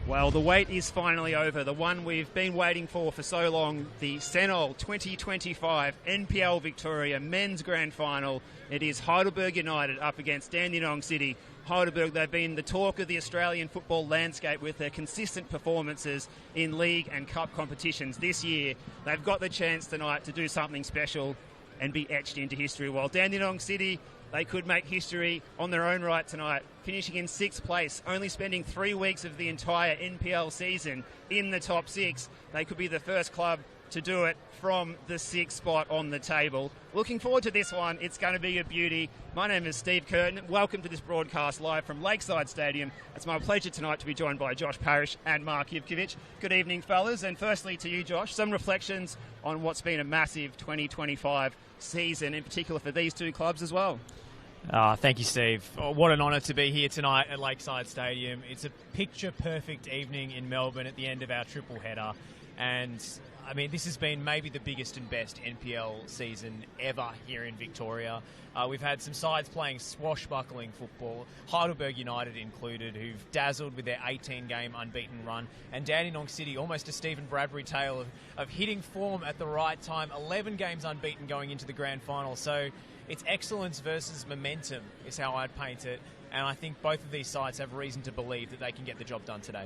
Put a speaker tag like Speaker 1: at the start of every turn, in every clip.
Speaker 1: Well, the wait is finally over. The one we've been waiting for so long, the Senol 2025 NPL Victoria Men's Grand Final. It is Heidelberg United up against Dandenong City. Heidelberg, they've been the talk of the Australian football landscape with their consistent performances in league and cup competitions this year. They've got the chance tonight to do something special and be etched into history. While Dandenong City, they could make history on their own right tonight, finishing in 6th place, only spending 3 weeks of the entire NPL season in the top 6. They could be the first club to do it from the 6th spot on the table. Looking forward to this one. It's going to be a beauty. My name is Steve Curtin. Welcome to this broadcast live from Lakeside Stadium. It's my pleasure tonight to be joined by Josh Parrish and Mark Ivkovic. Good evening, fellas. And firstly to you, Josh, some reflections on what's been a massive 2025 season, in particular for these two clubs as well.
Speaker 2: Thank you, Steve. What an honour to be here tonight at Lakeside Stadium. It's a picture-perfect evening in Melbourne at the end of our triple header. And, I mean, this has been maybe the biggest and best NPL season ever here in Victoria. We've had some sides playing swashbuckling football, Heidelberg United included, who've dazzled with their 18-game unbeaten run, and Dandenong City, almost a Stephen Bradbury tale of hitting form at the right time, 11 games unbeaten going into the grand final. So it's excellence versus momentum is how I'd paint it, and I think both of these sides have reason to believe that they can get the job done today.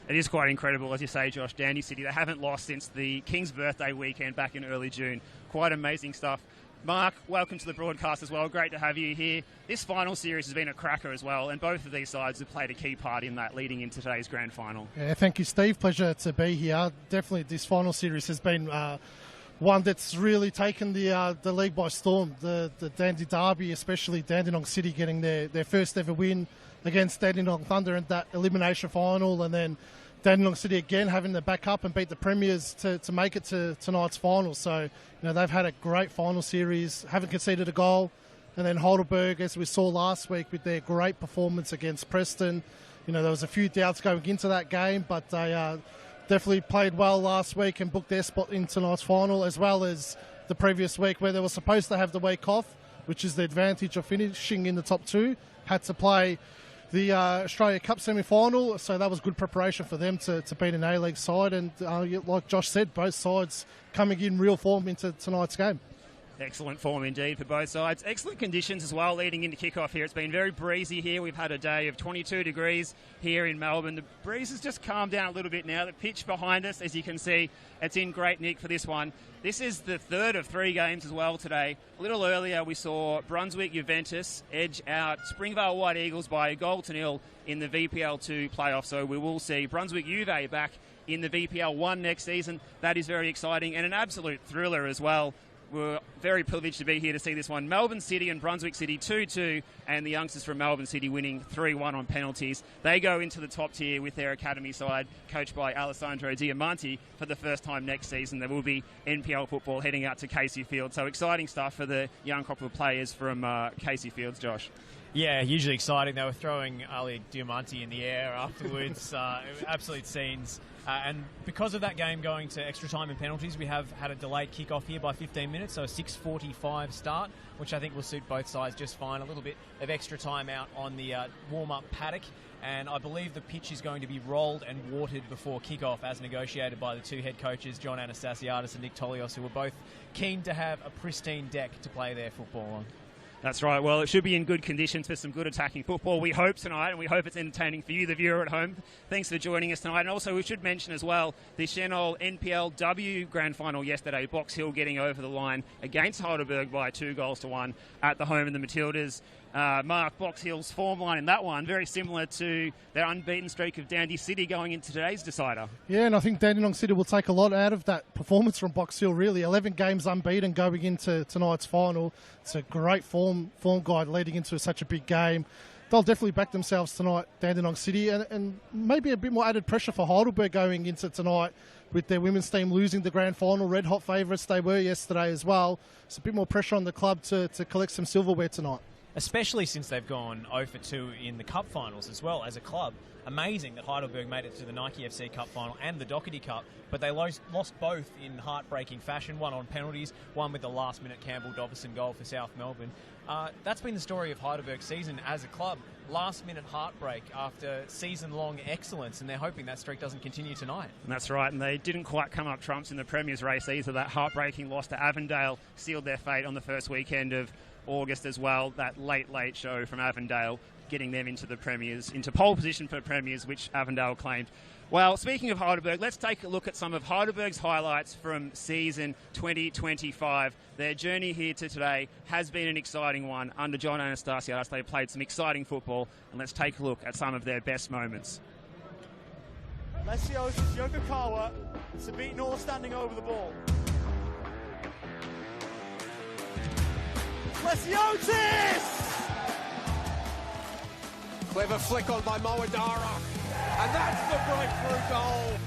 Speaker 1: It is quite incredible, as you say, Josh. Dandy City, they haven't lost since the King's birthday weekend back in early June. Quite amazing stuff. Mark, welcome to the broadcast as well. Great to have you here. This final series has been a cracker as well, and both of these sides have played a key part in that leading into today's grand final.
Speaker 3: Yeah, thank you, Steve. Pleasure to be here. Definitely this final series has been one that's really taken the league by storm. The Dandy Derby, especially Dandenong City getting their first ever win against Dandenong Thunder in that elimination final, and then Dandenong City again having to back up and beat the Premiers to make it to tonight's final. So, they've had a great final series, haven't conceded a goal. And then Heidelberg, as we saw last week with their great performance against Preston, there was a few doubts going into that game, but they definitely played well last week and booked their spot in tonight's final, as well as the previous week where they were supposed to have the week off, which is the advantage of finishing in the top 2, had to play the Australia Cup semi-final, so that was good preparation for them to beat an A-League side. And like Josh said, both sides coming in real form into tonight's game.
Speaker 1: Excellent form indeed for both sides. Excellent conditions as well leading into kickoff here. It's been very breezy here. We've had a day of 22 degrees here in Melbourne. The breeze has just calmed down a little bit now. The pitch behind us, as you can see, it's in great nick for this one. This is the third of 3 games as well today. A little earlier we saw Brunswick Juventus edge out Springvale White Eagles by 1-0 in the VPL2 playoff. So we will see Brunswick Juve back in the VPL1 next season. That is very exciting and an absolute thriller as well. We're very privileged to be here to see this one. Melbourne City and Brunswick City 2-2, and the youngsters from Melbourne City winning 3-1 on penalties. They go into the top tier with their academy side, coached by Alessandro Diamanti, for the first time next season. There will be NPL football heading out to Casey Fields. So exciting stuff for the young crop of players from Casey Fields, Josh.
Speaker 2: Yeah, hugely exciting. They were throwing Ali Diamanti in the air afterwards. Absolute scenes. And because of that game going to extra time and penalties, we have had a delayed kick-off here by 15 minutes, so a 6:45 start, which I think will suit both sides just fine. A little bit of extra time out on the warm-up paddock, and I believe the pitch is going to be rolled and watered before kick-off, as negotiated by the 2 head coaches, John Anastasiadis and Nick Tolios, who were both keen to have a pristine deck to play their football on.
Speaker 1: That's right. Well, it should be in good conditions for some good attacking football, we hope, tonight, and we hope it's entertaining for you, the viewer at home. Thanks for joining us tonight. And also, we should mention as well, the Chenol NPLW Grand Final yesterday, Box Hill getting over the line against Heidelberg by 2-1 at the home of the Matildas. Mark, Box Hill's form line in that one, very similar to their unbeaten streak of Dandy City going into today's decider.
Speaker 3: Yeah, and I think Dandenong City will take a lot out of that performance from Box Hill, really. 11 games unbeaten going into tonight's final. It's a great form guide leading into such a big game. They'll definitely back themselves tonight, Dandenong City, and maybe a bit more added pressure for Heidelberg going into tonight with their women's team losing the grand final. Red hot favourites they were yesterday as well. It's a bit more pressure on the club to collect some silverware tonight.
Speaker 2: Especially since they've gone 0-2 in the Cup finals as well as a club. Amazing that Heidelberg made it to the Nike FC Cup final and the Doherty Cup, but they lost both in heartbreaking fashion, one on penalties, one with the last-minute Campbell-Dobson goal for South Melbourne. That's been the story of Heidelberg's season as a club. last-minute heartbreak after season-long excellence, and they're hoping that streak doesn't continue tonight.
Speaker 1: And that's right, and they didn't quite come up trumps in the Premier's race either. That heartbreaking loss to Avondale sealed their fate on the first weekend of August as well. That late show from Avondale getting them into the Premiers, into pole position for Premiers, which Avondale claimed. Well, speaking of Heidelberg, let's take a look at some of Heidelberg's highlights from season 2025. Their journey here to today has been an exciting one. Under John Anastasiadis, they played some exciting football, and let's take a look at some of their best moments.
Speaker 4: Lesiotis, Yokokawa, Sabit Noor standing over the ball. Lesiotis!
Speaker 5: Clever flick on by Moadara. And that's the breakthrough goal.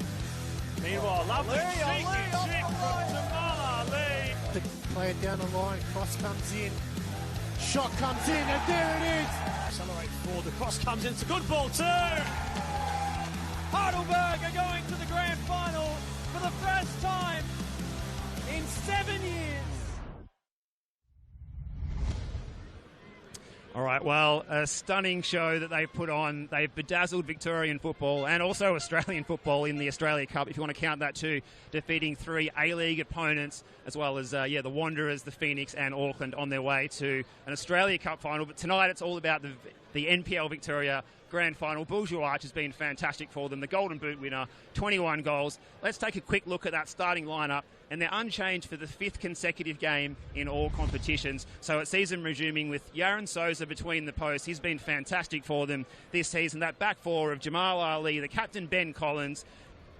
Speaker 4: Meanwhile, lovely cheeky kick from Jamal Ali.
Speaker 6: Play it down the line, cross comes in, shot comes in, and there it is.
Speaker 4: Accelerate forward, the cross comes in, it's a good ball too. Heidelberg are going to the grand final for the first time in 7 years.
Speaker 1: All right, well, a stunning show that they've put on. They've bedazzled Victorian football and also Australian football in the Australia Cup, if you want to count that too, defeating 3 A-League opponents, as well as, the Wanderers, the Phoenix and Auckland on their way to an Australia Cup final. But tonight it's all about the NPL Victoria Grand Final. Bourgeois has been fantastic for them. The Golden Boot winner, 21 goals. Let's take a quick look at that starting lineup. And they're unchanged for the 5th consecutive game in all competitions. So it sees them resuming with Yaron Souza between the posts. He's been fantastic for them this season. That back four of Jamal Ali, the captain Ben Collins,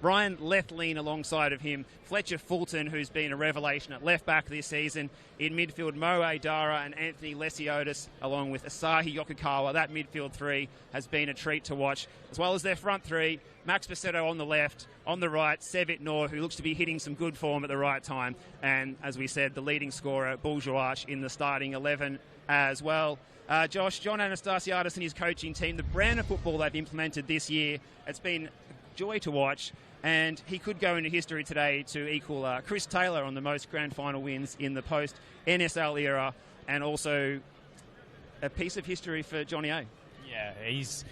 Speaker 1: Ryan Lethlean alongside of him, Fletcher Fulton, who's been a revelation at left back this season. In midfield, Moe Dara and Anthony Lesiotis, along with Asahi Yokokawa. That midfield three has been a treat to watch, as well as their front three, Max Basetto on the left, on the right, Sevit Noor, who looks to be hitting some good form at the right time, and, as we said, the leading scorer, Bourgeois, in the starting 11 as well. Josh, John Anastasiadis and his coaching team, the brand of football they've implemented this year, it's been a joy to watch. And he could go into history today to equal Chris Taylor on the most grand final wins in the post-NSL era, and also a piece of history for Johnny A.
Speaker 2: Yeah, he's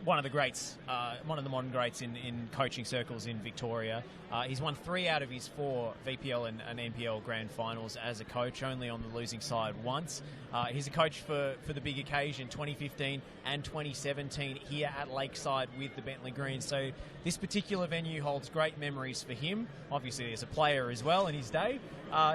Speaker 2: one of the greats, one of the modern greats in coaching circles in Victoria. He's won 3 out of his 4 VPL and NPL grand finals as a coach, only on the losing side once. He's a coach for the big occasion, 2015 and 2017 here at Lakeside with the Bentley Greens. So this particular venue holds great memories for him, obviously as a player as well in his day.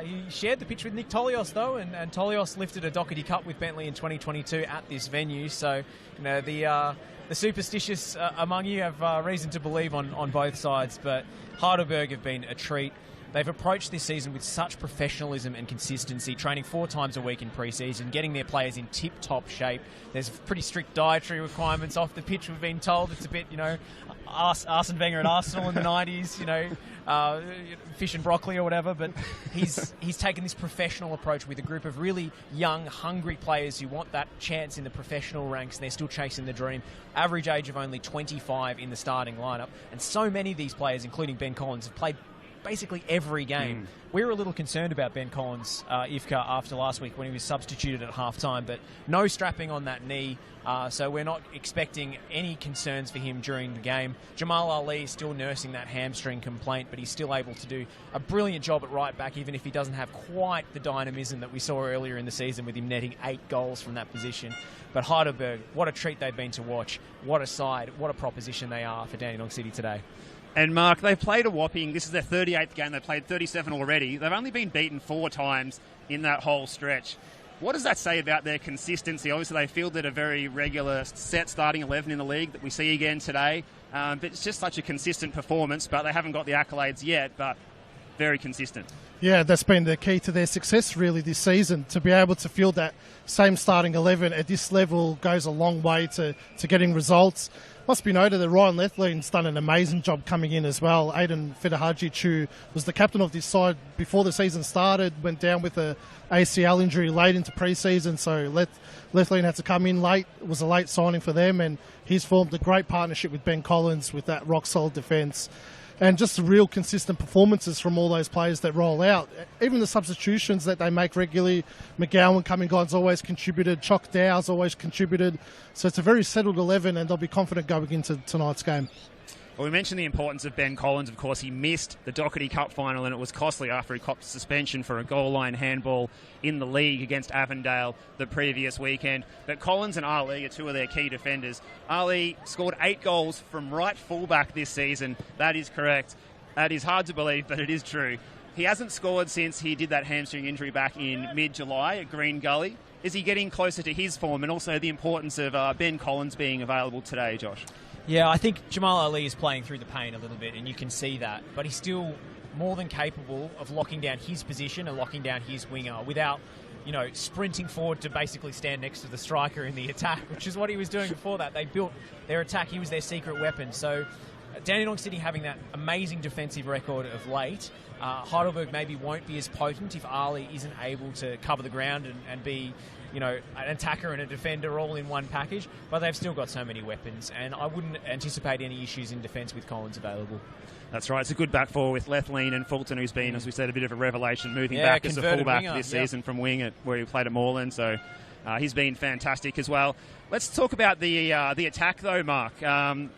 Speaker 2: He shared the pitch with Nick Tolios, though, and Tolios lifted a Doherty Cup with Bentley in 2022 at this venue. So, you know, the superstitious among you have reason to believe on both sides, but Heidelberg have been a treat. They've approached this season with such professionalism and consistency, training 4 times a week in pre-season, getting their players in tip-top shape. There's pretty strict dietary requirements off the pitch, we've been told. It's a bit, Arsene Wenger at Arsenal in the 90s, fish and broccoli or whatever, but he's taken this professional approach with a group of really young, hungry players who want that chance in the professional ranks, and they're still chasing the dream. Average age of only 25 in the starting lineup, and so many of these players, including Ben Collins, have played basically every game. We were a little concerned about Ben Collins, Ivka, after last week when he was substituted at half-time, but no strapping on that knee, so we're not expecting any concerns for him during the game. Jamal Ali is still nursing that hamstring complaint, but he's still able to do a brilliant job at right back, even if he doesn't have quite the dynamism that we saw earlier in the season with him netting 8 goals from that position. But Heidelberg, what a treat they've been to watch. What a side, what a proposition they are for Dandenong City today.
Speaker 1: And Mark, they've played a whopping, this is their 38th game, they've played 37 already. They've only been beaten 4 times in that whole stretch. What does that say about their consistency? Obviously, they fielded a very regular set starting 11 in the league that we see again today. But it's just such a consistent performance, but they haven't got the accolades yet, but very consistent.
Speaker 3: Yeah, that's been the key to their success really this season. To be able to field that same starting 11 at this level goes a long way to getting results. Must be noted that Ryan Lethlean's done an amazing job coming in as well. Aidan Fedahajic, who was the captain of this side before the season started, went down with a ACL injury late into pre-season, so Lethlean had to come in late. It was a late signing for them, and he's formed a great partnership with Ben Collins with that rock-solid defence. and just real consistent performances from all those players that roll out. Even the substitutions that they make regularly, McGowan coming on's always contributed, Chock Dow's always contributed. So it's a very settled 11, and they'll be confident going into tonight's game.
Speaker 1: Well, we mentioned the importance of Ben Collins. Of course, he missed the Doherty Cup final, and it was costly after he copped suspension for a goal line handball in the league against Avondale the previous weekend. But Collins and Ali are two of their key defenders. Ali scored 8 goals from right fullback this season. That is correct. That is hard to believe, but it is true. He hasn't scored since he did that hamstring injury back in mid-July at Green Gully. Is he getting closer to his form, and also the importance of Ben Collins being available today, Josh?
Speaker 2: Yeah, I think Jamal Ali is playing through the pain a little bit, and you can see that. But he's still more than capable of locking down his position and locking down his winger without, sprinting forward to basically stand next to the striker in the attack, which is what he was doing before that. They built their attack. He was their secret weapon. So Dandenong City having that amazing defensive record of late, Heidelberg maybe won't be as potent if Ali isn't able to cover the ground and be an attacker and a defender all in one package, but they've still got so many weapons, and I wouldn't anticipate any issues in defence with Collins available.
Speaker 1: That's right. It's a good back four with Lethlean and Fulton, who's been, as we said, a bit of a revelation, moving back as a fullback this season from wing where he played at Moreland. So he's been fantastic as well. Let's talk about the attack, though, Mark.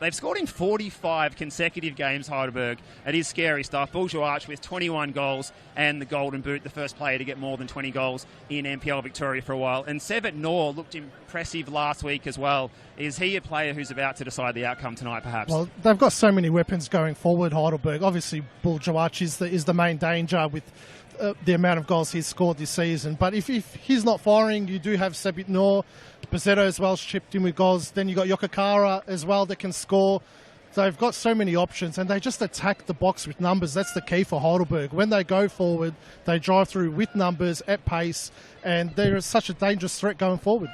Speaker 1: They've scored in 45 consecutive games, Heidelberg. It is scary stuff. Bourgeois with 21 goals and the Golden Boot, the first player to get more than 20 goals in NPL Victoria for a while. And Sevet Noor looked impressive last week as well. Is he a player who's about to decide the outcome tonight, perhaps? Well,
Speaker 3: they've got so many weapons going forward, Heidelberg. Obviously, Bourgeois is the main danger with the amount of goals he's scored this season. But if he's not firing, you do have Sevet Noor. Bezzetto as well chipped in with goals. Then you got Yokakara as well that can score. They've got so many options, and they just attack the box with numbers. That's the key for Heidelberg. When they go forward, they drive through with numbers at pace, and they're such a dangerous threat going forward.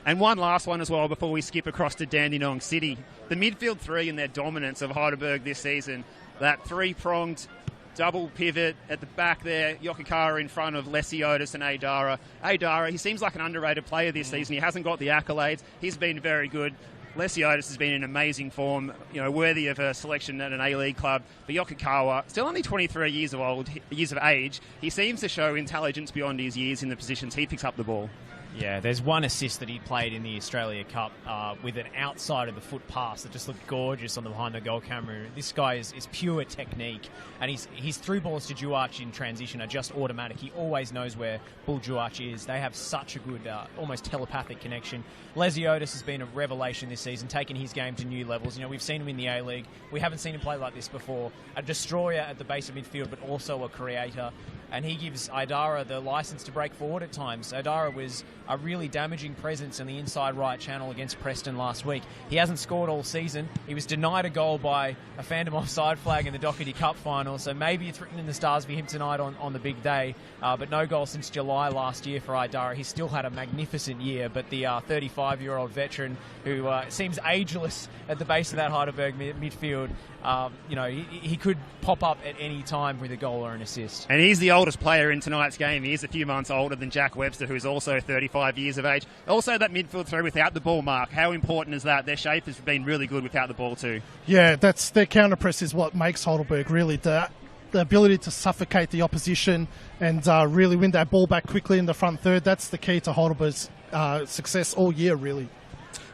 Speaker 1: And one last one as well before we skip across to Dandenong City. The midfield three and their dominance of Heidelberg this season, that three-pronged double pivot at the back there, Yokakara in front of Lesiotis and Adara. Adara, he seems like an underrated player this season. He hasn't got the accolades. He's been very good. Lesiotis has been in amazing form, worthy of a selection at an A-League club. But Yokakawa, still only 23 years of age, he seems to show intelligence beyond his years in the positions he picks up the ball.
Speaker 2: Yeah, there's one assist that he played in the Australia Cup with an outside of the foot pass that just looked gorgeous on the behind the goal camera. This guy is pure technique, and his through balls to Juach in transition are just automatic. He always knows where Bull Juach is. They have such a good, almost telepathic connection. Lesiotis has been a revelation this season, taking his game to new levels. We've seen him in the A-League. We haven't seen him play like this before. A destroyer at the base of midfield, but also a creator. And he gives Idara the license to break forward at times. Idara was a really damaging presence in the inside right channel against Preston last week. He hasn't scored all season. He was denied a goal by a phantom offside flag in the Doherty Cup final, so maybe it's written in the stars for him tonight on the big day. But no goal since July last year for Idara. He's still had a magnificent year, but the 35-year-old veteran who seems ageless at the base of that Heidelberg midfield, he could pop up at any time with a goal or an assist.
Speaker 1: And he's the oldest player in tonight's game. He is a few months older than Jack Webster, who is also 35 years of age. Also, that midfield throw without the ball, Mark. How important is that? Their shape has been really good without the ball too. Yeah,
Speaker 3: that's their counter press is what makes Heidelberg really the ability to suffocate the opposition and really win that ball back quickly in the front third. That's the key to Heidelberg's success all year, really.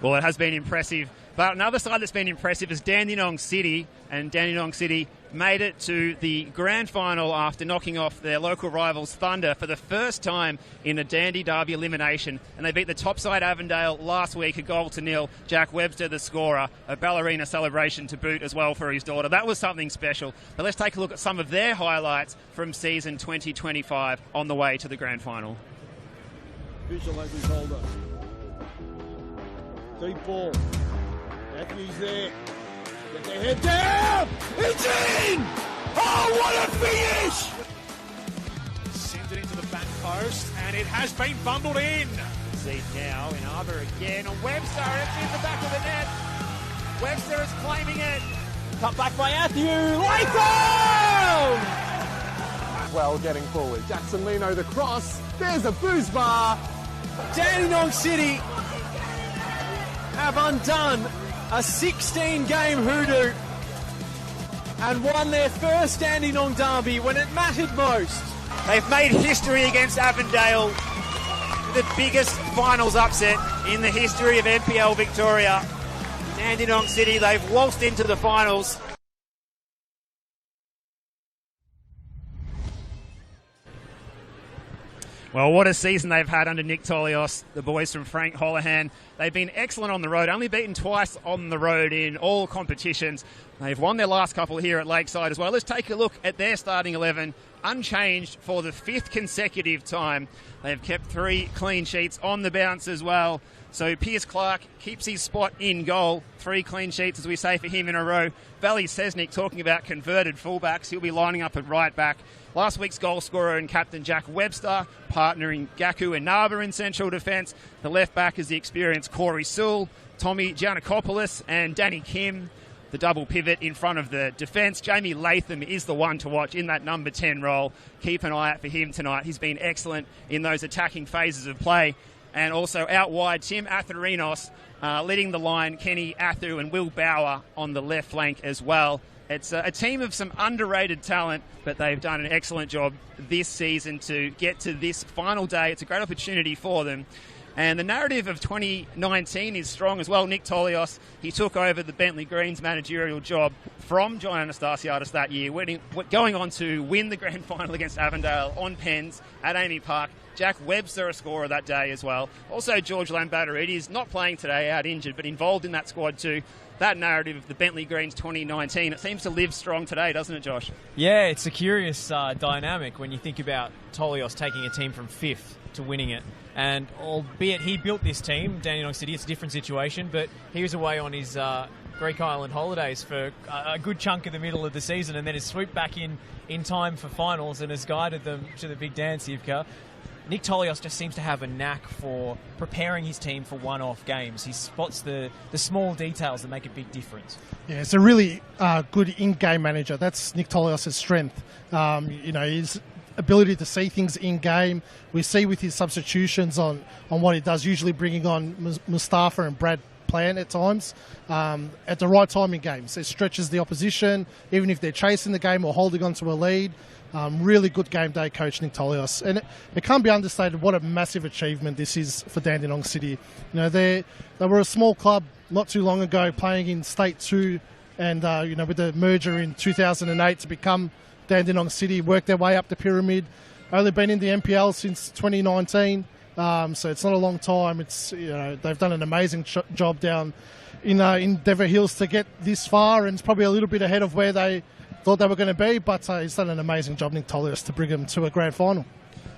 Speaker 1: Well, it has been impressive. But another side that's been impressive is Dandenong City, and Dandenong City made it to the grand final after knocking off their local rivals Thunder for the first time in a Dandy Derby elimination, and they beat the top side Avondale last week 1-0. Jack Webster the scorer, a ballerina celebration to boot as well for his daughter. That was something special. But let's take a look at some of their highlights from season 2025 on the way to the grand final.
Speaker 6: Visualise his holder. Deep ball. Matthews there. Get their head down! It's in! Oh, what a finish!
Speaker 4: Sends it into the back post, and it has been bundled in.
Speaker 5: See now in Arbor again on Webster. It's in the back of the net. Webster is claiming it.
Speaker 4: Cut back by Matthew. Latham!
Speaker 6: Well, getting forward. Jackson Leno the cross. There's a boost bar.
Speaker 4: Dandenong City have undone a 16-game hoodoo. and won their first Dandenong derby when it mattered most.
Speaker 5: They've made history against Avondale, the biggest finals upset in the history of NPL Victoria. Dandenong City, they've waltzed into the finals.
Speaker 1: Well, what a season they've had under Nick Tolios, the boys from Frank Holohan. They've been excellent on the road, only beaten twice on the road in all competitions. They've won their last couple here at Lakeside as well. Let's take a look at their starting 11, unchanged for the 5th consecutive time. They've kept 3 clean sheets on the bounce as well. So Pierce Clark keeps his spot in goal. 3 clean sheets, as we say, for him in a row. Valley Sesnick talking about converted fullbacks. He'll be lining up at right back. Last week's goal scorer and captain Jack Webster, partnering Gaku and Naba in central defence. The left back is the experienced Corey Sewell, Tommy Giannakopoulos and Danny Kim. The double pivot in front of the defence. Jamie Latham is the one to watch in that number 10 role. Keep an eye out for him tonight. He's been excellent in those attacking phases of play. And also out wide, Tim Atherinos leading the line, Kenny Athu and Will Bauer on the left flank as well. It's a team of some underrated talent, but they've done an excellent job this season to get to this final day. It's a great opportunity for them. And the narrative of 2019 is strong as well. Nick Tolios, he took over the Bentley Greens managerial job from John Anastasiadis that year, going on to win the grand final against Avondale on pens at Amy Park. Jack Webster a scorer that day as well. Also George Lambatterides, not playing today, out injured, but involved in that squad too. That narrative of the Bentley Greens 2019, it seems to live strong today, doesn't it, Josh?
Speaker 2: Yeah, it's a curious dynamic when you think about Tolios taking a team from 5th to winning it. And albeit he built this team, Dandenong City, it's a different situation, but he was away on his Greek Island holidays for a good chunk of the middle of the season and then has swooped back in time for finals and has guided them to the big dance, Ivka. Nick Tolios just seems to have a knack for preparing his team for one-off games. He spots the small details that make a big difference.
Speaker 3: Yeah, it's a really good in-game manager. That's Nick Tolios' strength. His ability to see things in-game. We see with his substitutions on what he does, usually bringing on Mustafa and Brad Plant at times at the right time in games. It stretches the opposition, even if they're chasing the game or holding on to a lead. Really good game day coach, Nick Tolios. And it can't be understated what a massive achievement this is for Dandenong City. They were a small club not too long ago playing in State 2 and, with the merger in 2008 to become Dandenong City, worked their way up the pyramid. Only been in the NPL since 2019, so it's not a long time. They've done an amazing job down in Dever Hills to get this far, and it's probably a little bit ahead of where they thought they were going to be, but he's done an amazing job, Nick Tolios, to bring them to a grand final.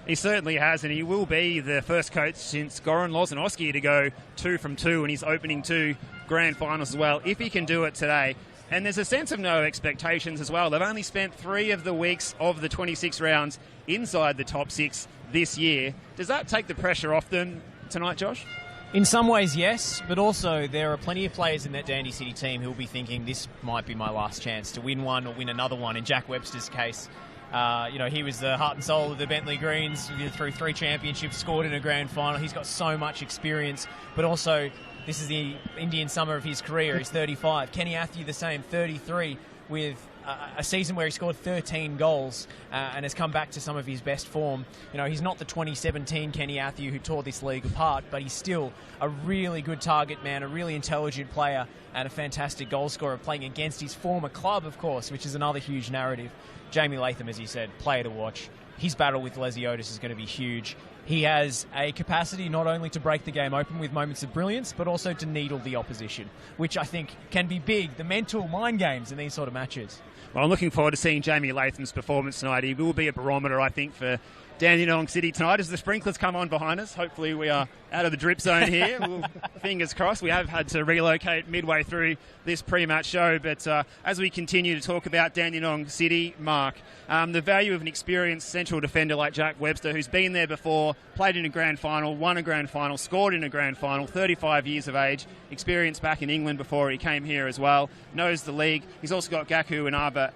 Speaker 1: He certainly has, and he will be the first coach since Goran Lozanovsky to go 2 from 2 in his opening 2 grand finals as well, if he can do it today. And there's a sense of no expectations as well. They've only spent 3 of the weeks of the 26 rounds inside the top 6 this year. Does that take the pressure off them tonight, Josh?
Speaker 2: In some ways, yes, but also there are plenty of players in that Dandy City team who will be thinking this might be my last chance to win one or win another one. In Jack Webster's case, he was the heart and soul of the Bentley Greens through 3 championships, scored in a grand final. He's got so much experience, but also this is the Indian summer of his career. He's 35. Kenny Athu the same, 33, with a season where he scored 13 goals and has come back to some of his best form. He's not the 2017 Kenny Athu who tore this league apart, but he's still a really good target man, a really intelligent player, and a fantastic goal scorer playing against his former club, of course, which is another huge narrative. Jamie Latham, as you said, player to watch. His battle with Lesiotis is going to be huge. He has a capacity not only to break the game open with moments of brilliance, but also to needle the opposition, which I think can be big, the mental mind games in these sort of matches.
Speaker 1: Well, I'm looking forward to seeing Jamie Latham's performance tonight. He will be a barometer, I think, for Dandenong City tonight as the sprinklers come on behind us. Hopefully we are out of the drip zone here. Fingers crossed. We have had to relocate midway through this pre-match show, but as we continue to talk about Dandenong City, Mark, the value of an experienced central defender like Jack Webster, who's been there before, played in a grand final, won a grand final, scored in a grand final, 35 years of age, experienced back in England before he came here as well, knows the league. He's also got Gaku and Arba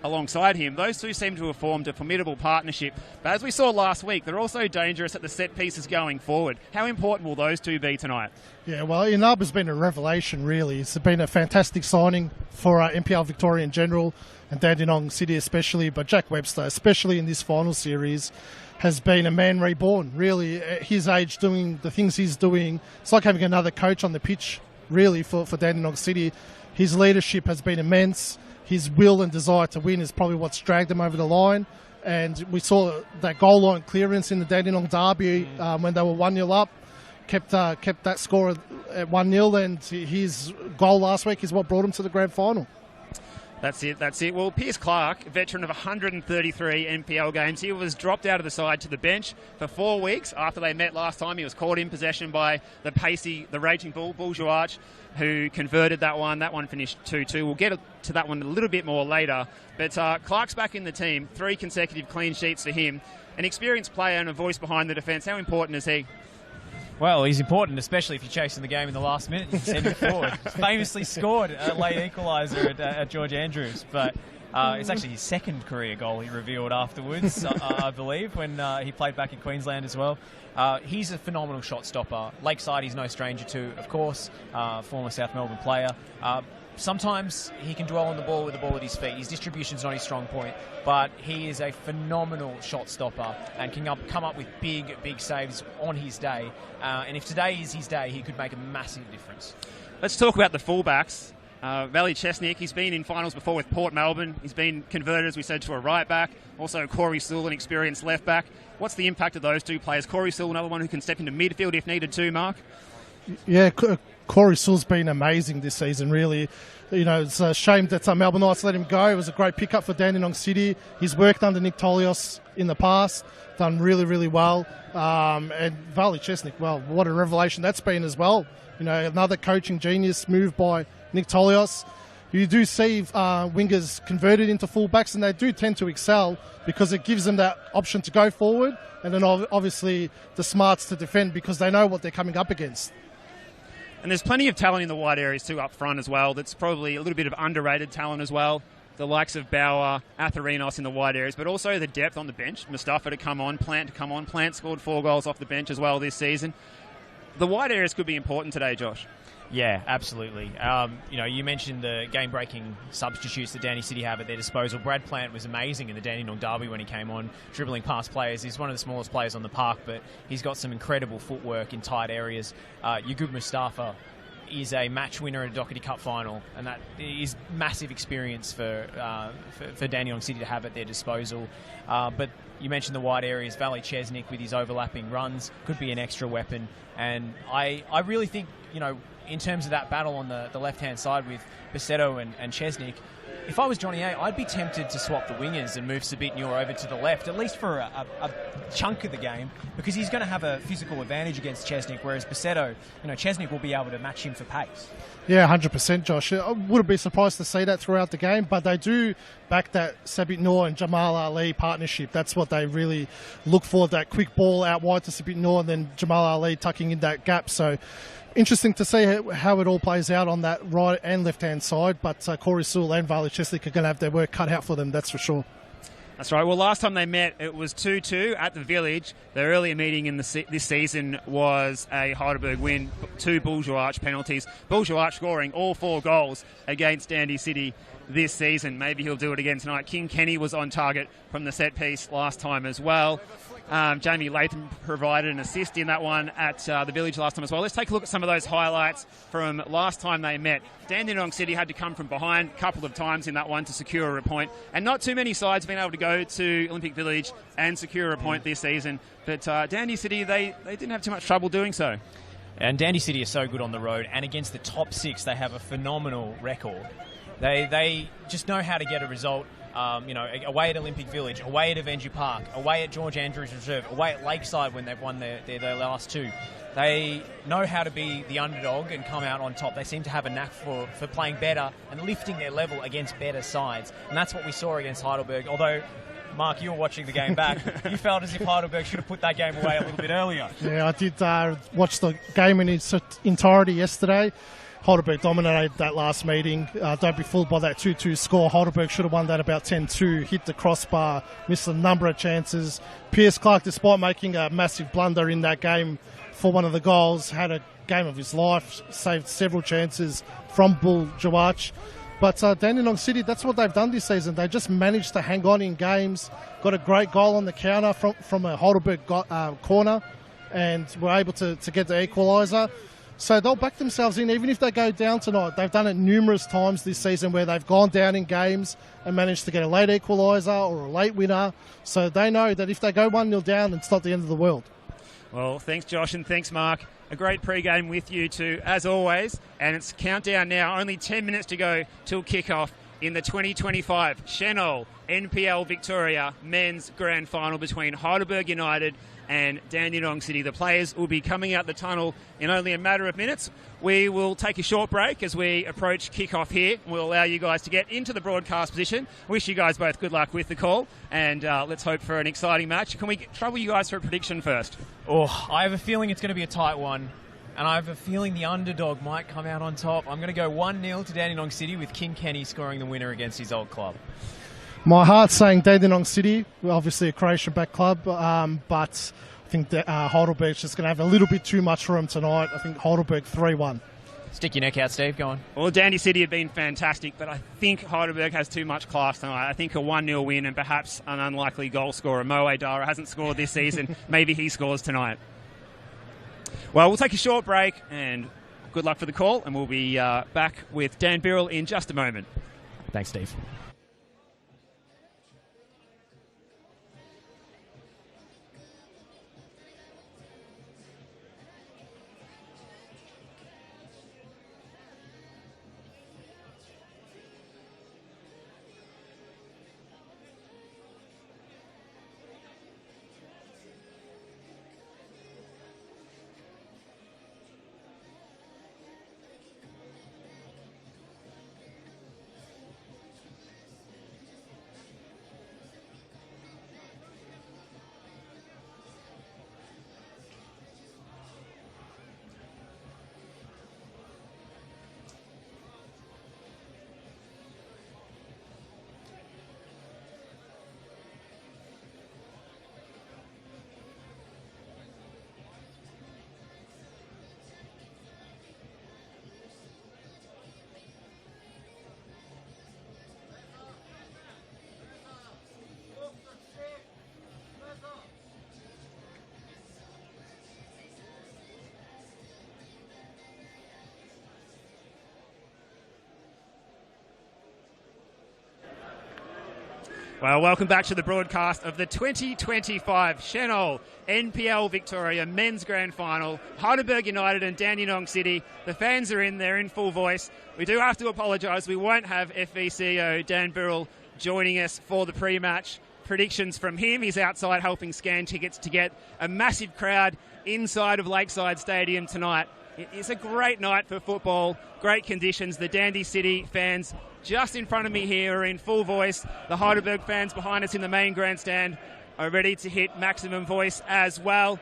Speaker 1: alongside him. Those two seem to have formed a formidable partnership. But as we saw last week, they're also dangerous at the set pieces going forward. How important will those two be tonight?
Speaker 3: Yeah, well, Inaba's been a revelation, really. It's been a fantastic signing for NPL Victoria in general and Dandenong City especially, but Jack Webster, especially in this final series, has been a man reborn, really. At his age, doing the things he's doing, it's like having another coach on the pitch, really, for Dandenong City. His leadership has been immense. His will and desire to win is probably what's dragged him over the line. And we saw that goal line clearance in the Dandenong derby when they were 1-0 up. Kept that score at 1-0, and his goal last week is what brought him to the grand final.
Speaker 1: That's it. Well, Pierce Clark, veteran of 133 NPL games, he was dropped out of the side to the bench for 4 weeks after they met last time. He was caught in possession by the raging bull, Bourgeois, who converted that one. That one finished 2-2. We'll get to that one a little bit more later. But Clark's back in the team, 3 consecutive clean sheets for him. An experienced player and a voice behind the defence. How important is he?
Speaker 2: Well, he's important, especially if you're chasing the game in the last minute. You can send him forward. Famously scored a late equaliser at George Andrews, but it's actually his second career goal he revealed afterwards, I believe, when he played back in Queensland as well. He's a phenomenal shot stopper. Lakeside he's no stranger to, of course, former South Melbourne player. Sometimes he can dwell on the ball with the ball at his feet. His distribution's not his strong point, but he is a phenomenal shot stopper and can come up with big saves on his day. And if today is his day, he could make a massive difference.
Speaker 1: Let's talk about the fullbacks. Valley Chesnick, he's been in finals before with Port Melbourne. He's been converted, as we said, to a right back. Also, Corey Sewell, an experienced left back. What's the impact of those two players? Corey Sewell, another one who can step into midfield if needed too, Mark?
Speaker 3: Yeah, Corey Sewell's been amazing this season, really. You know, it's a shame that Melbourne Knights let him go. It was a great pickup for Dandenong City. He's worked under Nick Tolios in the past, done really, really well. And Valley Chesnick, well, what a revelation that's been as well. You know, another coaching genius move by Nick Tolios. You do see wingers converted into fullbacks, and they do tend to excel because it gives them that option to go forward, and then obviously the smarts to defend because they know what they're coming up against.
Speaker 1: And there's plenty of talent in the wide areas too up front as well. That's probably a little bit of underrated talent as well. The likes of Bauer, Atharinos in the wide areas, but also the depth on the bench. Mustafa to come on, Plant to come on. Plant scored 4 goals off the bench as well this season. The wide areas could be important today, Josh.
Speaker 2: Yeah, absolutely. You mentioned the game-breaking substitutes that Danny City have at their disposal. Brad Plant was amazing in the Dandenong derby when he came on, dribbling past players. He's one of the smallest players on the park, but he's got some incredible footwork in tight areas. Yagub Mustafa is a match winner at a Doherty Cup final, and that is massive experience for Dandenong City to have at their disposal. But you mentioned the wide areas. Valley Chesnick with his overlapping runs could be an extra weapon, and I really think, in terms of that battle on the left-hand side with Basetto and Chesnick, if I was Johnny A, I'd be tempted to swap the wingers and move Sabitnur over to the left, at least for a chunk of the game, because he's going to have a physical advantage against Chesnick, whereas Basetto, Chesnick will be able to match him for pace.
Speaker 3: Yeah, 100%, Josh. I wouldn't be surprised to see that throughout the game, but they do back that Sabitnur and Jamal Ali partnership. That's what they really look for, that quick ball out wide to Sabitnur and then Jamal Ali tucking in that gap. So interesting to see how it all plays out on that right and left-hand side, but Corey Sewell and Valley Chesnick are going to have their work cut out for them, that's for sure.
Speaker 1: That's right. Well, last time they met, it was 2-2 at the Village. Their earlier meeting in this season was a Heidelberg win, 2 Bourgeois penalties. Bourgeois scoring all 4 goals against Dandy City this season. Maybe he'll do it again tonight. King Kenny was on target from the set piece last time as well. Jamie Latham provided an assist in that one at the Village last time as well. Let's take a look at some of those highlights from last time they met. Dandenong City had to come from behind a couple of times in that one to secure a point, and not too many sides have been able to go to Olympic Village and secure a point this season. But Dandy City, they didn't have too much trouble doing so.
Speaker 2: And Dandy City are so good on the road, and against the top 6, they have a phenomenal record. They just know how to get a result. Away at Olympic Village, away at Avenger Park, away at George Andrews Reserve, away at Lakeside when they've won their last 2. They know how to be the underdog and come out on top. They seem to have a knack for playing better and lifting their level against better sides. And that's what we saw against Heidelberg. Although Mark, you were watching the game back. You felt as if Heidelberg should have put that game away a little bit earlier.
Speaker 3: Yeah, I did watch the game in its entirety yesterday. Heidelberg dominated that last meeting. Don't be fooled by that 2-2 score. Heidelberg should have won that about 10-2, hit the crossbar, missed a number of chances. Pierce Clark, despite making a massive blunder in that game for one of the goals, had a game of his life, saved several chances from Bull Jawach. But Dandenong City, that's what they've done this season. They just managed to hang on in games, got a great goal on the counter from a Heidelberg corner, and were able to get the equaliser. So they'll back themselves in, even if they go down tonight. They've done it numerous times this season where they've gone down in games and managed to get a late equaliser or a late winner. So they know that if they go 1-0 down, it's not the end of the world.
Speaker 1: Well, thanks, Josh, and thanks, Mark. A great pre-game with you two, as always. And it's countdown now. Only 10 minutes to go till kickoff in the 2025 Chenol NPL Victoria Men's Grand Final between Heidelberg United and Dandenong City. The players will be coming out the tunnel in only a matter of minutes. We will take a short break as we approach kickoff here. We'll allow you guys to get into the broadcast position. Wish you guys both good luck with the call, and let's hope for an exciting match. Can we trouble you guys for a prediction first?
Speaker 2: Oh, I have a feeling it's going to be a tight one, and I have a feeling the underdog might come out on top. I'm going to go 1-0 to Dandenong City with King Kenny scoring the winner against his old club.
Speaker 3: My heart's saying Dandenong City, obviously a Croatian-backed club, but I think that Heidelberg's just going to have a little bit too much for them tonight. I think Heidelberg 3-1.
Speaker 2: Stick your neck out, Steve. Go on.
Speaker 1: Well, Dandy City have been fantastic, but I think Heidelberg has too much class tonight. I think a 1-0 win and perhaps an unlikely goal scorer. Moe Dara hasn't scored this season. Maybe he scores tonight. Well, we'll take a short break, and good luck for the call, and we'll be back with Dan Birrell in just a moment.
Speaker 2: Thanks, Steve.
Speaker 1: Well, welcome back to the broadcast of the 2025 Chenol NPL Victoria Men's Grand Final. Heidelberg United and Dandenong City. The fans are in, they're in full voice. We do have to apologise. We won't have FV CEO Dan Birrell joining us for the pre-match. Predictions from him. He's outside helping scan tickets to get a massive crowd inside of Lakeside Stadium tonight. It is a great night for football, great conditions. The Dandy City fans just in front of me here are in full voice. The Heidelberg fans behind us in the main grandstand are ready to hit maximum voice as well.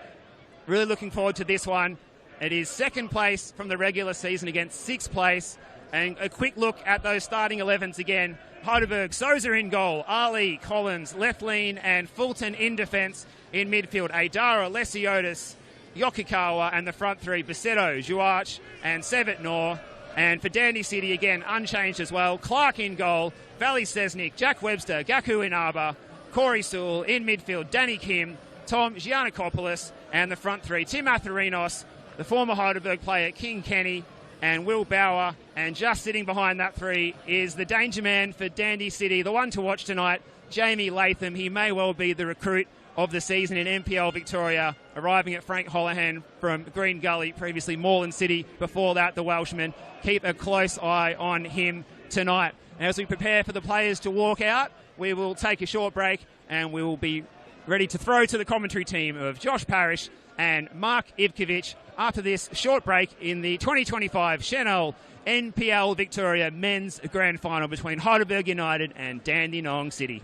Speaker 1: Really looking forward to this one. It is second place from the regular season against sixth place. And a quick look at those starting 11s again. Heidelberg, Souza in goal, Ali, Collins, Lefleen and Fulton in defence. In midfield, Adara, Lesiotis, Yokikawa, and the front three, Basetto, Juarch and Sevet Noor. And for Dandy City, again, unchanged as well. Clark in goal, Valley Sesnick, Jack Webster, Gaku Inaba, Corey Sewell in midfield, Danny Kim, Tom Giannakopoulos, and the front three, Tim Atharinos, the former Heidelberg player, King Kenny, and Will Bauer. And just sitting behind that three is the danger man for Dandy City, the one to watch tonight, Jamie Latham. He may well be the recruit of the season in NPL Victoria, arriving at Frank Holohan from Green Gully, previously Moreland City, before that the Welshman. Keep a close eye on him tonight. And as we prepare for the players to walk out, we will take a short break and we will be ready to throw to the commentary team of Josh Parrish and Mark Ivkovic after this short break in the 2025 Chenol NPL Victoria Men's Grand Final between Heidelberg United and Dandenong City.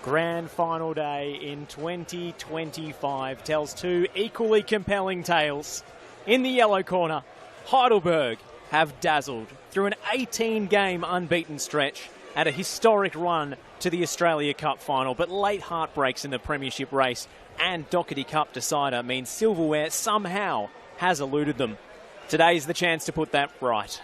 Speaker 7: Grand final day in 2025 tells two equally compelling tales. In the yellow corner, Heidelberg have dazzled through an 18-game unbeaten stretch at a historic run to the Australia Cup final, but late heartbreaks in the premiership race and Doherty Cup decider means silverware somehow has eluded them. Today's the chance to put that right.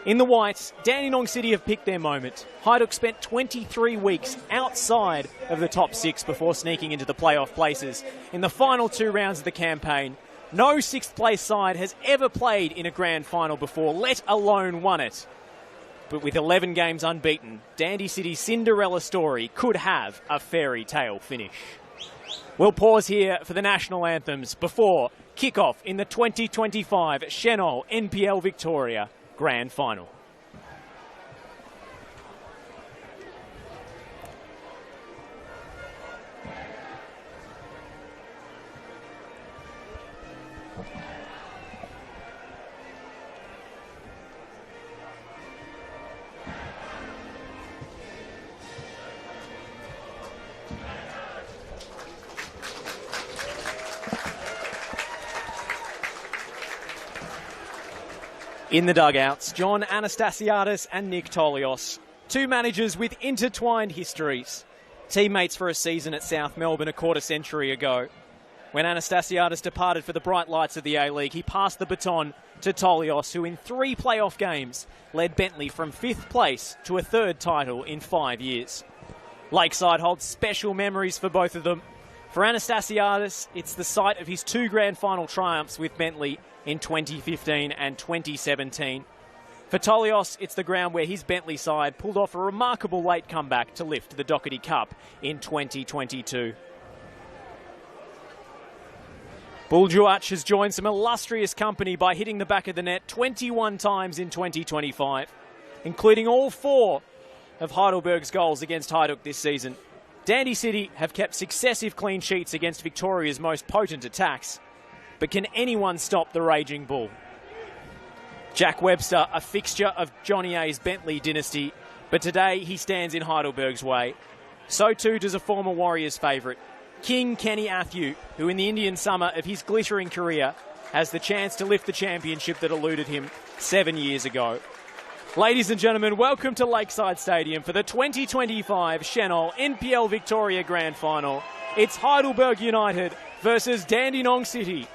Speaker 7: In the whites, Dandenong City have picked their moment. Heidelberg spent 23 weeks outside of the top six before sneaking into the playoff places. In the final 2 rounds of the campaign, no 6th place side has ever played in a grand final before, let alone won it. But with 11 games unbeaten, Dandy City's Cinderella story could have a fairy tale finish. We'll pause here for the national anthems before kick-off in the 2025 Chenol NPL Victoria Grand Final. In the dugouts, John Anastasiadis and Nick Tolios, 2 managers with intertwined histories. Teammates for a season at South Melbourne a quarter century ago. When Anastasiadis departed for the bright lights of the A-League, he passed the baton to Tolios, who in 3 playoff games led Bentley from 5th place to a 3rd title in 5 years. Lakeside holds special memories for both of them. For Anastasiadis, it's the site of his 2 grand final triumphs with Bentley in 2015 and 2017. For Tolios, it's the ground where his Bentley side pulled off a remarkable late comeback to lift the Doherty Cup in 2022. Buljuach has joined some illustrious company by hitting the back of the net 21 times in 2025, including all 4 of Heidelberg's goals against Heidelberg this season. Dandy City have kept successive clean sheets against Victoria's most potent attacks. But can anyone stop the raging bull? Jack Webster, a fixture of Johnny A's Bentley dynasty, but today he stands in Heidelberg's way. So too does a former Warriors favourite, King Kenny Athew, who in the Indian summer of his glittering career has the chance to lift the championship that eluded him 7 years ago. Ladies and gentlemen, welcome to Lakeside Stadium for the 2025 Chenol NPL Victoria Grand Final. It's Heidelberg United versus Dandenong City.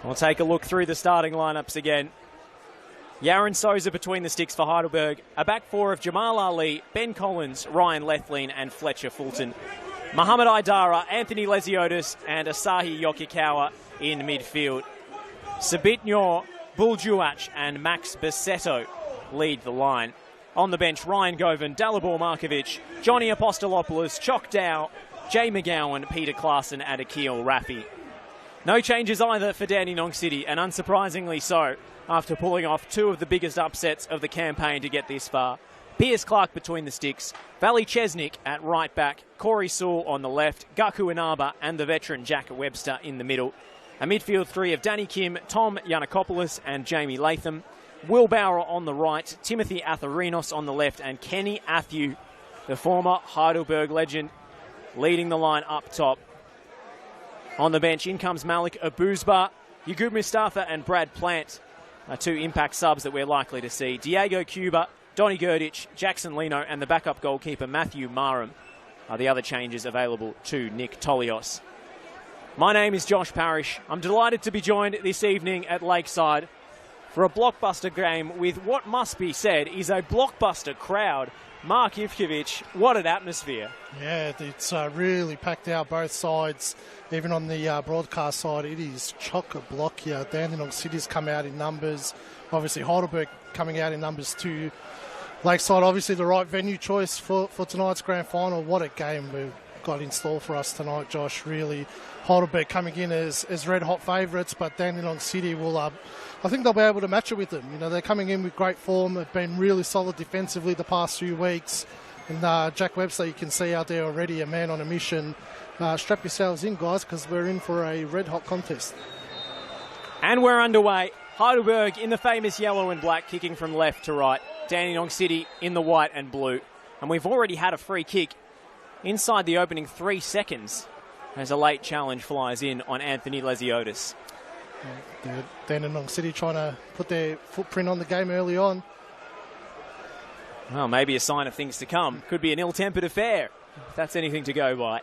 Speaker 7: We'll take a look through the starting lineups again. Yaron Souza between the sticks for Heidelberg. A back 4 of Jamal Ali, Ben Collins, Ryan Lethlean and Fletcher Fulton. Mohamed Aidara, Anthony Lesiotis and Asahi Yokikawa in midfield. Sabit Nyor, Buljuach and Max Bassetto lead the line. On the bench, Ryan Govan, Dalibor Markovic, Johnny Apostolopoulos, Choc Dow, Jay McGowan, Peter Klaassen and Akil Raffi. No changes either for Dandenong City, and unsurprisingly so, after pulling off 2 of the biggest upsets of the campaign to get this far. Piers Clark between the sticks, Valley Chesnick at right back, Corey Sewell on the left, Gaku Inaba and the veteran Jack Webster in the middle. A midfield 3 of Danny Kim, Tom Yanakopoulos and Jamie Latham. Will Bauer on the right, Timothy Atharinos on the left and Kenny Athew, the former Heidelberg legend, leading the line up top. On the bench, in comes Malik Abuzba, Yagub Mustafa and Brad Plant, 2 impact subs that we're likely to see. Diego Cuba, Donny Gurditch, Jackson Lino and the backup goalkeeper Matthew Marum are the other changes available to Nick Tolios. My name is Josh Parrish. I'm delighted to be joined this evening at Lakeside for a blockbuster game with what must be said is a blockbuster crowd. Mark Ivkovic, what an atmosphere.
Speaker 3: Yeah, it's really packed out both sides. Even on the broadcast side, it is chock-a-block here. Dandenong City's come out in numbers. Obviously, Heidelberg coming out in numbers too. Lakeside, obviously the right venue choice for tonight's grand final. What a game we've got in store for us tonight, Josh. Really, Heidelberg coming in as red-hot favourites, but Dandenong City will... I think they'll be able to match it with them. You know, they're coming in with great form. They've been really solid defensively the past few weeks. And Jack Webster, you can see out there already, a man on a mission. Strap yourselves in, guys, because we're in for a red-hot contest.
Speaker 7: And we're underway. Heidelberg in the famous yellow and black, kicking from left to right. Dandenong City in the white and blue. And we've already had a free kick inside the opening 3 seconds as a late challenge flies in on Anthony Lesiotis.
Speaker 3: Dandenong City trying to put their footprint on the game early on.
Speaker 7: Well, maybe a sign of things to come. Could be an ill-tempered affair, if that's anything to go by.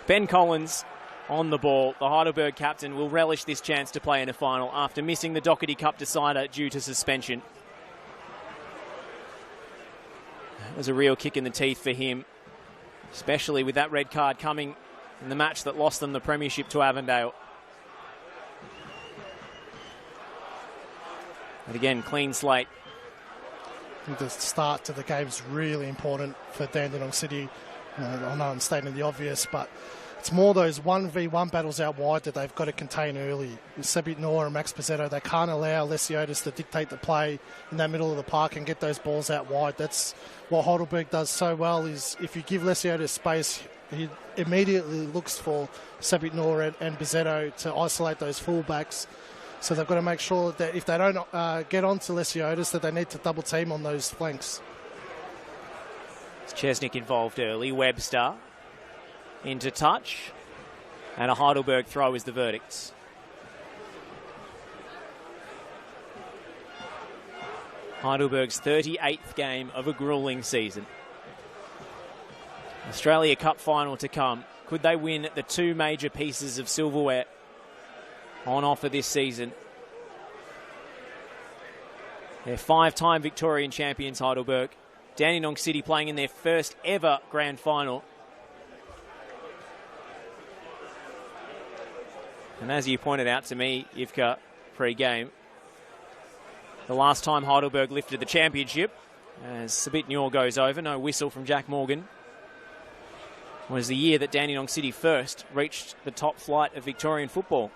Speaker 7: Ben Collins on the ball. The Heidelberg captain will relish this chance to play in a final after missing the Doherty Cup decider due to suspension. That was a real kick in the teeth for him, especially with that red card coming in the match that lost them the premiership to Avondale. But again, clean slate.
Speaker 3: I think the start to the game is really important for Dandenong City. I know I'm stating the obvious, but it's more those 1v1 battles out wide that they've got to contain early. With Sebit Noor and Max Pizzetto, they can't allow Lesiotis to dictate the play in that middle of the park and get those balls out wide. That's what Heidelberg does so well, is if you give Lesiotis space, he immediately looks for Sebit Noor and Pizzetto to isolate those fullbacks. So they've got to make sure that if they don't get onto Lesiotis, that they need to double team on those flanks.
Speaker 7: Chesnick involved early. Webster into touch. And a Heidelberg throw is the verdict. Heidelberg's 38th game of a gruelling season. Australia Cup final to come. Could they win the 2 major pieces of silverware on offer this season? They're 5-time Victorian champions, Heidelberg. Dandenong City playing in their first ever grand final. And as you pointed out to me, Yivka, pre-game, the last time Heidelberg lifted the championship, as Sebit Noor goes over, no whistle from Jack Morgan, was the year that Dandenong City first reached the top flight of Victorian football.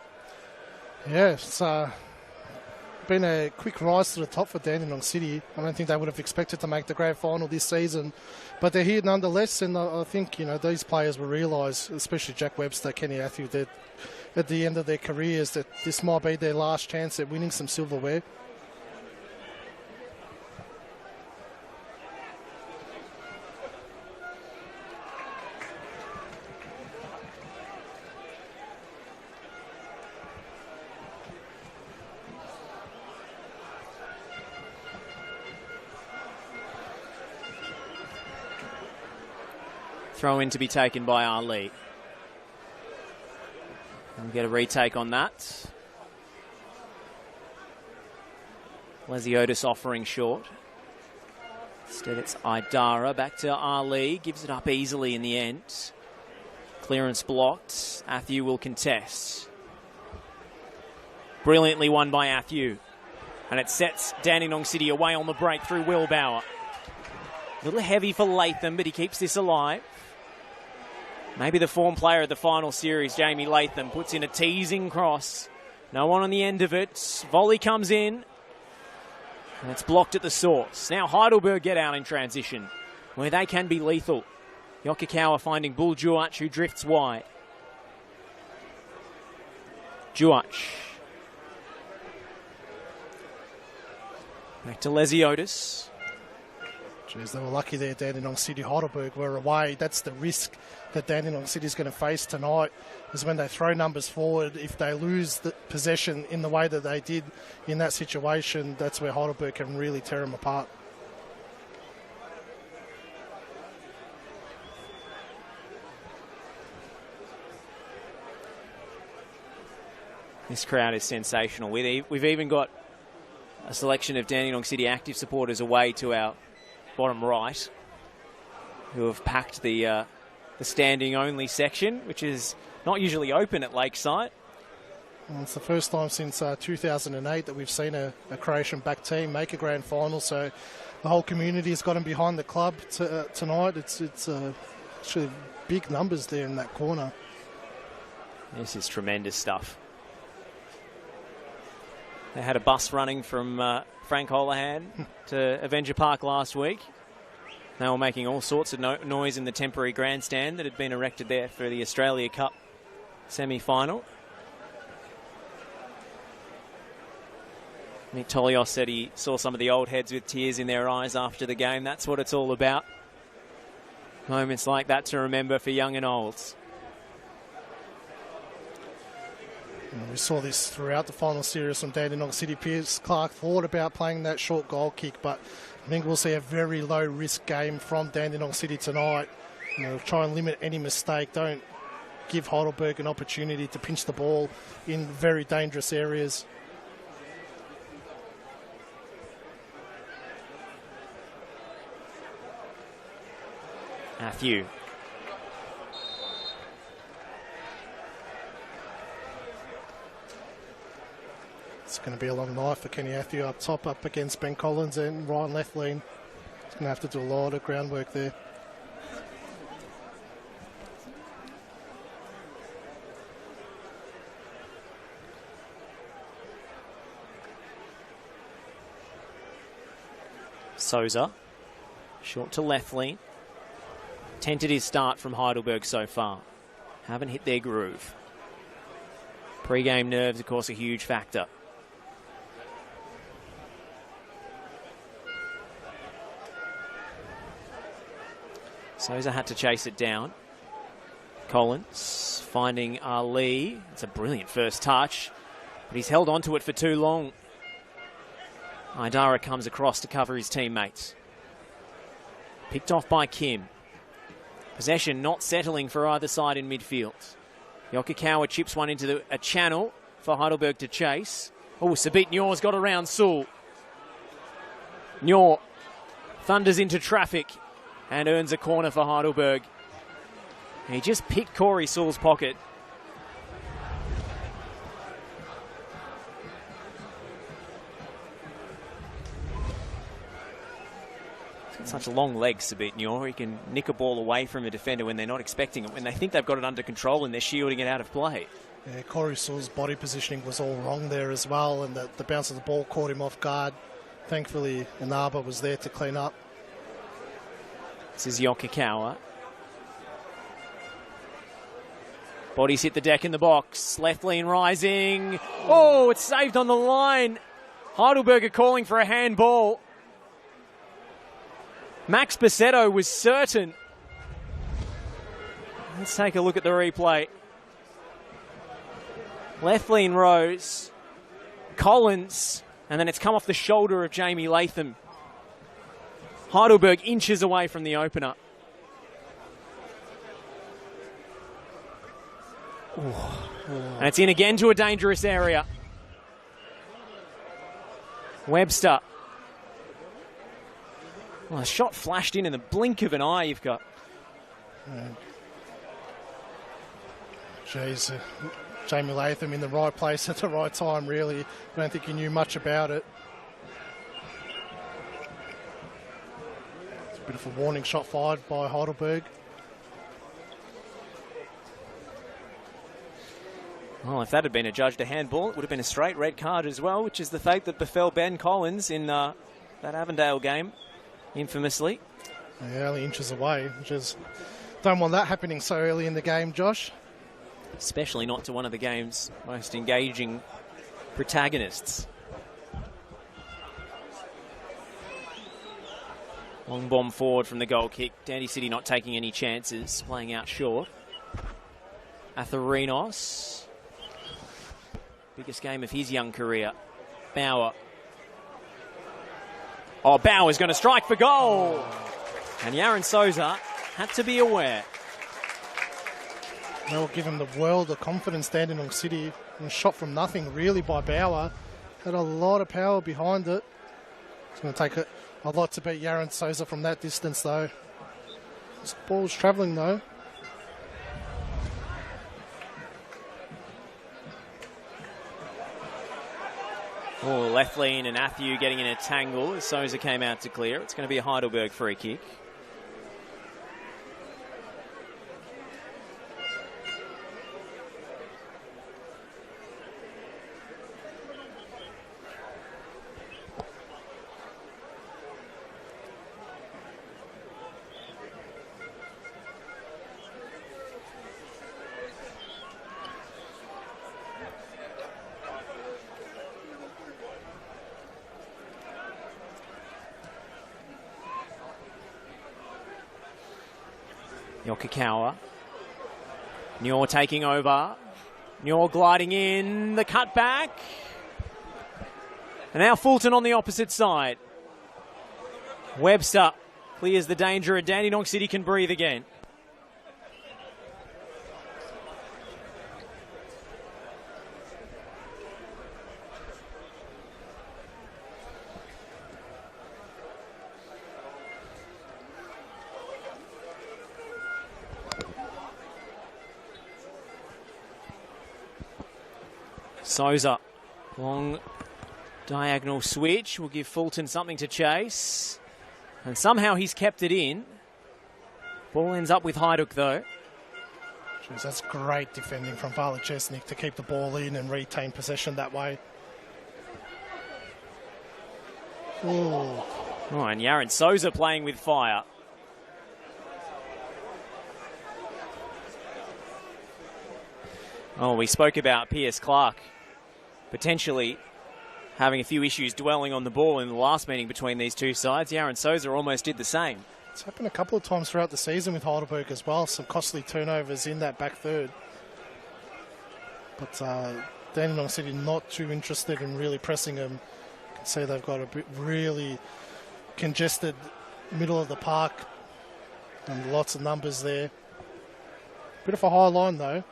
Speaker 3: Yeah, it's been a quick rise to the top for Dandenong City. I don't think they would have expected to make the grand final this season, but they're here nonetheless, and I think, these players will realise, especially Jack Webster, Kenny Athieu, that at the end of their careers that this might be their last chance at winning some silverware.
Speaker 7: Throw in to be taken by Ali. We'll get a retake on that. Lesiotis offering short. Instead it's Idara. Back to Ali. Gives it up easily in the end. Clearance blocked. Athieu will contest. Brilliantly won by Athieu. And it sets Dandenong City away on the break through Will Bauer. A little heavy for Latham, but he keeps this alive. Maybe the form player of the final series, Jamie Latham, puts in a teasing cross. No one on the end of it. Volley comes in. And it's blocked at the source. Now Heidelberg get out in transition, where they can be lethal. Yokokawa finding Bull Juach, who drifts wide. Juach. Back to Lesiotis.
Speaker 3: Jeez, they were lucky there, Dandenong City. Heidelberg were away. That's the risk that Dandenong City is going to face tonight, is when they throw numbers forward. If they lose the possession in the way that they did in that situation, that's where Heidelberg can really tear them apart.
Speaker 7: This crowd is sensational. We've even got a selection of Dandenong City active supporters away to our bottom right, who have packed the standing only section, which is not usually open at Lakeside.
Speaker 3: Well, it's the first time since 2008 that we've seen a Croatian back team make a grand final, so the whole community has gotten behind the club tonight. It's actually big numbers there in that corner.
Speaker 7: This is tremendous stuff. They had a bus running from Frank Holohan to Avenger Park last week. They were making all sorts of noise in the temporary grandstand that had been erected there for the Australia Cup semi-final. Nick Tolios said he saw some of the old heads with tears in their eyes after the game. That's what it's all about. Moments like that to remember for young and olds.
Speaker 3: We saw this throughout the final series from Dandenong City. Pierce Clark thought about playing that short goal kick, but I think we'll see a very low-risk game from Dandenong City tonight. Try and limit any mistake. Don't give Heidelberg an opportunity to pinch the ball in very dangerous areas.
Speaker 7: Matthew.
Speaker 3: It's going to be a long night for Kenny Matthew up top, up against Ben Collins and Ryan Lethlean. He's going to have to do a lot of groundwork there.
Speaker 7: Souza, short to Lethlean. Tentative start from Heidelberg so far. Haven't hit their groove. Pre-game nerves, of course, a huge factor. Souza had to chase it down. Collins finding Ali. It's a brilliant first touch, but he's held onto it for too long. Idara comes across to cover his teammates. Picked off by Kim. Possession not settling for either side in midfield. Yokokawa chips one into a channel for Heidelberg to chase. Oh, Sabit Nyor's got around Sewell. Nyor thunders into traffic and earns a corner for Heidelberg. He just picked Corey Sewell's pocket. Such long legs, Sabit Nyor. He can nick a ball away from a defender when they're not expecting it, when they think they've got it under control and they're shielding it out of play.
Speaker 3: Yeah, Corey Sewell's body positioning was all wrong there as well, and the bounce of the ball caught him off guard. Thankfully, Inaba was there to clean up.
Speaker 7: This is Yokokawa. Bodies hit the deck in the box. Lethlean rising. Oh, it's saved on the line. Heidelberg are calling for a handball. Max Bassetto was certain. Let's take a look at the replay. Lethlean rose. Collins. And then it's come off the shoulder of Jamie Latham. Heidelberg inches away from the opener. And it's in again to a dangerous area. Webster. Well, a shot flashed in the blink of an eye you've got.
Speaker 3: Jeez, Jamie Latham in the right place at the right time, really. I don't think he knew much about it. It's a bit of a warning shot fired by Heidelberg.
Speaker 7: Well, if that had been adjudged a handball, it would have been a straight red card as well, which is the fate that befell Ben Collins in that Avondale game. Infamously.
Speaker 3: Yeah, only inches away, which is... Don't want that happening so early in the game, Josh.
Speaker 7: Especially not to one of the game's most engaging protagonists. Long bomb forward from the goal kick. Dandy City not taking any chances, playing out short. Atherinos. Biggest game of his young career. Bauer. Oh, Bauer's going to strike for goal. And Yaron Souza had to be aware.
Speaker 3: They'll give him the world of confidence, Dandenong City. And shot from nothing, really, by Bauer. Had a lot of power behind it. It's going to take a lot to beat Yaron Souza from that distance, though. This ball's travelling, though.
Speaker 7: Oh, Lethlean and Matthew getting in a tangle as Souza came out to clear. It's going to be a Heidelberg free kick. Yokokawa. Nyor taking over. Nyor gliding in. The cut back. And now Fulton on the opposite side. Webster clears the danger, and Dandenong City can breathe again. Souza, long diagonal switch will give Fulton something to chase. And somehow he's kept it in. Ball ends up with Heidelberg though.
Speaker 3: Jeez, that's great defending from Vala Chesnik to keep the ball in and retain possession that way. Ooh.
Speaker 7: Oh, and Yaron Souza playing with fire. Oh, we spoke about Pierce Clark potentially having a few issues dwelling on the ball in the last meeting between these two sides. Yaron Souza almost did the same.
Speaker 3: It's happened a couple of times throughout the season with Heidelberg as well. Some costly turnovers in that back third. But Dandenong City not too interested in really pressing them. You can see they've got a bit really congested middle of the park and lots of numbers there. Bit of a high line though.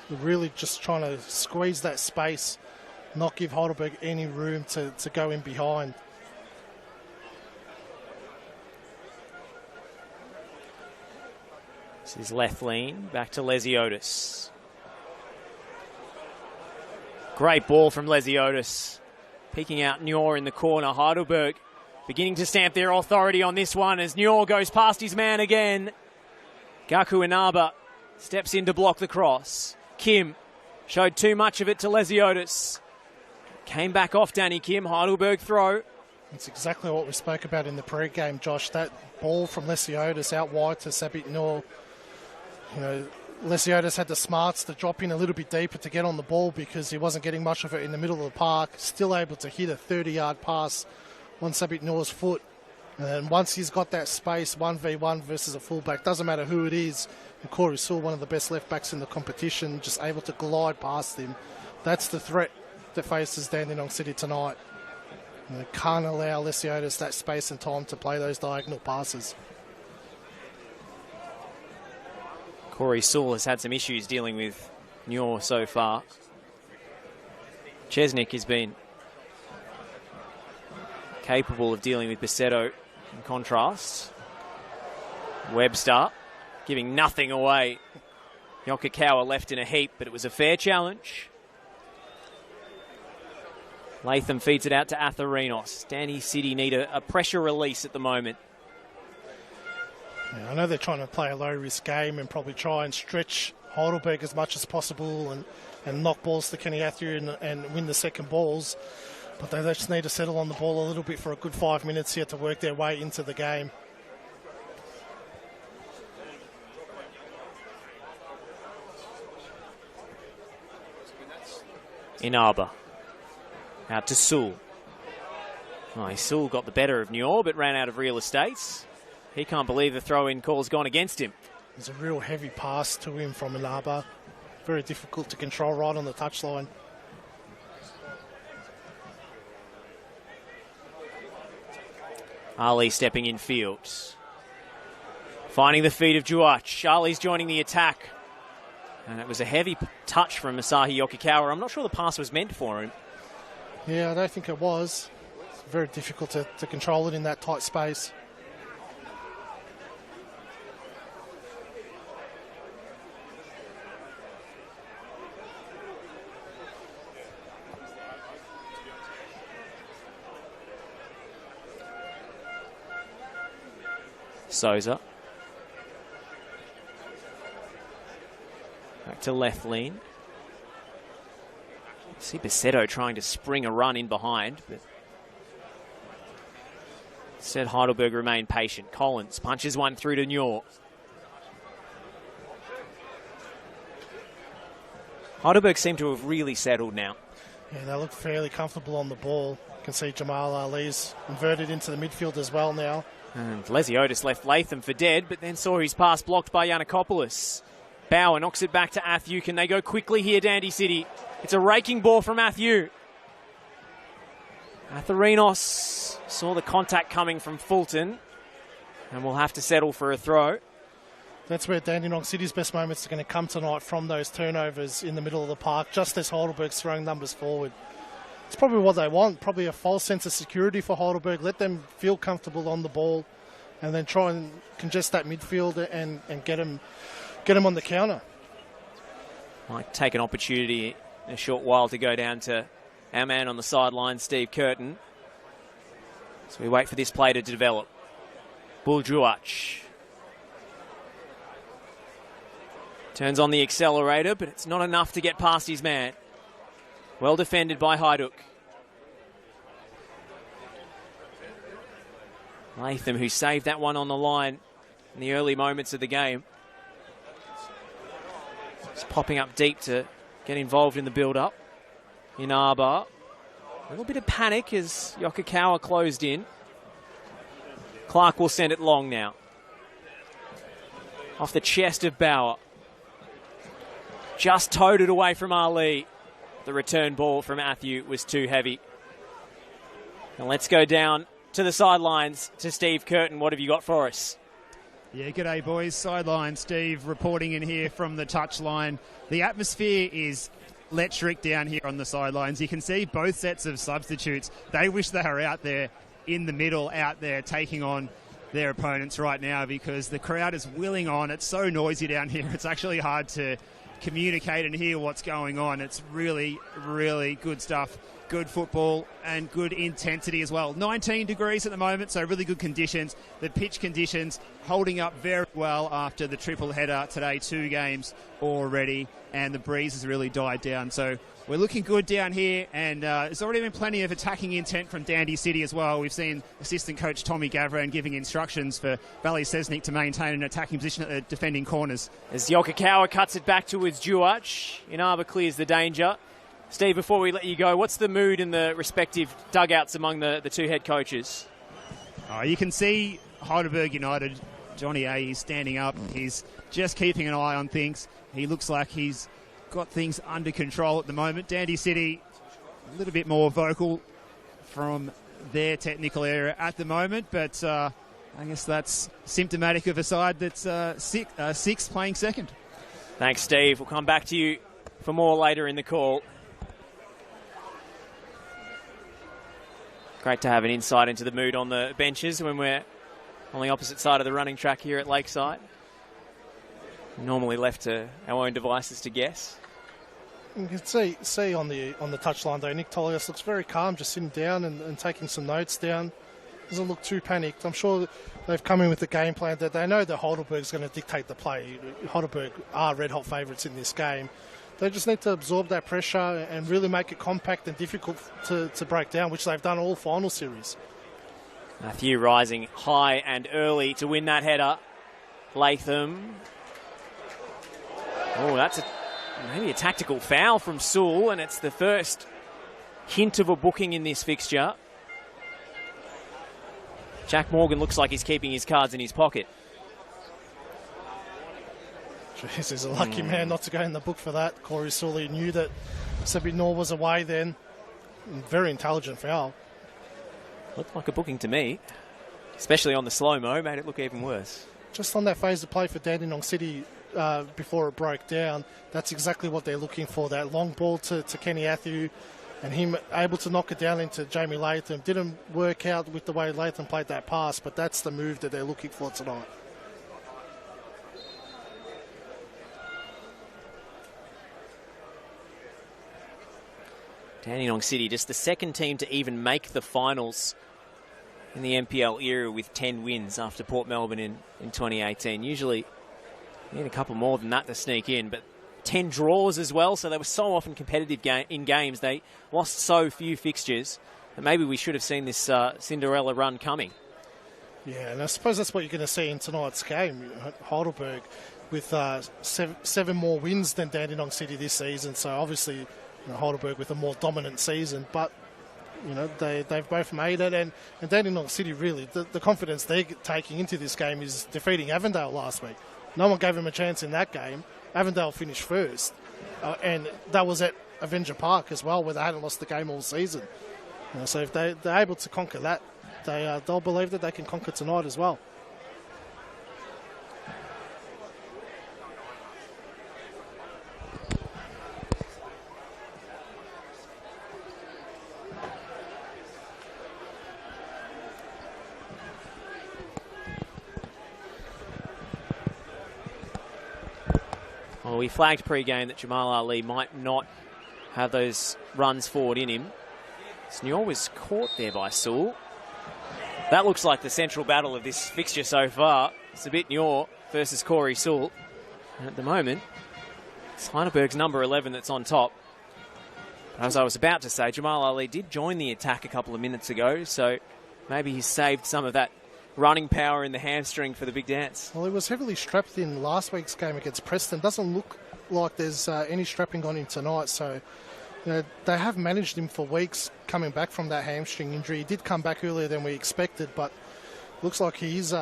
Speaker 3: They're really just trying to squeeze that space, not give Heidelberg any room to go in behind.
Speaker 7: This is Lethlean, back to Lesiotis. Great ball from Lesiotis. Peeking out Nyor in the corner. Heidelberg beginning to stamp their authority on this one as Nyor goes past his man again. Gaku Inaba steps in to block the cross. Kim showed too much of it to Lesiotis. Came back off Danny Kim. Heidelberg throw.
Speaker 3: It's exactly what we spoke about in the pre-game, Josh. That ball from Lesiotis out wide to Sabit Nor. You know, Lesiotis had the smarts to drop in a little bit deeper to get on the ball because he wasn't getting much of it in the middle of the park. Still able to hit a 30-yard pass on Sabit Nor's foot. And then once he's got that space, 1v1 versus a fullback, doesn't matter who it is, and Corey Sewell, one of the best left-backs in the competition, just able to glide past him. That's the threat that faces Dandenong City tonight. And they can't allow Lesiotis that space and time to play those diagonal passes.
Speaker 7: Corey Sewell has had some issues dealing with Nyor so far. Chesnik has been capable of dealing with Basetto in contrast. Webster giving nothing away. Yokokawa left in a heap, but it was a fair challenge. Latham feeds it out to Atharinos. Danny City need a pressure release at the moment.
Speaker 3: Yeah, I know they're trying to play a low-risk game and probably try and stretch Heidelberg as much as possible and knock balls to Kenny Athew and win the second balls. But they just need to settle on the ball a little bit for a good 5 minutes here to work their way into the game.
Speaker 7: Inaba. Out to Sewell. Oh, Sewell got the better of Nyor, but ran out of real estate. He can't believe the throw-in call's gone against him.
Speaker 3: There's a real heavy pass to him from Inaba. Very difficult to control right on the touchline.
Speaker 7: Ali stepping in field. Finding the feet of Juach. Ali's joining the attack. And it was a heavy touch from Masahi Yokokawa. I'm not sure the pass was meant for him.
Speaker 3: Yeah, I don't think it was. It's very difficult to control it in that tight space.
Speaker 7: Souza. Back to Lethlean. See Basetto trying to spring a run in behind, but instead Heidelberg remain patient. Collins punches one through to Nyor. Heidelberg seem to have really settled now.
Speaker 3: Yeah, they look fairly comfortable on the ball. You can see Jamal Ali's inverted into the midfield as well now.
Speaker 7: And Lesiotis left Latham for dead, but then saw his pass blocked by Yanakopoulos. Bauer knocks it back to Athieu. Can they go quickly here, Dandy City? It's a raking ball from Athieu. Atherinos saw the contact coming from Fulton and will have to settle for a throw.
Speaker 3: That's where Dandenong City's best moments are going to come tonight, from those turnovers in the middle of the park, just as Heidelberg's throwing numbers forward. It's probably what they want, probably a false sense of security for Heidelberg. Let them feel comfortable on the ball and then try and congest that midfield and get them on the counter.
Speaker 7: Might take an opportunity in a short while to go down to our man on the sideline, Steve Curtin. So we wait for this play to develop. Buljuach turns on the accelerator, but it's not enough to get past his man. Well defended by Hajduk. Latham, who saved that one on the line in the early moments of the game. Just popping up deep to get involved in the build-up. Inaba. A little bit of panic as Yokokawa closed in. Clark will send it long now. Off the chest of Bauer. Just towed it away from Ali. The return ball from Athieu was too heavy. And let's go down to the sidelines to Steve Curtin. What have you got for us?
Speaker 1: Yeah, g'day boys. Sideline Steve reporting in here from the touchline. The atmosphere is electric down here on the sidelines. You can see both sets of substitutes. They wish they were out there in the middle, out there taking on their opponents right now, because the crowd is willing on. It's so noisy down here. It's actually hard to communicate and hear what's going on. It's really, really good stuff. Good football and good intensity as well. 19 degrees at the moment, so really good conditions. The pitch conditions holding up very well after the triple header today. 2 games already, and the breeze has really died down. So we're looking good down here, and there's already been plenty of attacking intent from Dandy City as well. We've seen assistant coach Tommy Gavran giving instructions for Valley Sesnick to maintain an attacking position at the defending corners.
Speaker 7: As Yokokawa cuts it back towards Juach, Inaba clears the danger. Steve, before we let you go, what's the mood in the respective dugouts among the two head coaches?
Speaker 1: You can see Heidelberg United, Johnny A, he's standing up. He's just keeping an eye on things. He looks like he's got things under control at the moment. Dandy City, a little bit more vocal from their technical area at the moment, but I guess that's symptomatic of a side that's sixth playing second.
Speaker 7: Thanks, Steve. We'll come back to you for more later in the call. Great to have an insight into the mood on the benches when we're on the opposite side of the running track here at Lakeside. Normally left to our own devices to guess.
Speaker 3: You can see on the touchline though, Nick Tolios looks very calm, just sitting down and taking some notes down. Doesn't look too panicked. I'm sure they've come in with the game plan that they know that Heidelberg's going to dictate the play. Heidelberg are red hot favourites in this game. They just need to absorb that pressure and really make it compact and difficult to break down, which they've done all final series.
Speaker 7: Athieu rising high and early to win that header. Latham. Oh, that's maybe a tactical foul from Sewell, and it's the first hint of a booking in this fixture. Jack Morgan looks like he's keeping his cards in his pocket.
Speaker 3: Jeez, he's a lucky man not to go in the book for that. Corey Sewell knew that Sabinor was away then. Very intelligent foul.
Speaker 7: Looked like a booking to me, especially on the slow-mo, made it look even worse.
Speaker 3: Just on that phase of play for Dandenong City before it broke down, that's exactly what they're looking for. That long ball to Kenny Athieu and him able to knock it down into Jamie Latham. Didn't work out with the way Latham played that pass, but that's the move that they're looking for tonight.
Speaker 7: Dandenong City, just the second team to even make the finals in the NPL era with 10 wins after Port Melbourne in 2018. Usually you need a couple more than that to sneak in, but 10 draws as well, so they were so often competitive in games. They lost so few fixtures that maybe we should have seen this Cinderella run coming. Yeah,
Speaker 3: and I suppose that's what you're going to see in tonight's game. Heidelberg with 7 more wins than Dandenong City this season, so obviously Heidelberg with a more dominant season, but they've both made it, and Dandenong City really, the confidence they're taking into this game is defeating Avondale last week. No one gave them a chance in that game. Avondale finished first, and that was at Avenger Park as well, where they hadn't lost the game all season. So if they're able to conquer that, they'll believe that they can conquer tonight as well.
Speaker 7: Well, we flagged pre-game that Jamal Ali might not have those runs forward in him. Sneor was caught there by Sewell. That looks like the central battle of this fixture so far. Sabit Nyor versus Corey Sewell. And at the moment, it's Heidelberg's number 11 that's on top. As I was about to say, Jamal Ali did join the attack a couple of minutes ago, so maybe he's saved some of that running power in the hamstring for the big dance.
Speaker 3: Well, he was heavily strapped in last week's game against Preston. Doesn't look like there's any strapping on him tonight, so they have managed him for weeks coming back from that hamstring injury. He did come back earlier than we expected, but looks like he is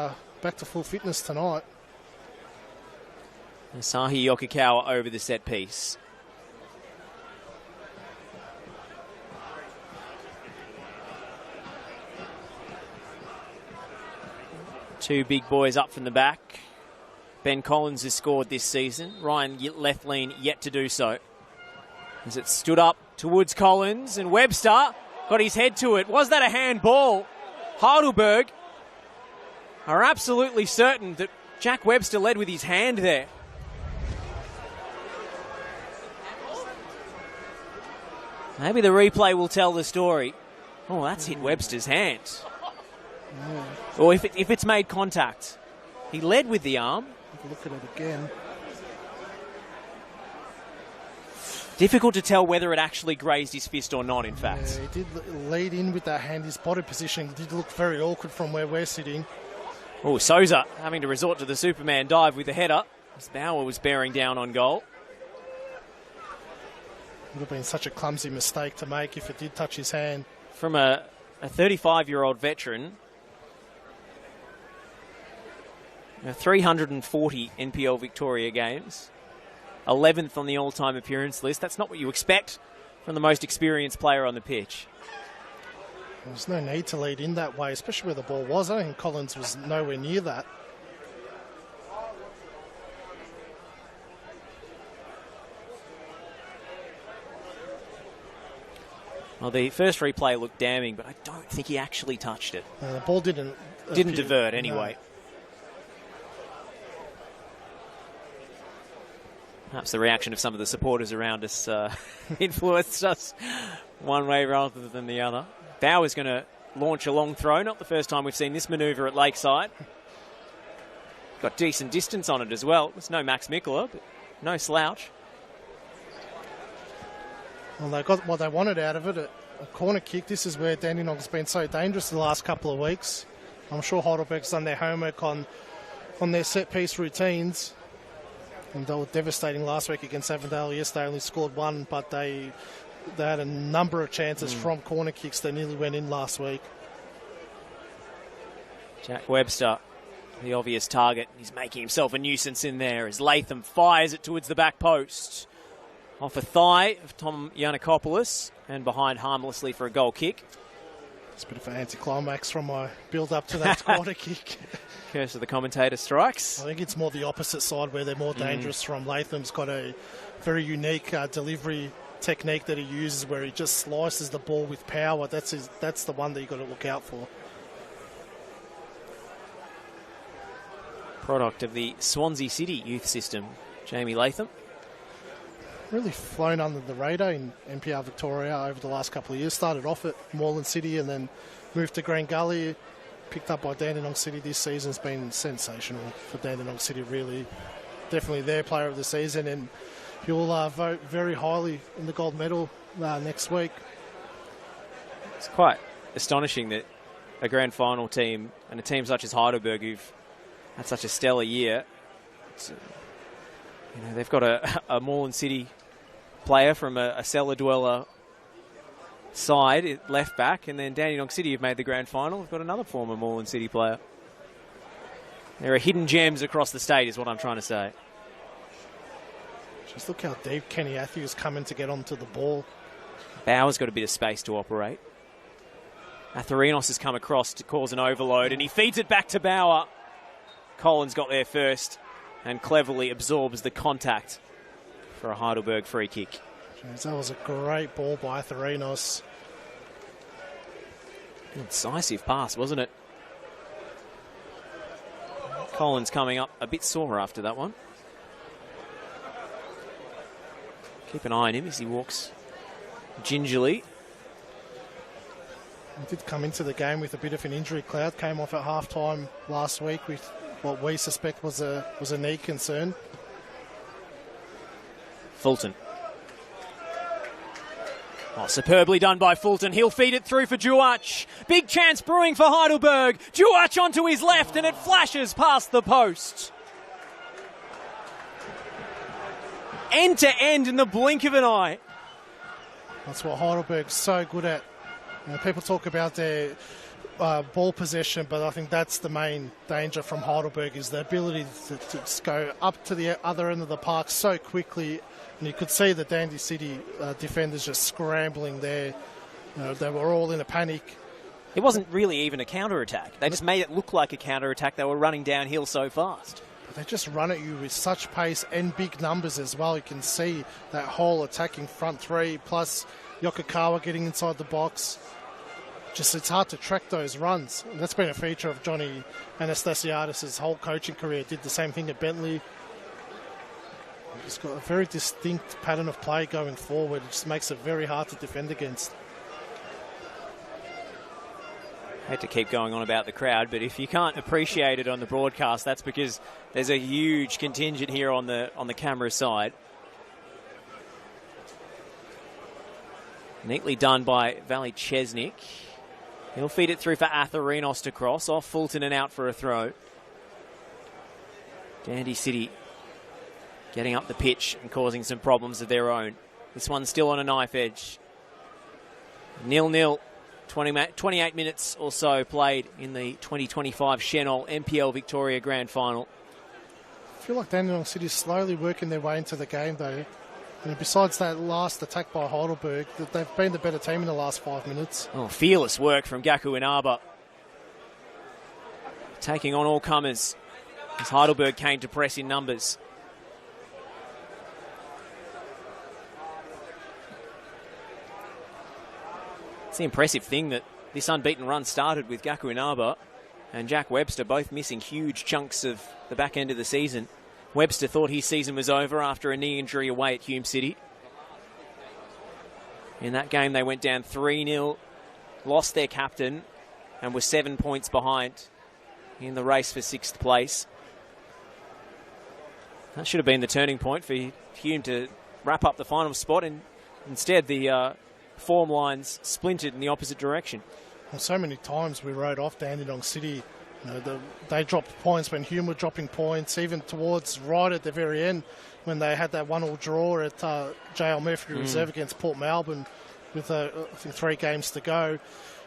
Speaker 3: back to full fitness tonight.
Speaker 7: Asahi Yokokawa over the set piece. Two big boys up from the back. Ben Collins has scored this season. Ryan Lethlean yet to do so. As it stood up towards Collins, and Webster got his head to it. Was that a handball? Heidelberg are absolutely certain that Jack Webster led with his hand there. Maybe the replay will tell the story. Oh, that's hit Webster's hand. Or if it's made contact. He led with the arm.
Speaker 3: Look at it again.
Speaker 7: Difficult to tell whether it actually grazed his fist or not, in fact.
Speaker 3: Yeah, he did lead in with that hand. His body position did look very awkward from where we're sitting.
Speaker 7: Oh, Souza having to resort to the Superman dive with the header, as Bauer was bearing down on goal.
Speaker 3: Would have been such a clumsy mistake to make if it did touch his hand.
Speaker 7: From a 35-year-old veteran, 340 NPL Victoria games, 11th on the all-time appearance list. That's not what you expect from the most experienced player on the pitch.
Speaker 3: There's no need to lead in that way, especially where the ball was. I don't think Collins was nowhere near that.
Speaker 7: Well, the first replay looked damning, but I don't think he actually touched it.
Speaker 3: The ball didn't
Speaker 7: divert anyway. No. Perhaps the reaction of some of the supporters around us influenced us one way rather than the other. Bauer's going to launch a long throw. Not the first time we've seen this manoeuvre at Lakeside. Got decent distance on it as well. It's no Max Mikula, but no slouch.
Speaker 3: Well, they got what they wanted out of it, a corner kick. This is where Dandenong's been so dangerous the last couple of weeks. I'm sure Heidelberg's done their homework on their set-piece routines. And they were devastating last week against Avondale. Yes, they only scored one, but they had a number of chances from corner kicks that nearly went in last week.
Speaker 7: Jack Webster, the obvious target. He's making himself a nuisance in there as Latham fires it towards the back post. Off a thigh of Tom Yannikopoulos and behind harmlessly for a goal kick.
Speaker 3: It's a bit of an anticlimax from my build-up to that corner kick.
Speaker 7: Curse of the commentator strikes.
Speaker 3: I think it's more the opposite side where they're more dangerous from. Latham's got a very unique delivery technique that he uses where he just slices the ball with power. That's the one that you've got to look out for.
Speaker 7: Product of the Swansea City youth system, Jamie Latham.
Speaker 3: Really flown under the radar in NPL Victoria over the last couple of years. Started off at Moreland City and then moved to Green Gully. Picked up by Dandenong City this season. It's been sensational for Dandenong City, really. Definitely their player of the season, and he'll vote very highly in the gold medal next week.
Speaker 7: It's quite astonishing that a grand final team and a team such as Heidelberg, who've had such a stellar year, they've got a Moreland City player from a cellar dweller side, left back, and then Dandenong City have made the grand final. We've got another former Moreland City player. There are hidden gems across the state is what I'm trying to say.
Speaker 3: Just look how deep Kenny Athiew's coming to get onto the ball.
Speaker 7: Bauer's got a bit of space to operate. Atherinos has come across to cause an overload, and he feeds it back to Bauer. Collins got there first and cleverly absorbs the contact for a Heidelberg free kick.
Speaker 3: Jeez, that was a great ball by Atherinos.
Speaker 7: Incisive pass, wasn't it? Collins coming up a bit sore after that one. Keep an eye on him as he walks gingerly.
Speaker 3: He did come into the game with a bit of an injury cloud. Came off at half-time last week with what we suspect was a knee concern.
Speaker 7: Fulton. Oh, superbly done by Fulton. He'll feed it through for Duach. Big chance brewing for Heidelberg. Duach onto his left, and it flashes past the post. End to end in the blink of an eye.
Speaker 3: That's what Heidelberg's so good at. You know, people talk about their ball possession, but I think that's the main danger from Heidelberg is the ability to just go up to the other end of the park so quickly. And you could see the Dandy City defenders just scrambling there. You know, they were all in a panic.
Speaker 7: It wasn't really even a counter-attack. They just made it look like a counter-attack. They were running downhill so fast.
Speaker 3: But they just run at you with such pace and big numbers as well. You can see that whole attacking front three, plus Yokokawa getting inside the box. Just it's hard to track those runs. And that's been a feature of Johnny Anastasiadis' whole coaching career. Did the same thing at Bentley. He's got a very distinct pattern of play going forward. It just makes it very hard to defend against.
Speaker 7: I hate to keep going on about the crowd, but if you can't appreciate it on the broadcast, that's because there's a huge contingent here on the camera side. Neatly done by Valley Chesnick. He'll feed it through for Atherinos to cross, off Fulton and out for a throw. Dandy City getting up the pitch and causing some problems of their own. This one's still on a knife edge. 0-0. 28 minutes or so played in the 2025 Chenol NPL Victoria Grand Final.
Speaker 3: I feel like Dandenong City is slowly working their way into the game, though. And besides that last attack by Heidelberg, they've been the better team in the last 5 minutes.
Speaker 7: Oh, fearless work from Gaku Inaba. Taking on all comers as Heidelberg came to press in numbers. It's the impressive thing that this unbeaten run started with Gaku Inaba and Jack Webster both missing huge chunks of the back end of the season. Webster thought his season was over after a knee injury away at Hume City. In that game, they went down 3-0, lost their captain, and were 7 points behind in the race for 6th place. That should have been the turning point for Hume to wrap up the final spot, and instead the form lines splintered in the opposite direction.
Speaker 3: Well, so many times we wrote off Dandenong City. You know, they dropped points when Hume were dropping points, even towards right at the very end when they had that 1-1 draw at JL Murphy Reserve against Port Melbourne with I think 3 games to go.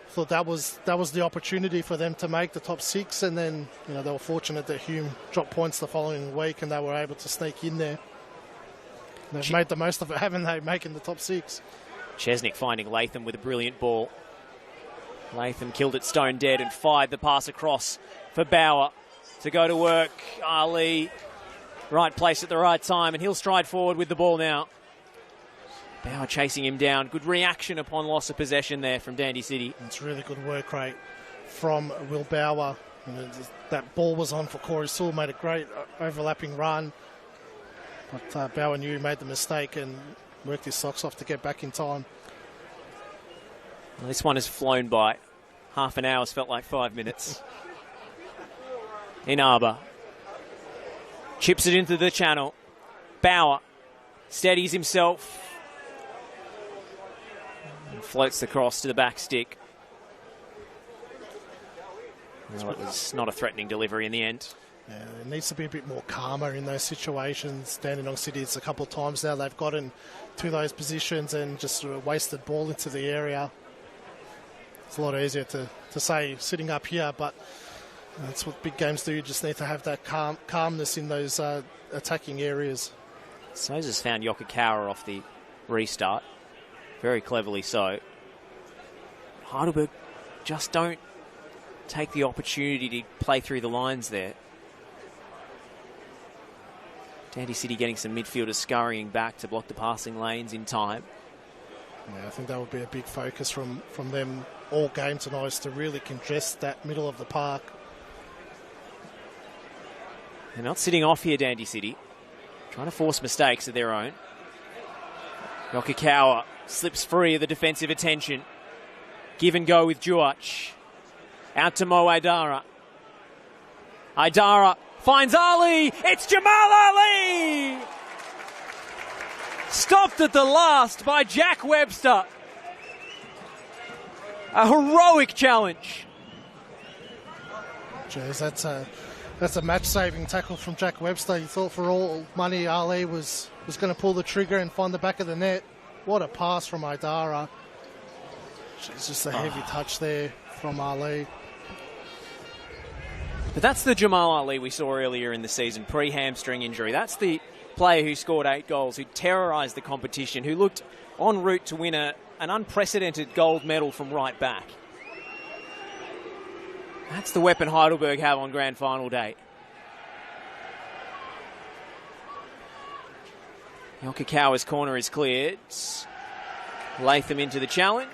Speaker 3: Thought that was the opportunity for them to make the top 6, and then they were fortunate that Hume dropped points the following week and they were able to sneak in there. They've made the most of it, haven't they, making the top 6?
Speaker 7: Chesnick finding Latham with a brilliant ball. Latham killed it stone dead and fired the pass across for Bauer to go to work. Ali, right place at the right time, and he'll stride forward with the ball now. Bauer chasing him down. Good reaction upon loss of possession there from Dandy City.
Speaker 3: It's really good work rate from Will Bauer. That ball was on for Corey Sewell, made a great overlapping run. But Bauer knew he made the mistake and worked his socks off to get back in time.
Speaker 7: Well, this one has flown by. Half an hour's felt like 5 minutes. Inaba chips it into the channel. Bauer steadies himself and floats the cross to the back stick. Well, it was not a threatening delivery in the end.
Speaker 3: Yeah, it needs to be a bit more calmer in those situations. Dandenong City, it's a couple of times now they've gotten to those positions and just sort of wasted ball into the area. It's a lot easier to say sitting up here, but that's what big games do. You just need to have that calmness in those attacking areas.
Speaker 7: Sousa's found Yokokawa off the restart. Very cleverly so. Heidelberg just don't take the opportunity to play through the lines there. Dandy City getting some midfielders scurrying back to block the passing lanes in time.
Speaker 3: Yeah, I think that would be a big focus from them all game tonight, is to really congest that middle of the park.
Speaker 7: They're not sitting off here, Dandy City. Trying to force mistakes of their own. Yokokawa slips free of the defensive attention. Give and go with Juach. Out to Mo Aidara. Aidara finds Ali. It's Jamal Ali! Stopped at the last by Jack Webster. A heroic challenge.
Speaker 3: Jeez, that's a match-saving tackle from Jack Webster. You thought for all money Ali was going to pull the trigger and find the back of the net. What a pass from Aidara. It's just a heavy touch there from Ali.
Speaker 7: But that's the Jamal Ali we saw earlier in the season, pre-hamstring injury. That's the player who scored 8 goals, who terrorised the competition, who looked en route to win an unprecedented gold medal from right back. That's the weapon Heidelberg have on grand final day. Yokokawa's corner is cleared. Latham into the challenge.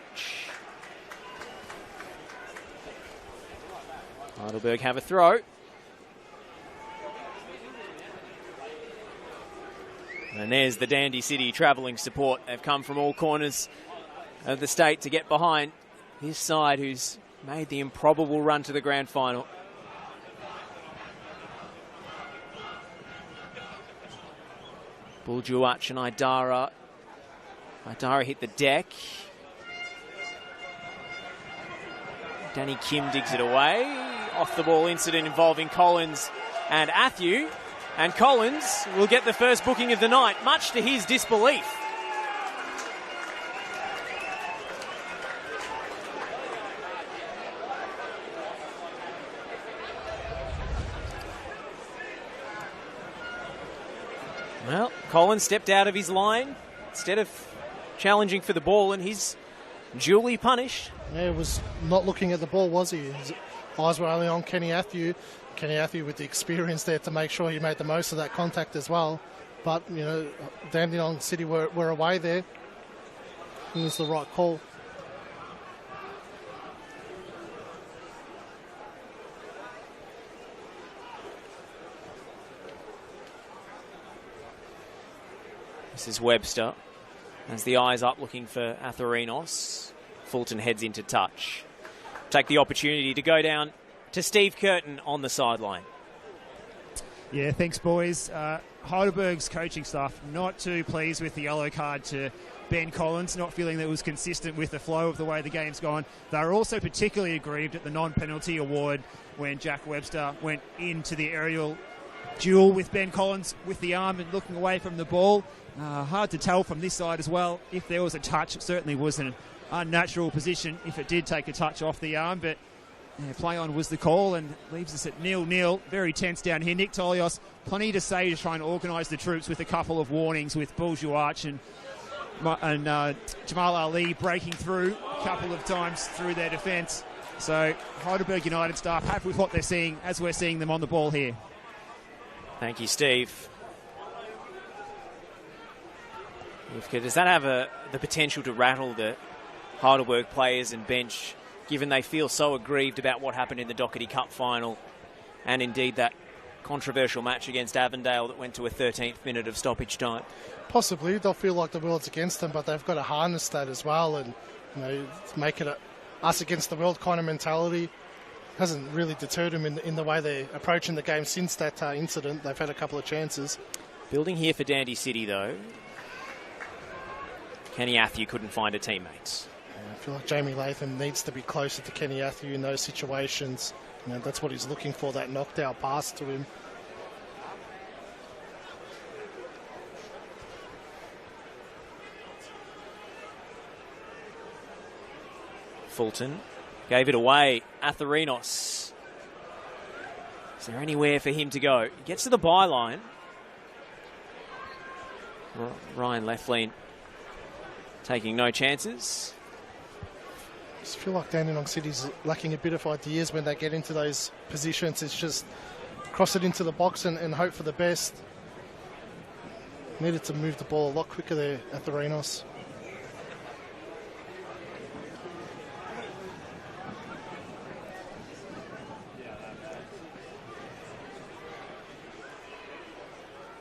Speaker 7: Heidelberg have a throw. And there's the Dandy City travelling support. They've come from all corners of the state to get behind this side, who's made the improbable run to the grand final. Buljuach and Aidara. Aidara hit the deck. Danny Kim digs it away. Off the ball incident involving Collins and Athieu. And Collins will get the first booking of the night, much to his disbelief. Well, Collins stepped out of his line instead of challenging for the ball, and he's duly punished.
Speaker 3: Yeah, he was not looking at the ball, was he? His eyes were only on Kenny Athieu. Kenny Athieu with the experience there to make sure he made the most of that contact as well. But, you know, Dandenong City were away there. It was the right call.
Speaker 7: This is Webster. As the eyes up looking for Atherinos. Fulton heads into touch. Take the opportunity to go down to Steve Curtin on the sideline.
Speaker 1: Yeah, thanks, boys. Heidelberg's coaching staff not too pleased with the yellow card to Ben Collins, not feeling that it was consistent with the flow of the way the game's gone. They're also particularly aggrieved at the non-penalty award when Jack Webster went into the aerial duel with Ben Collins with the arm and looking away from the ball. Hard to tell from this side as well if there was a touch. It certainly was an unnatural position if it did take a touch off the arm, but yeah, play on was the call and leaves us at 0-0. Very tense down here. Nick Tolios, plenty to say to try and organise the troops with a couple of warnings with Buljuach and Jamal Ali breaking through a couple of times through their defence. So Heidelberg United staff happy with what they're seeing as we're seeing them on the ball here.
Speaker 7: Thank you, Steve. Does that have the potential to rattle the Heidelberg players and bench, given they feel so aggrieved about what happened in the Doherty Cup final and indeed that controversial match against Avondale that went to a 13th minute of stoppage time?
Speaker 3: Possibly. They'll feel like the world's against them, but they've got to harness that as well and, you know, make it a us against the world kind of mentality. Hasn't really deterred them in the way they're approaching the game since that incident. They've had a couple of chances.
Speaker 7: Building here for Dandy City, though. Kenny Athieu couldn't find a teammate.
Speaker 3: I feel like Jamie Latham needs to be closer to Kenny Athieu in those situations. You know, that's what he's looking for, that knocked out pass to him.
Speaker 7: Fulton gave it away. Atherinos. Is there anywhere for him to go? He gets to the byline. Ryan Leflin taking no chances.
Speaker 3: I just feel like Dandenong City's lacking a bit of ideas when they get into those positions. It's just cross it into the box and hope for the best. Needed to move the ball a lot quicker there at the Atherinos.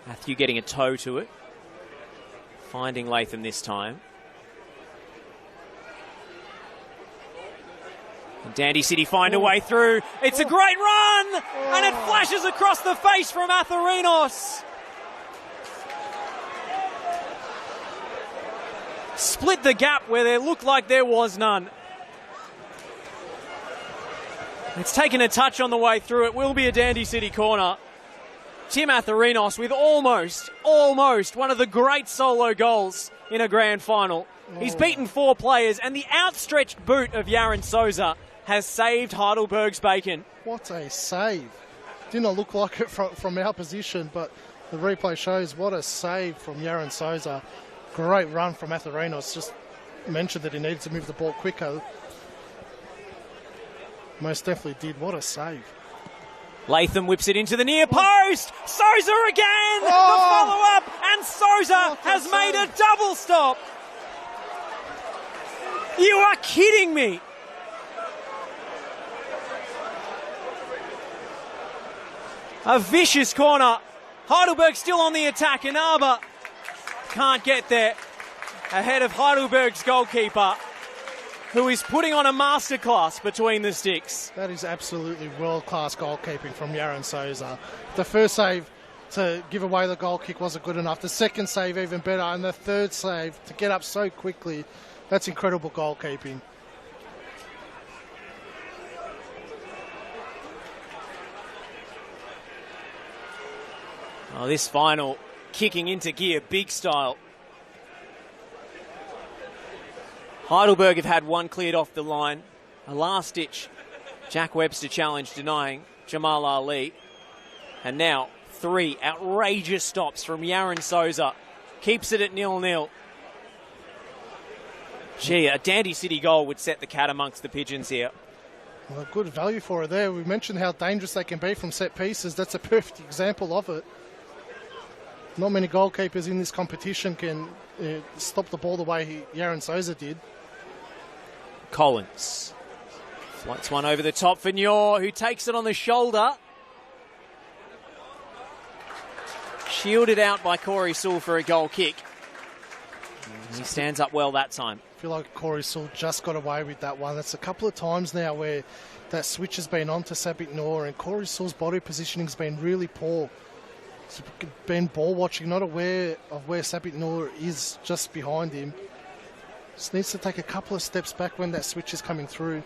Speaker 7: Matthew getting a toe to it. Finding Latham this time. And Dandy City find a way through. It's a great run! And it flashes across the face from Atherinos. Split the gap where there looked like there was none. It's taken a touch on the way through. It will be a Dandy City corner. Tim Atherinos with almost one of the great solo goals in a grand final. He's beaten 4 players, and the outstretched boot of Yaron Souza has saved Heidelberg's bacon.
Speaker 3: What a save. Did not look like it from our position, but the replay shows what a save from Yaron Souza. Great run from Atherinos. Just mentioned that he needed to move the ball quicker. Most definitely did. What a save.
Speaker 7: Latham whips it into the near post. Souza again. The follow-up. And Souza has made a double stop. You are kidding me. A vicious corner. Heidelberg still on the attack. And Arbour can't get there. Ahead of Heidelberg's goalkeeper, who is putting on a masterclass between the sticks.
Speaker 3: That is absolutely world-class goalkeeping from Yaron Souza. The first save to give away the goal kick wasn't good enough. The second save even better. And the third save to get up so quickly. That's incredible goalkeeping.
Speaker 7: Oh, this final kicking into gear, big style. Heidelberg have had one cleared off the line. A last-ditch Jack Webster challenge denying Jamal Ali. And now 3 outrageous stops from Yaron Souza. Keeps it at 0-0. Gee, a Dandy City goal would set the cat amongst the pigeons here.
Speaker 3: Well, good value for it there. We mentioned how dangerous they can be from set pieces. That's a perfect example of it. Not many goalkeepers in this competition can stop the ball the way Yaron Souza did.
Speaker 7: Collins floats one over the top for Nyor, who takes it on the shoulder. Shielded out by Corey Sewell for a goal kick. He stands up well that time.
Speaker 3: I feel like Corey Sewell just got away with that one. That's a couple of times now where that switch has been on to Sabit Noor, and Corey Sewell's body positioning has been really poor. He's been ball watching, not aware of where Sabit Noor is just behind him. Just needs to take a couple of steps back when that switch is coming through.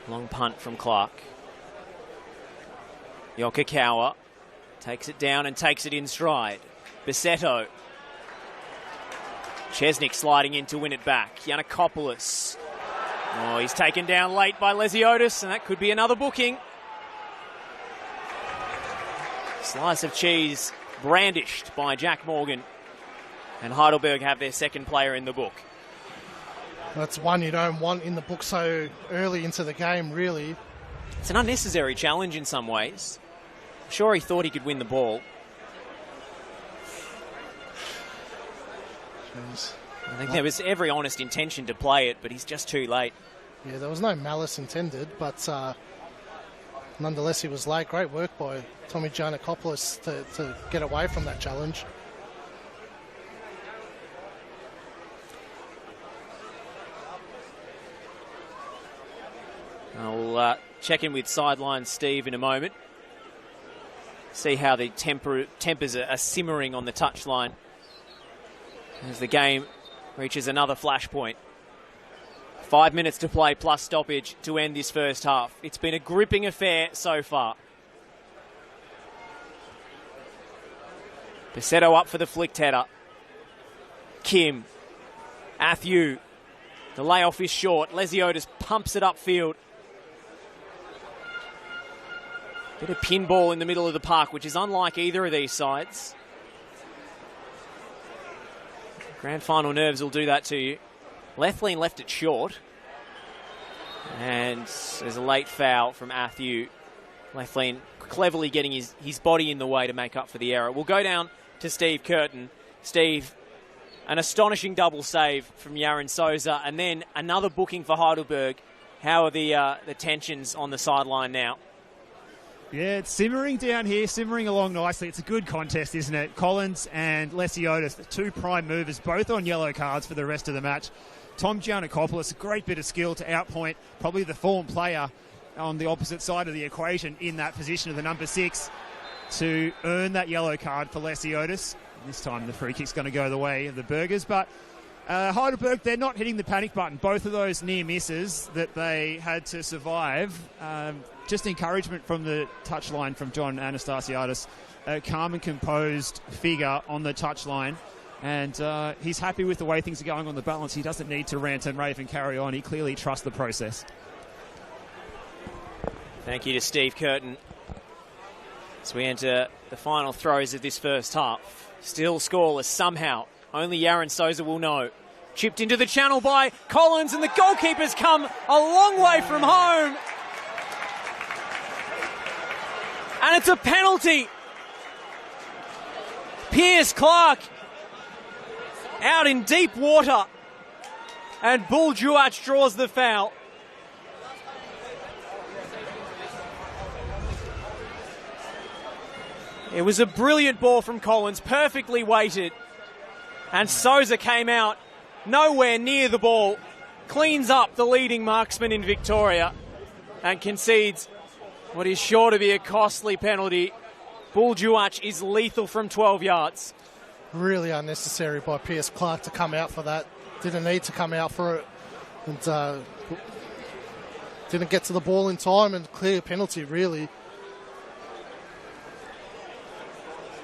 Speaker 7: Long punt from Clark. Yokokawa takes it down and takes it in stride. Bisetto. Chesnick sliding in to win it back. Yanakopoulos. Oh, he's taken down late by Lesiotis, and that could be another booking. Slice of cheese brandished by Jack Morgan. And Heidelberg have their second player in the book.
Speaker 3: That's one you don't want in the book so early into the game, really.
Speaker 7: It's an unnecessary challenge in some ways. I'm sure he thought he could win the ball.
Speaker 3: Jeez.
Speaker 7: I think there was every honest intention to play it, but he's just too late.
Speaker 3: Yeah, there was no malice intended, but nonetheless he was late. Great work by Tommy Giannakopoulos to get away from that challenge.
Speaker 7: I'll check in with sideline Steve in a moment. See how the tempers are simmering on the touchline as the game reaches another flashpoint. 5 minutes to play plus stoppage to end this first half. It's been a gripping affair so far. Pessetto up for the flicked header. Kim. Athieu. The layoff is short. Lesiotis pumps it upfield. Bit of pinball in the middle of the park, which is unlike either of these sides. Grand final nerves will do that to you. Lethlean left it short. And there's a late foul from Athieu. Lethlean cleverly getting his body in the way to make up for the error. We'll go down to Steve Curtin. Steve, an astonishing double save from Yaron Souza, and then another booking for Heidelberg. How are the tensions on the sideline now?
Speaker 1: Yeah, it's simmering down here, simmering along nicely. It's a good contest, isn't it? Collins and Lesiotis, the two prime movers, both on yellow cards for the rest of the match. Tom Giannakopoulos, a great bit of skill to outpoint probably the form player on the opposite side of the equation in that position of the number 6 to earn that yellow card for Lesiotis. This time the free kick's going to go the way of the Burgers, but Heidelberg, they're not hitting the panic button. Both of those near misses that they had to survive, just encouragement from the touchline from John Anastasiadis. A calm and composed figure on the touchline, and he's happy with the way things are going on the balance. He doesn't need to rant and rave and carry on. He clearly trusts the process.
Speaker 7: Thank you to Steve Curtin. As we enter the final throws of this first half. Still scoreless somehow. Only Yaron Souza will know. Chipped into the channel by Collins, and the goalkeeper's come a long way from home. And it's a penalty. Pierce Clark out in deep water. And Buljuac draws the foul. It was a brilliant ball from Collins, perfectly weighted. And Souza came out nowhere near the ball, cleans up the leading marksman in Victoria, and concedes what is sure to be a costly penalty. Buljuac is lethal from 12 yards.
Speaker 3: Really unnecessary by Pierce Clark to come out for that. Didn't need to come out for it. And didn't get to the ball in time, and clear penalty, really.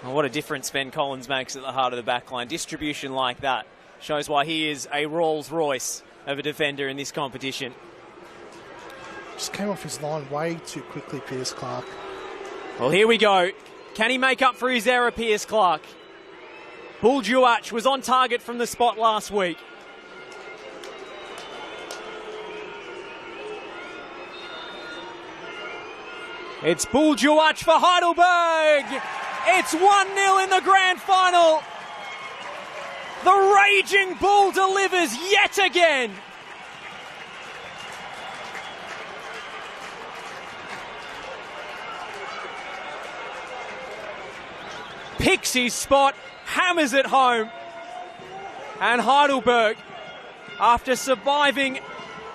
Speaker 7: Well, what a difference Ben Collins makes at the heart of the back line. Distribution like that shows why he is a Rolls Royce of a defender in this competition.
Speaker 3: Just came off his line way too quickly, Pierce Clark.
Speaker 7: Well, here we go. Can he make up for his error, Pierce Clark? Buljuac was on target from the spot last week. It's Buljuac for Heidelberg. It's 1-0 in the grand final. The Raging Bull delivers yet again. Picks his spot, hammers it home. And Heidelberg, after surviving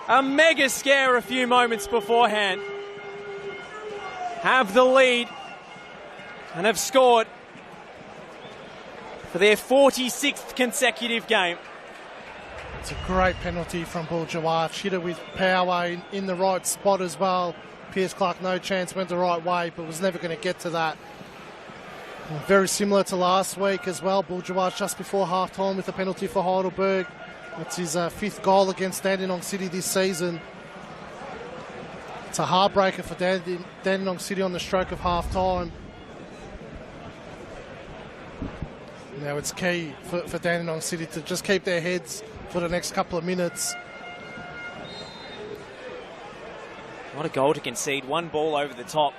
Speaker 7: a mega scare a few moments beforehand, have the lead and have scored for their 46th consecutive game.
Speaker 3: It's a great penalty from Buljuac. Hit it with power in the right spot as well. Pierce Clark, no chance, went the right way, but was never going to get to that. And very similar to last week as well. Buljuac just before half-time with a penalty for Heidelberg. It's his 5th goal against Dandenong City this season. It's a heartbreaker for Dandenong City on the stroke of half-time. Now it's key for Dandenong City to just keep their heads for the next couple of minutes.
Speaker 7: What a goal to concede. One ball over the top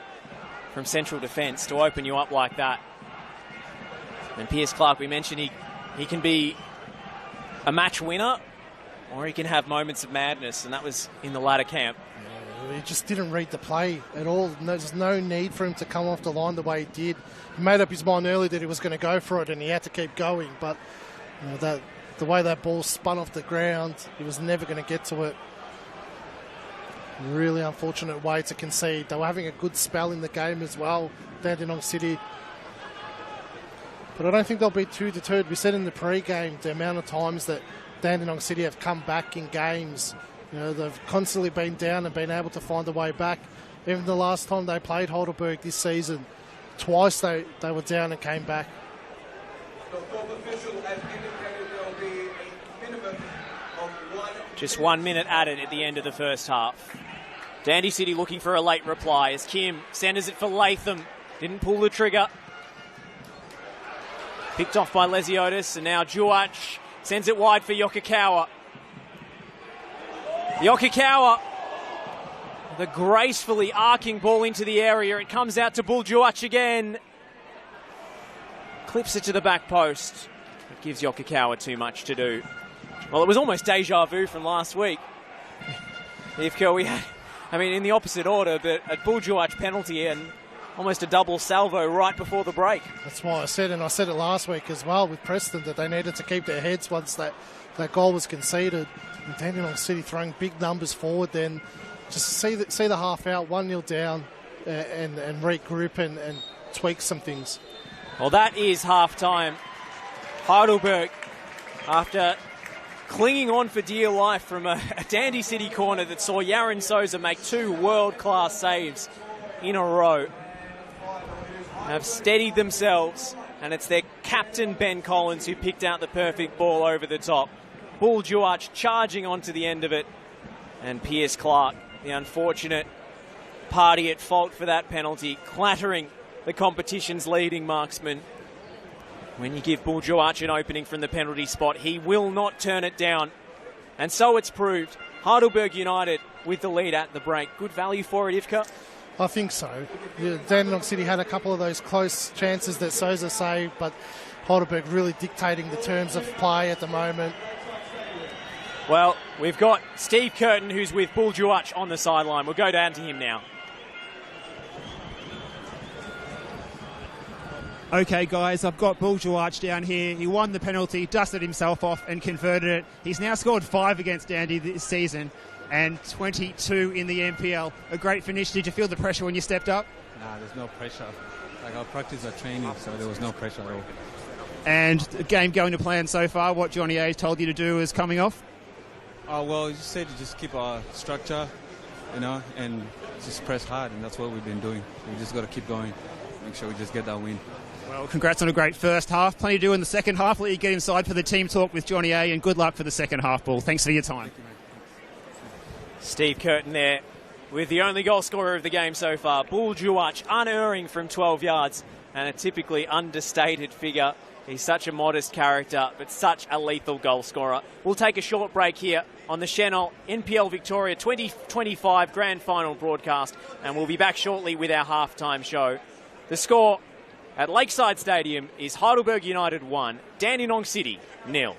Speaker 7: from central defence to open you up like that. And Pierce Clark, we mentioned he can be a match winner, or he can have moments of madness, and that was in the latter camp.
Speaker 3: He just didn't read the play at all. There's no need for him to come off the line the way he did. He made up his mind early that he was going to go for it, and he had to keep going. But the way that ball spun off the ground, he was never going to get to it. Really unfortunate way to concede. They were having a good spell in the game as well, Dandenong City. But I don't think they'll be too deterred. We said in the pre-game the amount of times that Dandenong City have come back in games. They've constantly been down and been able to find a way back. Even the last time they played Heidelberg this season, twice they were down and came back.
Speaker 7: Just 1 minute added at the end of the first half. Dandy City looking for a late reply as Kim centres it for Latham. Didn't pull the trigger. Picked off by Lesiotis, and now Juach sends it wide for Yokokawa. Yokokawa, the gracefully arcing ball into the area. It comes out to Buljuach again. Clips it to the back post. It gives Yokokawa too much to do. Well, it was almost deja vu from last week. Ivka, we had, in the opposite order, but a Buljuach penalty and almost a double salvo right before the break.
Speaker 3: That's why I said, and I said it last week as well with Preston, that they needed to keep their heads once that goal was conceded. And Dandenong City throwing big numbers forward, then just see the half out, 1-0 down, and regroup and tweak some things.
Speaker 7: Well, that is half-time. Heidelberg, after clinging on for dear life from a Dandy City corner that saw Yaron Souza make 2 world-class saves in a row, have steadied themselves, and it's their captain Ben Collins who picked out the perfect ball over the top. Bull Juach charging onto the end of it, and Pierce Clark, the unfortunate party at fault for that penalty, clattering the competition's leading marksman. When you give Bull Juach an opening from the penalty spot, he will not turn it down. And so it's proved. Heidelberg United with the lead at the break. Good value for it, Ivka?
Speaker 3: I think so. Dandenong City had a couple of those close chances that Souza saved, but Heidelberg really dictating the terms of play at the moment.
Speaker 7: Well, we've got Steve Curtin, who's with Bull Juach, on the sideline. We'll go down to him now.
Speaker 1: Okay, guys, I've got Bull Juach down here. He won the penalty, dusted himself off and converted it. He's now scored 5 against Dandy this season and 22 in the NPL. A great finish. Did you feel the pressure when you stepped up?
Speaker 8: Nah, there's no pressure. Our practice, our training, so there was no pressure at all.
Speaker 1: And the game going to plan so far, what Johnny A told you to do is coming off?
Speaker 8: Well, he said to just keep our structure, and just press hard, and that's what we've been doing. We just got to keep going, make sure we just get that win.
Speaker 1: Well, congrats on a great first half. Plenty to do in the second half. Let you get inside for the team talk with Johnny A, and good luck for the second half, Bull. Thanks for your time.
Speaker 7: Steve Curtin there with the only goal scorer of the game so far. Bull Juach unerring from 12 yards, and a typically understated figure. He's such a modest character, but such a lethal goal scorer. We'll take a short break here on the Channel NPL Victoria 2025 Grand Final broadcast, and we'll be back shortly with our halftime show. The score at Lakeside Stadium is Heidelberg United 1, Dandenong City 0.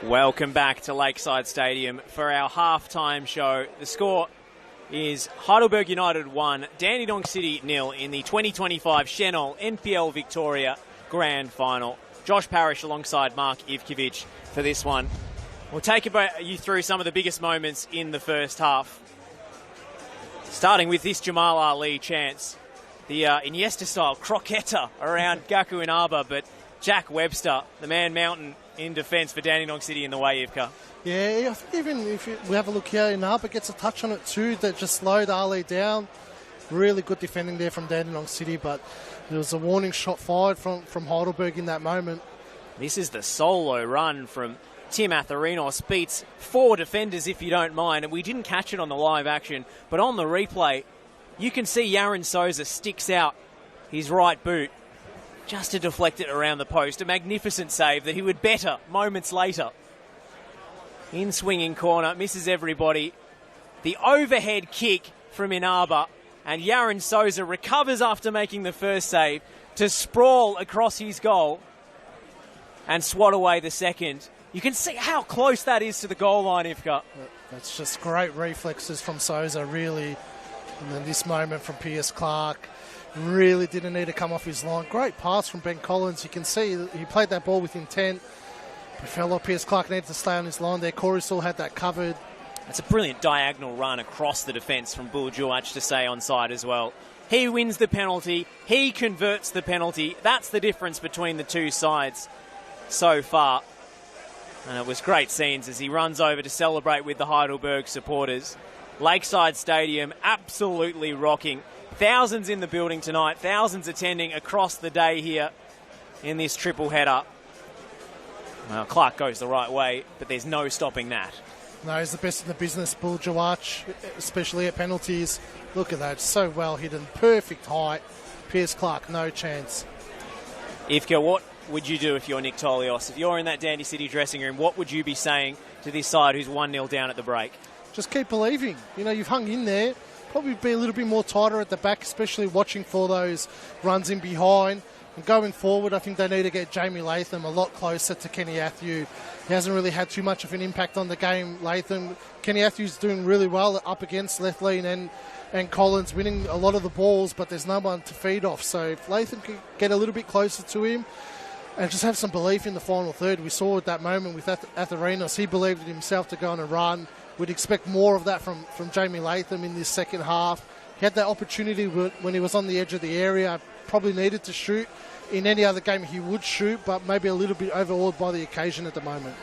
Speaker 7: Welcome back to Lakeside Stadium for our halftime show. The score is Heidelberg United 1, Dandenong City 0 in the 2025 Chenol NPL Victoria Grand Final. Josh Parrish alongside Mark Ivkovic for this one. We'll take you through some of the biggest moments in the first half. Starting with this Jamal Ali chance. The Iniesta-style croqueta around Gaku Inaba, but Jack Webster, the man mountain in defence for Dandenong City in the way, Ivka.
Speaker 3: Yeah, I think even if we have a look here, Inaba gets a touch on it too that just slowed Ali down. Really good defending there from Dandenong City, but there was a warning shot fired from Heidelberg in that moment.
Speaker 7: This is the solo run from Tim Atharinos. Beats 4 defenders, if you don't mind, and we didn't catch it on the live action, but on the replay, you can see Yaron Souza sticks out his right boot just to deflect it around the post. A magnificent save that he would better moments later. In swinging corner, misses everybody. The overhead kick from Inaba, and Yaron Souza recovers after making the first save to sprawl across his goal and swat away the second. You can see how close that is to the goal line, Ivka.
Speaker 3: That's just great reflexes from Souza, really. And then this moment from Piers Clark. Really didn't need to come off his line. Great pass from Ben Collins. You can see that he played that ball with intent. But fellow Piers Clark needed to stay on his line there. Corey still had that covered.
Speaker 7: It's a brilliant diagonal run across the defence from Buljuac to stay onside as well. He wins the penalty. He converts the penalty. That's the difference between the two sides so far. And it was great scenes as he runs over to celebrate with the Heidelberg supporters. Lakeside Stadium absolutely rocking. Thousands in the building tonight, thousands attending across the day here in this triple header. Well, Clark goes the right way, but there's no stopping that.
Speaker 3: No, he's the best in the business, Buljuac, especially at penalties. Look at that, so well hidden, perfect height. Piers Clark, no chance.
Speaker 7: Ivka, what would you do if you're Nick Tolios? If you're in that Dandy City dressing room, what would you be saying to this side who's 1-0 down at the break?
Speaker 3: Just keep believing. You know, you've hung in there. Probably be a little bit more tighter at the back, especially watching for those runs in behind. And going forward, I think they need to get Jamie Latham a lot closer to Kenny Athew. He hasn't really had too much of an impact on the game, Latham. Kenny Athew's doing really well up against Lethlean and Collins, winning a lot of the balls, but there's no one to feed off. So if Latham can get a little bit closer to him and just have some belief in the final third, we saw at that moment with Atharinos, he believed in himself to go on a run. We'd expect more of that from Jamie Latham in this second half. He had that opportunity when he was on the edge of the area. Probably needed to shoot. In any other game he would shoot, but maybe a little bit overawed by the occasion at the moment.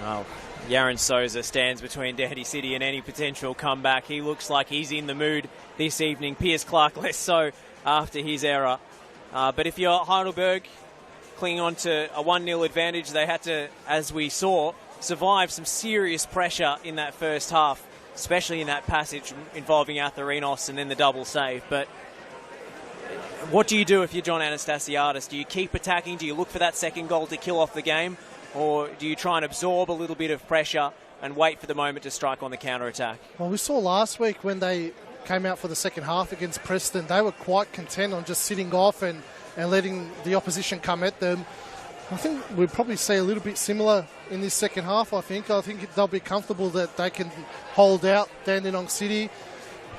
Speaker 7: Well, Yaron Souza stands between Dandy City and any potential comeback. He looks like he's in the mood this evening. Piers Clark less so after his error. But if you're Heidelberg clinging on to a 1-0 advantage, they had to, as we saw, survive some serious pressure in that first half, especially in that passage involving Atharinos and then the double save. But what do you do if you're John Anastasiadis? Do you keep attacking? Do you look for that second goal to kill off the game? Or do you try and absorb a little bit of pressure and wait for the moment to strike on the counter-attack?
Speaker 3: Well, we saw last week when they came out for the second half against Preston, they were quite content on just sitting off and letting the opposition come at them. I think we'd probably see a little bit similar in this second half, I think they'll be comfortable that they can hold out Dandenong City.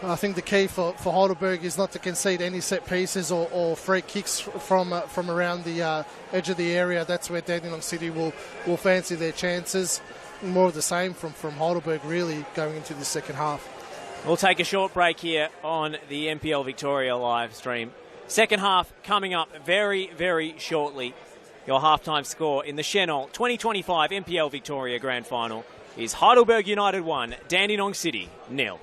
Speaker 3: I think the key for Heidelberg is not to concede any set pieces or free kicks from around the edge of the area. That's where Dandenong City will fancy their chances. More of the same from Heidelberg, really, going into the second half.
Speaker 7: We'll take a short break here on the NPL Victoria live stream. Second half coming up very, very shortly. Your halftime score in the Chenol 2025 NPL Victoria Grand Final is Heidelberg United 1, Dandenong City 0.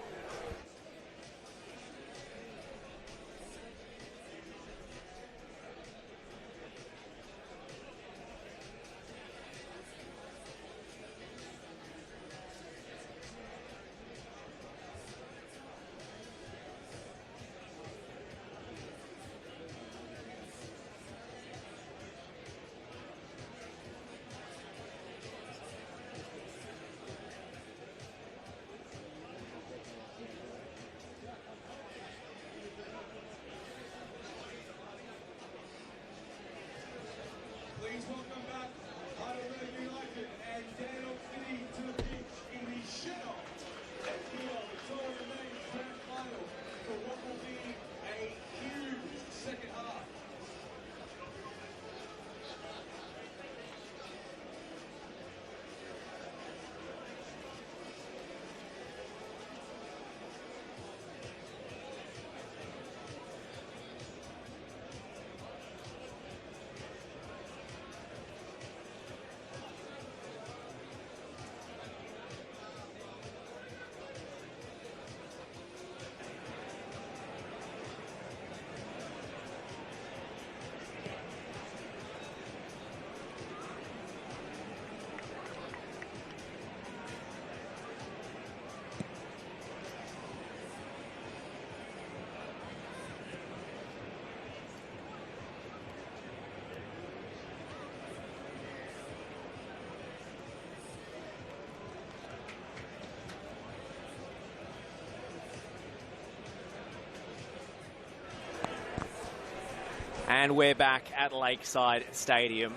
Speaker 7: And we're back at Lakeside Stadium.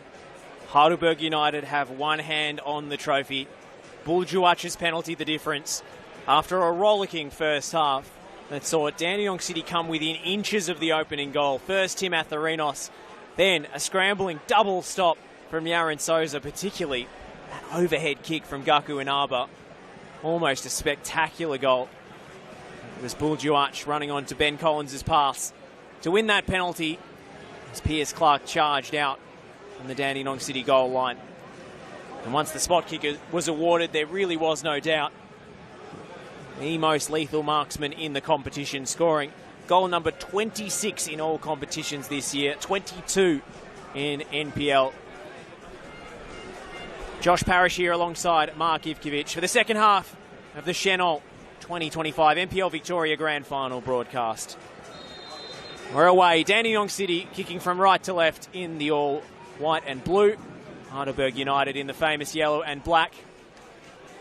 Speaker 7: Heidelberg United have one hand on the trophy. Buljuach's penalty the difference after a rollicking first half that saw Dandenong City come within inches of the opening goal. First Tim Atherinos, then a scrambling double stop from Yaron Souza, particularly that overhead kick from Gaku Inaba. Almost a spectacular goal. It was Buljuach running on to Ben Collins' pass to win that penalty as Pierce Clark charged out from the Dandenong City goal line. And once the spot kick was awarded, there really was no doubt. The most lethal marksman in the competition, scoring goal number 26 in all competitions this year, 22 in NPL. Josh Parrish here alongside Mark Ivkovic for the second half of the Chenol 2025 NPL Victoria Grand Final broadcast. We're away. Dandenong City kicking from right to left in the all white and blue. Heidelberg United in the famous yellow and black.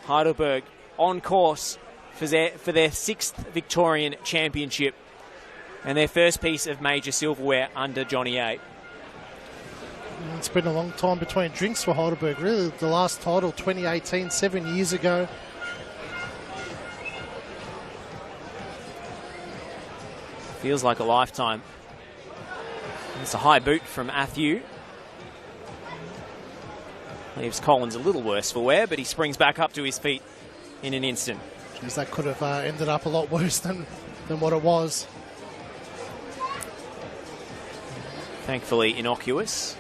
Speaker 7: Heidelberg on course for their sixth Victorian Championship and their first piece of major silverware under Johnny A.
Speaker 3: It's been a long time between drinks for Heidelberg, really. The last title, 2018, 7 years ago.
Speaker 7: Feels like a lifetime. It's a high boot from Athew. Leaves Collins a little worse for wear, but he springs back up to his feet in an instant.
Speaker 3: Jeez, that could have ended up a lot worse than what it was.
Speaker 7: Thankfully innocuous.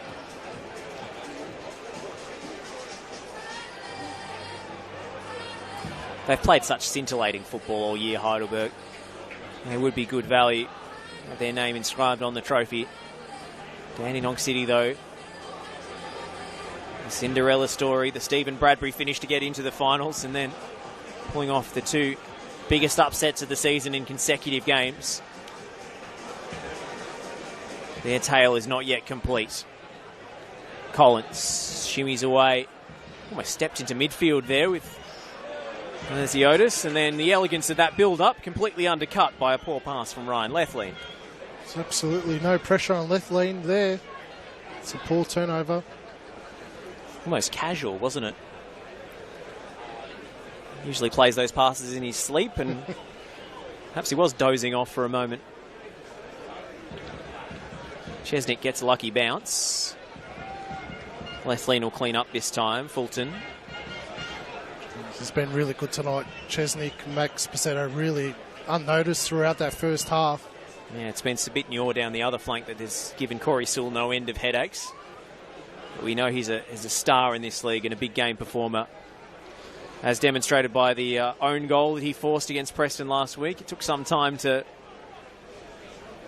Speaker 7: They've played such scintillating football all year, Heidelberg. There would be good value with their name inscribed on the trophy. Dandenong City, though, the Cinderella story, the Stephen Bradbury finish to get into the finals and then pulling off the two biggest upsets of the season in consecutive games. Their tale is not yet complete. Collins shimmies away. Almost stepped into midfield there with Ziotis, and then the elegance of that build-up completely undercut by a poor pass from Ryan Lethlean.
Speaker 3: There's absolutely no pressure on Lethlean there. It's a poor turnover.
Speaker 7: Almost casual, wasn't it? Usually plays those passes in his sleep, and perhaps he was dozing off for a moment. Chesnick gets a lucky bounce. Lethlean will clean up this time. Fulton.
Speaker 3: He's been really good tonight. Chesnick, Max Pacetto really unnoticed throughout that first half.
Speaker 7: Yeah, it's been Sabitnior down the other flank that has given Corey Sewell no end of headaches. But we know he's a star in this league and a big game performer, as demonstrated by the own goal that he forced against Preston last week. It took some time to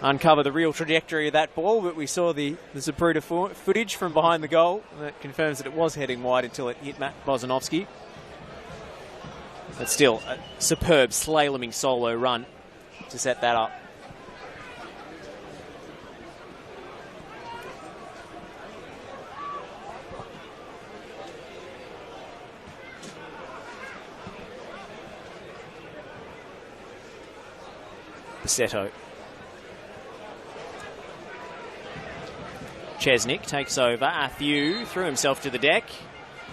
Speaker 7: uncover the real trajectory of that ball, but we saw the Zapruder footage from behind the goal that confirms that it was heading wide until it hit Matt Bozanovsky. But still, a superb slaloming solo run to set that up. Pacetto. Chesnick takes over. Athew threw himself to the deck.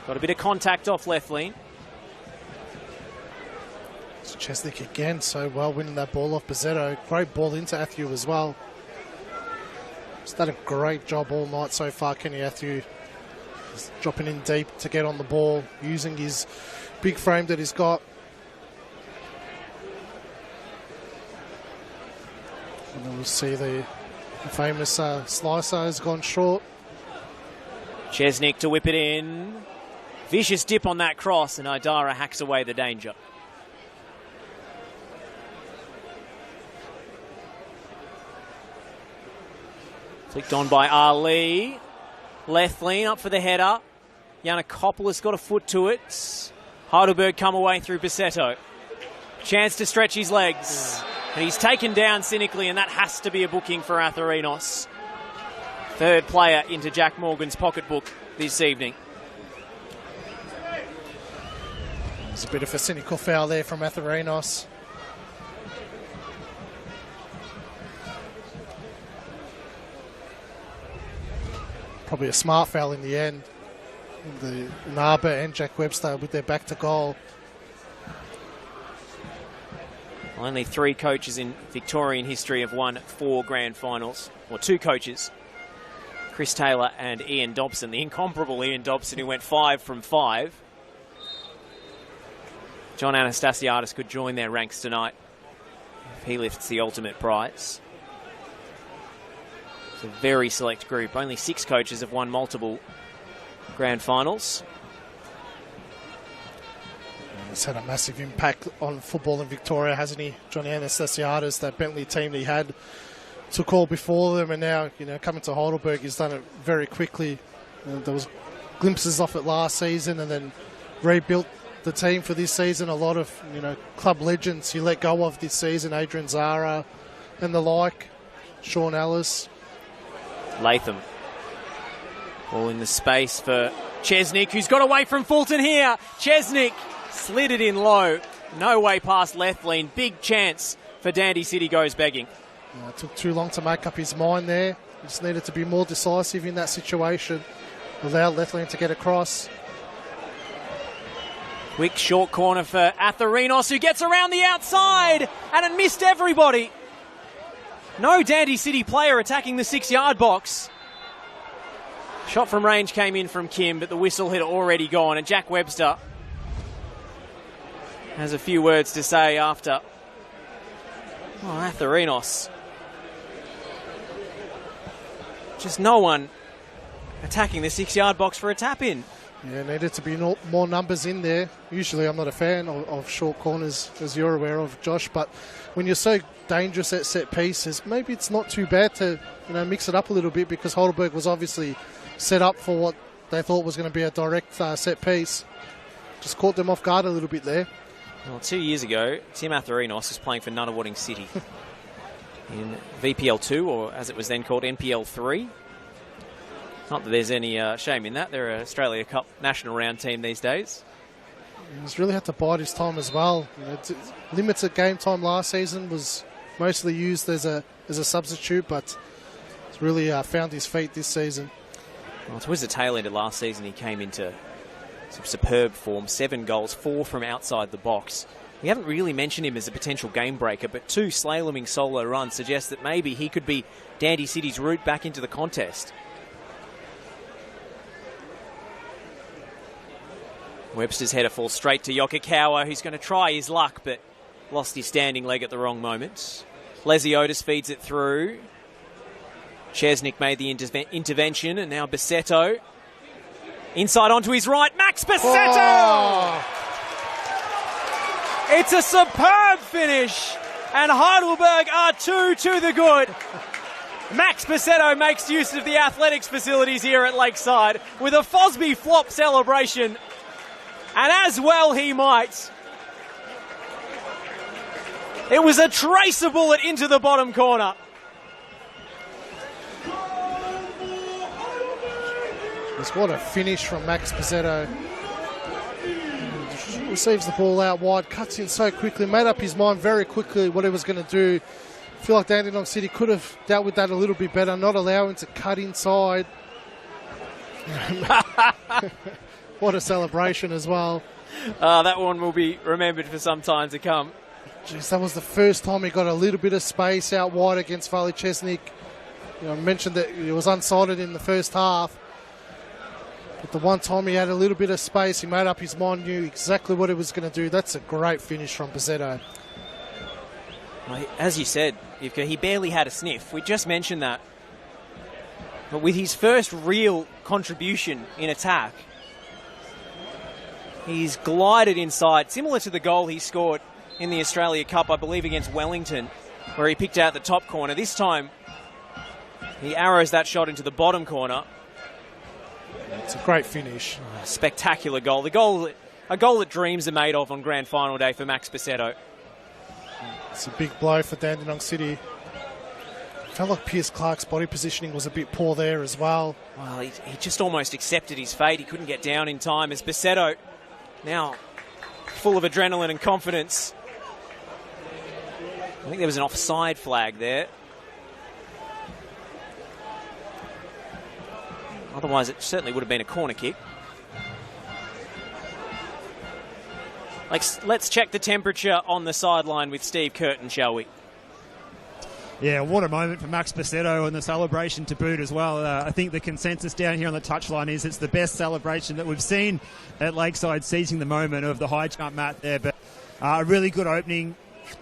Speaker 7: Got a bit of contact off Lethlean.
Speaker 3: Chesnick again so well winning that ball off Pacetto. Great ball into Athew as well. He's done a great job all night so far, Kenny Athew. He's dropping in deep to get on the ball, using his big frame that he's got. And then we'll see the famous slicer has gone short.
Speaker 7: Chesnick to whip it in. Vicious dip on that cross, and Idara hacks away the danger. Flicked on by Ali. Lethlean up for the header. Yanakopoulos got a foot to it. Heidelberg come away through Pacetto. Chance to stretch his legs. And he's taken down cynically, and that has to be a booking for Atherinos. Third player into Jack Morgan's pocketbook this evening.
Speaker 3: There's a bit of a cynical foul there from Atherinos. probably a smart foul in the end. The Naba and Jack Webster with their back to goal.
Speaker 7: Only 3 coaches in Victorian history have won 4 grand finals, or 2 coaches. Chris Taylor and Ian Dobson, the incomparable Ian Dobson, who went 5 from 5. John Anastasiadis could join their ranks tonight if he lifts the ultimate prize. It's a very select group. Only 6 coaches have won multiple grand finals.
Speaker 3: He's had a massive impact on football in Victoria, hasn't he? Johnny Anastasiadis, that Bentley team that he had, took all before them, and now, coming to Heidelberg, he's done it very quickly. There was glimpses of it last season, and then rebuilt the team for this season. A lot of, club legends he let go of this season, Adrian Zara and the like, Sean Ellis.
Speaker 7: Latham. All in the space for Chesnick, who's got away from Fulton here. Chesnick slid it in low. No way past Lethlean. Big chance for Dandy City goes begging.
Speaker 3: It took too long to make up his mind there. He just needed to be more decisive in that situation. Allowed Lethlean to get across.
Speaker 7: Quick short corner for Atherinos, who gets around the outside, and it missed everybody. No Dandy City player attacking the 6-yard box. Shot from range came in from Kim, but the whistle had already gone, and Jack Webster has a few words to say after. Atherinos. Just no one attacking the 6-yard box for a tap-in.
Speaker 3: Yeah, needed to be more numbers in there. Usually I'm not a fan of short corners, as you're aware of, Josh, but when you're so dangerous at set pieces, maybe it's not too bad to mix it up a little bit, because Heidelberg was obviously set up for what they thought was going to be a direct set piece. Just caught them off guard a little bit there.
Speaker 7: Well, 2 years ago, Tim Atherinos was playing for Nunawading City in VPL 2, or as it was then called, NPL 3. Not that there's any shame in that. They're an Australia Cup national round team these days.
Speaker 3: He's really had to bide his time as well. Limited game time last season, was mostly used as a substitute, but he's really found his feet this season.
Speaker 7: Well, towards the tail end of last season, he came into some superb form. 7 goals, 4 from outside the box. We haven't really mentioned him as a potential game breaker, but 2 slaloming solo runs suggest that maybe he could be Dandy City's route back into the contest. Webster's header falls straight to Yokokawa, who's going to try his luck, but lost his standing leg at the wrong moment. Lesiotis feeds it through. Chesnick made the intervention, and now Bassetto. Inside onto his right, Max Bassetto! Oh. It's a superb finish, and Heidelberg are 2 to the good. Max Bassetto makes use of the athletics facilities here at Lakeside with a Fosby flop celebration. And as well he might. It was a tracer bullet into the bottom corner.
Speaker 3: What a finish from Max Bassetto. Receives the ball out wide, cuts in so quickly, made up his mind very quickly what he was going to do. I feel like Dandenong City could have dealt with that a little bit better, not allowing to cut inside. What a celebration as well.
Speaker 7: That one will be remembered for some time to come.
Speaker 3: Jeez, that was the first time he got a little bit of space out wide against Vali Chesnick. I mentioned that he was unsighted in the first half. But the one time he had a little bit of space, he made up his mind, knew exactly what he was going to do. That's a great finish from Bassetto.
Speaker 7: As you said, he barely had a sniff. We just mentioned that. But with his first real contribution in attack, he's glided inside, similar to the goal he scored in the Australia Cup, I believe, against Wellington, where he picked out the top corner. This time, he arrows that shot into the bottom corner.
Speaker 3: It's a great finish.
Speaker 7: Spectacular goal. A goal that dreams are made of on grand final day for Max Bassetto.
Speaker 3: It's a big blow for Dandenong City. Felt like Pierce Clark's body positioning was a bit poor there as well.
Speaker 7: Well, he just almost accepted his fate. He couldn't get down in time as Bassetto, now full of adrenaline and confidence. I think there was an offside flag there. Otherwise, it certainly would have been a corner kick. Let's check the temperature on the sideline with Steve Curtin, shall we?
Speaker 1: Yeah, what a moment for Max Basetto and the celebration to boot as well. I think the consensus down here on the touchline is it's the best celebration that we've seen at Lakeside, seizing the moment of the high jump mat there. But a really good opening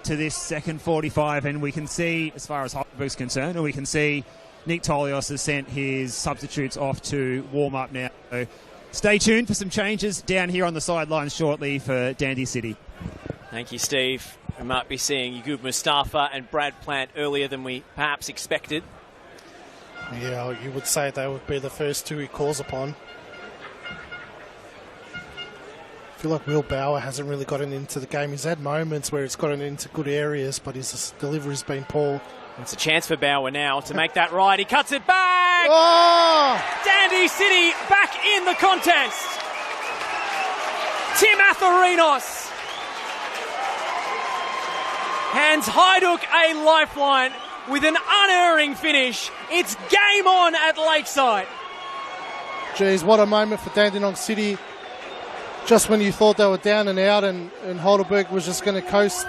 Speaker 1: to this second 45, and we can see, as far as Heidelberg's concerned, and we can see Nick Tolios has sent his substitutes off to warm up now. So stay tuned for some changes down here on the sidelines shortly for Dandy City.
Speaker 7: Thank you, Steve. We might be seeing Yagub Mustafa and Brad Plant earlier than we perhaps expected.
Speaker 3: Yeah, you would say they would be the first two he calls upon. I feel like Will Bauer hasn't really gotten into the game. He's had moments where he's gotten into good areas, but his delivery's been poor.
Speaker 7: It's a chance for Bauer now to make that right. He cuts it back!
Speaker 3: Oh!
Speaker 7: Dandy City back in the contest! Tim Atharinos hands Hajduk a lifeline with an unerring finish. It's game on at Lakeside.
Speaker 3: Geez, what a moment for Dandenong City. Just when you thought they were down and out and Heidelberg was just going to coast,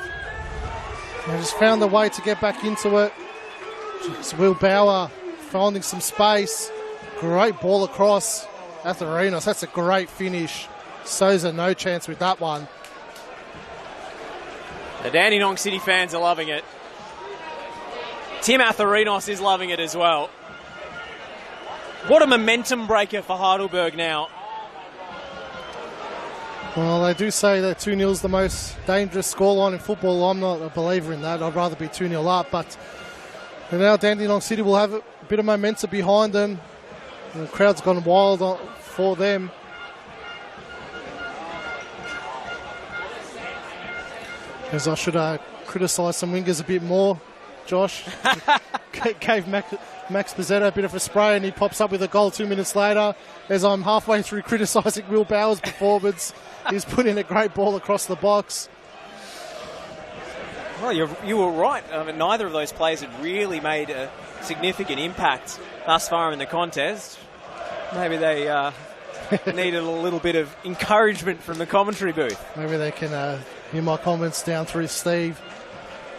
Speaker 3: they just found a way to get back into it. Jeez, Will Bauer finding some space. Great ball across. Atharinos, that's a great finish. Souza no chance with that one.
Speaker 7: The Dandenong City fans are loving it. Tim Atharinos is loving it as well. What a momentum breaker for Heidelberg now.
Speaker 3: Well, they do say that 2-0 is the most dangerous scoreline in football. I'm not a believer in that. I'd rather be 2-0 up. But now Dandenong City will have a bit of momentum behind them. The crowd's gone wild for them. As I should criticise some wingers a bit more, Josh. Gave Max Basetto a bit of a spray and he pops up with a goal 2 minutes later. As I'm halfway through criticising Will Bauer's performance, he's put in a great ball across the box.
Speaker 7: Well, you were right. I mean, neither of those players had really made a significant impact thus far in the contest. Maybe they needed a little bit of encouragement from the commentary booth.
Speaker 3: Maybe they can hear my comments down through Steve.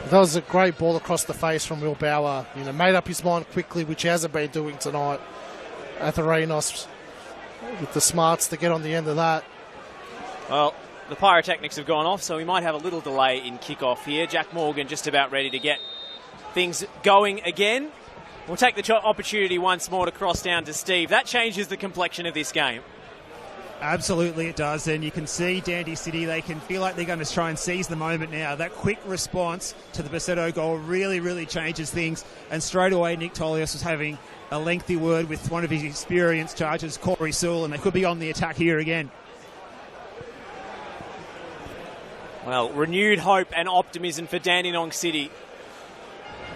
Speaker 3: But that was a great ball across the face from Will Bauer. Made up his mind quickly, which he hasn't been doing tonight. Atharinos with the smarts to get on the end of that.
Speaker 7: Well, the pyrotechnics have gone off, so we might have a little delay in kickoff here. Jack Morgan just about ready to get things going again. We'll take the opportunity once more to cross down to Steve. That changes the complexion of this game.
Speaker 1: Absolutely it does, and you can see Dandy City, they can feel like they're going to try and seize the moment now. That quick response to the Basetto goal really, really changes things, and straight away Nick Tolios was having a lengthy word with one of his experienced charges, Corey Sewell, and they could be on the attack here again.
Speaker 7: Well, renewed hope and optimism for Dandenong City.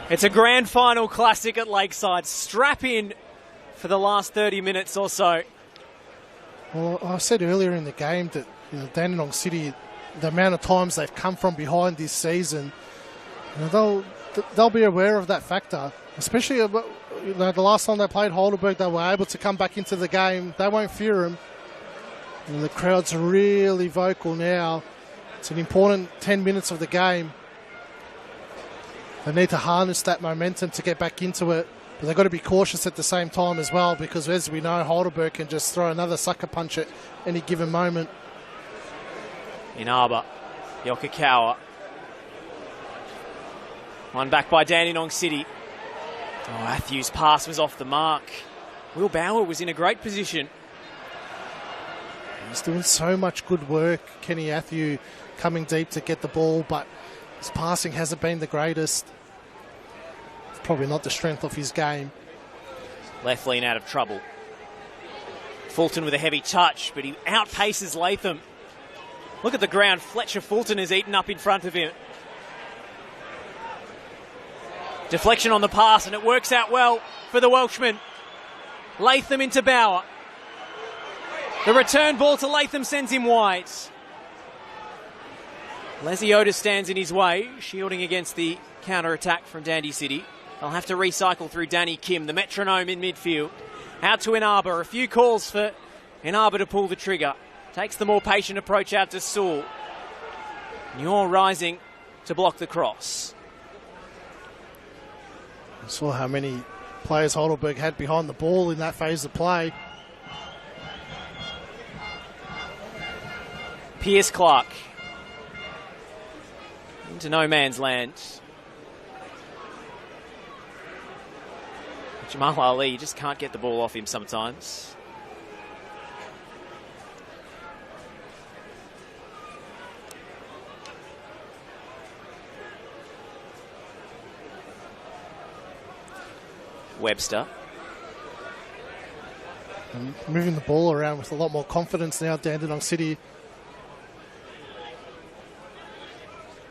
Speaker 7: It's a grand final classic at Lakeside. Strap in for the last 30 minutes or so.
Speaker 3: Well, I said earlier in the game that Dandenong City, the amount of times they've come from behind this season, they'll be aware of that factor. Especially the last time they played Heidelberg, they were able to come back into the game. They won't fear them. And the crowd's really vocal now. It's an important 10 minutes of the game. They need to harness that momentum to get back into it. But they've got to be cautious at the same time as well, because as we know, Heidelberg can just throw another sucker punch at any given moment.
Speaker 7: Inaba, Yokokawa. One back by Dandenong City. Oh, Matthews' pass was off the mark. Will Bauer was in a great position.
Speaker 3: He's doing so much good work, Kenny Athieu, coming deep to get the ball, but his passing hasn't been the greatest. It's probably not the strength of his game.
Speaker 7: Left lean out of trouble. Fulton with a heavy touch, but he outpaces Latham. Look at the ground Fletcher Fulton has eaten up in front of him. Deflection on the pass, and it works out well for the Welshman. Latham into Bauer. The return ball to Latham sends him wide. Lesiotis stands in his way, shielding against the counter-attack from Dandy City. They'll have to recycle through Danny Kim, the metronome in midfield. Out to Inaba. A few calls for Inaba to pull the trigger. Takes the more patient approach out to Sewell. Newell rising to block the cross.
Speaker 3: I saw how many players Heidelberg had behind the ball in that phase of play.
Speaker 7: Pierce Clark into no man's land. Jamal Ali, you just can't get the ball off him sometimes. Webster.
Speaker 3: And moving the ball around with a lot more confidence now, Dandenong City.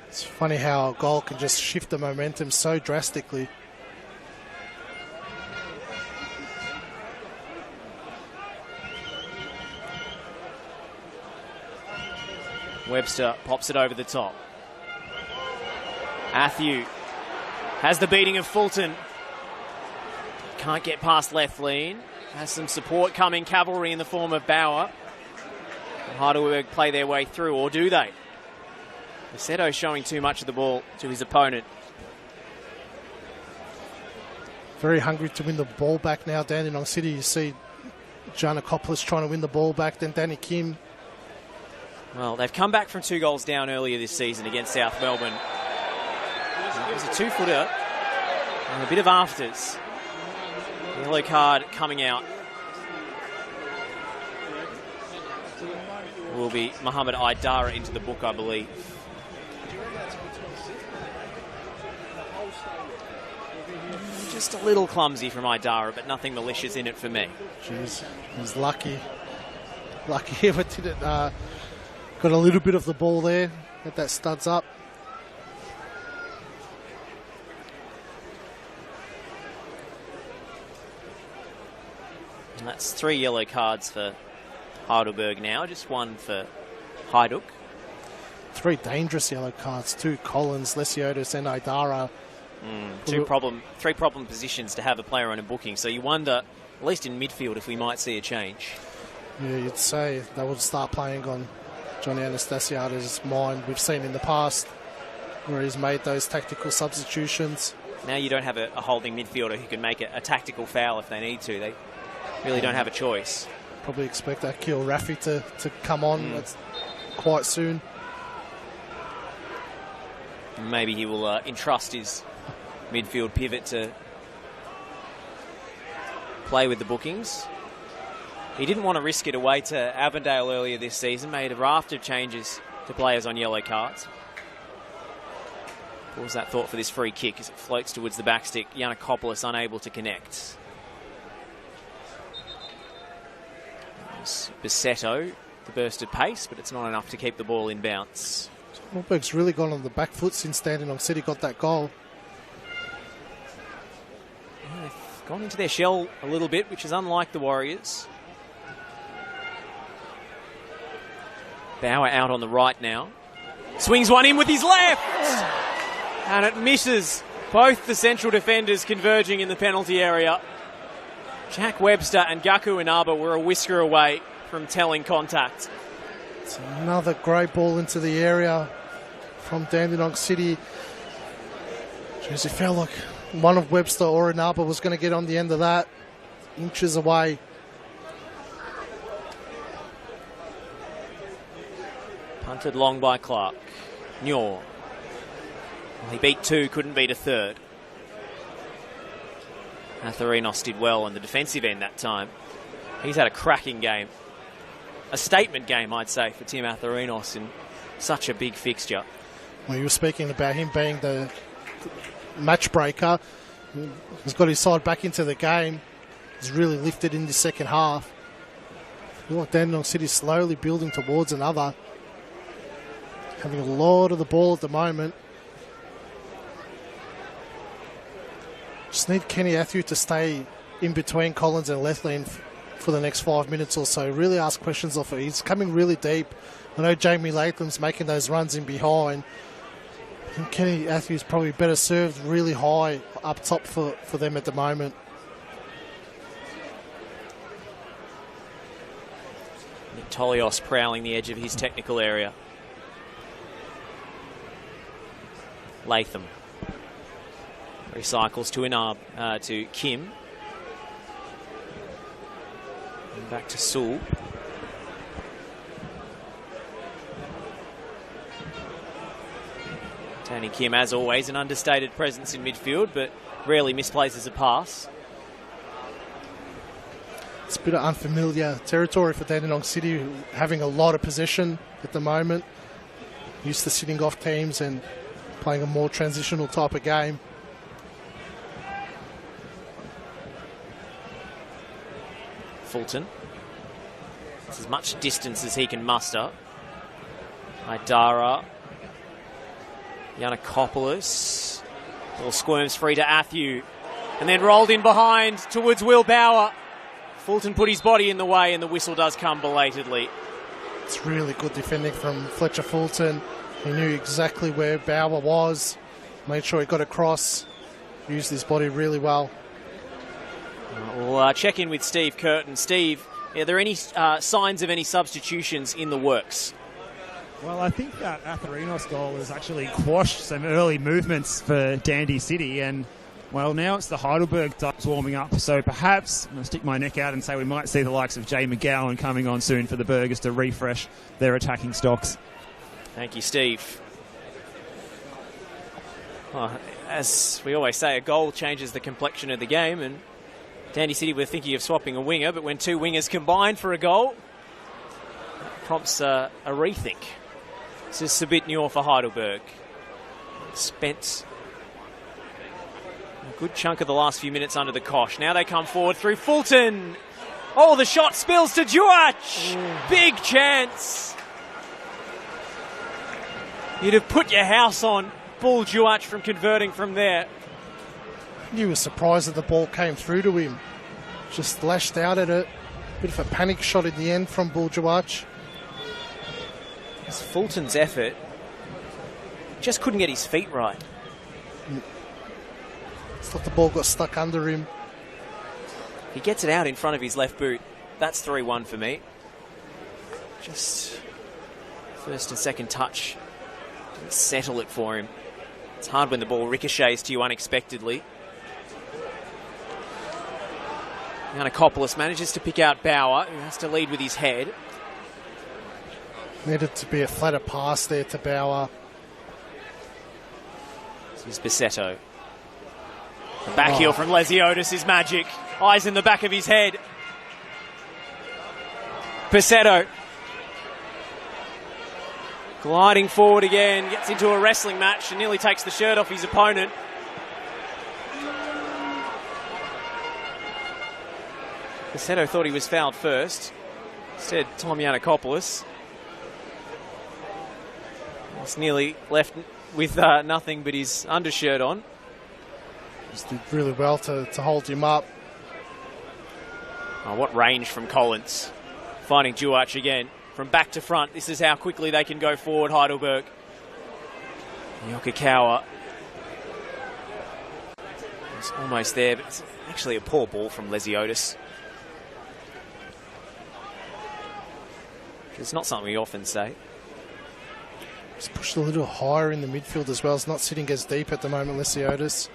Speaker 3: It's funny how a goal can just shift the momentum so drastically.
Speaker 7: Webster pops it over the top. Athew has the beating of Fulton. Can't get past Lethlean. Has some support coming, cavalry in the form of Bauer. Heidelberg play their way through, or do they? Macedo showing too much of the ball to his opponent.
Speaker 3: Very hungry to win the ball back now, Dandenong City. You see Giannakopoulos trying to win the ball back, then Danny Kim.
Speaker 7: Well, they've come back from 2 goals down earlier this season against South Melbourne. It was a 2-footer and a bit of afters. Yellow card coming out will be Mohamed Aidara into the book, I believe. Just a little clumsy from Aidara, but nothing malicious in it for me.
Speaker 3: Jeez, he was lucky. Lucky if it didn't. Got a little bit of the ball there. Get that studs up.
Speaker 7: And that's 3 yellow cards for Heidelberg now, just 1 for Hajduk.
Speaker 3: 3 dangerous yellow cards too. Collins, Lesiotis and Aidara.
Speaker 7: 3 problem positions to have a player on a booking. So you wonder, at least in midfield, if we might see a change.
Speaker 3: Yeah, you'd say they would start playing on Johnny Anastasiadis' mind. We've seen in the past where he's made those tactical substitutions.
Speaker 7: Now you don't have a holding midfielder who can make a tactical foul if they need to. They really don't have a choice.
Speaker 3: Probably expect Akil Rafi to come on quite soon.
Speaker 7: Maybe he will entrust his midfield pivot to play with the bookings. He didn't want to risk it away to Avondale earlier this season, made a raft of changes to players on yellow cards. What was that thought for this free kick as it floats towards the back stick? Giannakopoulos unable to connect. Bisetto, the burst of pace, but it's not enough to keep the ball in bounce.
Speaker 3: Heidelberg's really gone on the back foot since Dandenong City got that goal.
Speaker 7: Yeah, they've gone into their shell a little bit, which is unlike the Warriors. Bauer out on the right now. Swings one in with his left! And it misses both the central defenders converging in the penalty area. Jack Webster and Gaku Inaba were a whisker away from telling contact.
Speaker 3: It's another great ball into the area from Dandenong City. Jeez, it felt like one of Webster or Inaba was going to get on the end of that. Inches away.
Speaker 7: Punted long by Clark. Newell. Well, he beat 2, couldn't beat a third. Atherinos did well on the defensive end that time. He's had a cracking game. A statement game, I'd say, for Tim Atherinos in such a big fixture.
Speaker 3: Well, you were speaking about him being the match breaker. He's got his side back into the game. He's really lifted in the second half. I feel like Dandenong City slowly building towards another. Having a lot of the ball at the moment. Just need Kenny Athew to stay in between Collins and Lethlean for the next 5 minutes or so. Really ask questions of him. He's coming really deep. I know Jamie Latham's making those runs in behind. I think Kenny Athew's probably better served really high up top for them at the moment.
Speaker 7: Tolios prowling the edge of his technical area. Latham recycles to Kim. And back to Sewell. Danny Kim, as always, an understated presence in midfield, but rarely misplaces a pass.
Speaker 3: It's a bit of unfamiliar territory for Dandenong City, having a lot of possession at the moment. Used to sitting off teams and playing a more transitional type of game.
Speaker 7: Fulton. It's as much distance as he can muster. Idara. Yanakopoulos. Ball squirms free to Athew. And then rolled in behind towards Will Bauer. Fulton put his body in the way and the whistle does come belatedly.
Speaker 3: It's really good defending from Fletcher Fulton. He knew exactly where Bauer was. Made sure he got across. Used his body really well.
Speaker 7: We'll check in with Steve Curtin. Steve, are there any signs of any substitutions in the works?
Speaker 1: Well, I think that Atherinos goal has actually quashed some early movements for Dandy City, and well, now it's the Heidelberg types warming up, so perhaps I'm going to stick my neck out and say we might see the likes of Jay McGowan coming on soon for the Burgers to refresh their attacking stocks.
Speaker 7: Thank you, Steve. Well, as we always say, a goal changes the complexion of the game, and Dandy City were thinking of swapping a winger, but when two wingers combine for a goal, it prompts a rethink. This is Sabitnur for Heidelberg. Spent a good chunk of the last few minutes under the cosh. Now they come forward through Fulton. Oh, the shot spills to Duach. Big chance. You'd have put your house on Bull Duach from converting from there.
Speaker 3: He was surprised that the ball came through to him. Just lashed out at it. Bit of a panic shot in the end from Bull Duach.
Speaker 7: It's Fulton's effort. Just couldn't get his feet right.
Speaker 3: It's like the ball got stuck under him.
Speaker 7: He gets it out in front of his left boot. That's 3-1 for me. Just first and second touch. Didn't settle it for him. It's hard when the ball ricochets to you unexpectedly. Yanakopoulos manages to pick out Bauer, who has to lead with his head.
Speaker 3: Needed to be a flatter pass there to Bauer.
Speaker 7: This is Bisetto. The back heel from Lesiotis is magic. Eyes in the back of his head. Bisetto. Gliding forward again. Gets into a wrestling match and nearly takes the shirt off his opponent. Bisetto thought he was fouled first. Instead, Tom Yanakopoulos. He's nearly left with nothing but his undershirt on.
Speaker 3: Just did really well to hold him up.
Speaker 7: Oh, what range from Collins. Finding Duach again. From back to front, this is how quickly they can go forward, Heidelberg. Yokokawa. It's almost there, but it's actually a poor ball from Lesiotis. It's not something we often say.
Speaker 3: He's pushed a little higher in the midfield as well. He's not sitting as deep at the moment, Lesiotis.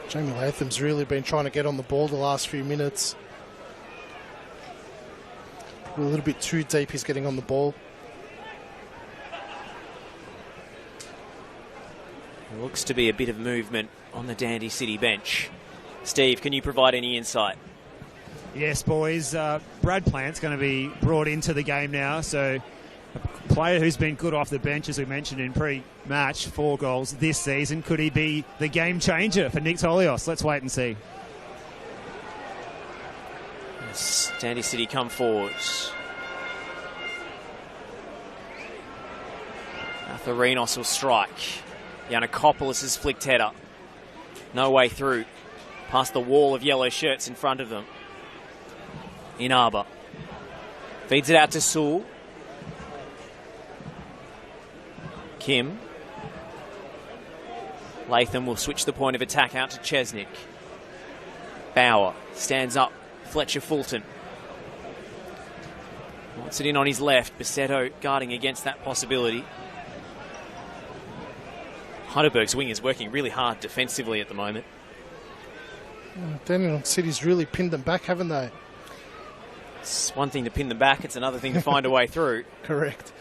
Speaker 3: Jamie Latham's really been trying to get on the ball the last few minutes. A little bit too deep, he's getting on the ball.
Speaker 7: There looks to be a bit of movement on the Dandy City bench. Steve, can you provide any insight?
Speaker 1: Yes, boys. Brad Plant's going to be brought into the game now. So a player who's been good off the bench, as we mentioned in pre-match, 4 goals this season. Could he be the game changer for Nick Tolios? Let's wait and see.
Speaker 7: Yes, Dandy City come forward. Atherinos will strike. Yanakopoulos has flicked header. No way through. Past the wall of yellow shirts in front of them. Inaba feeds it out to Sewell. Kim. Latham will switch the point of attack out to Chesnick. Bauer stands up. Fletcher Fulton wants it in on his left. Basetto guarding against that possibility. Heidelberg's wing is working really hard defensively at the moment.
Speaker 3: Dandenong City's really pinned them back, haven't they?
Speaker 7: It's one thing to pin them back, it's another thing to find a way through.
Speaker 3: Correct.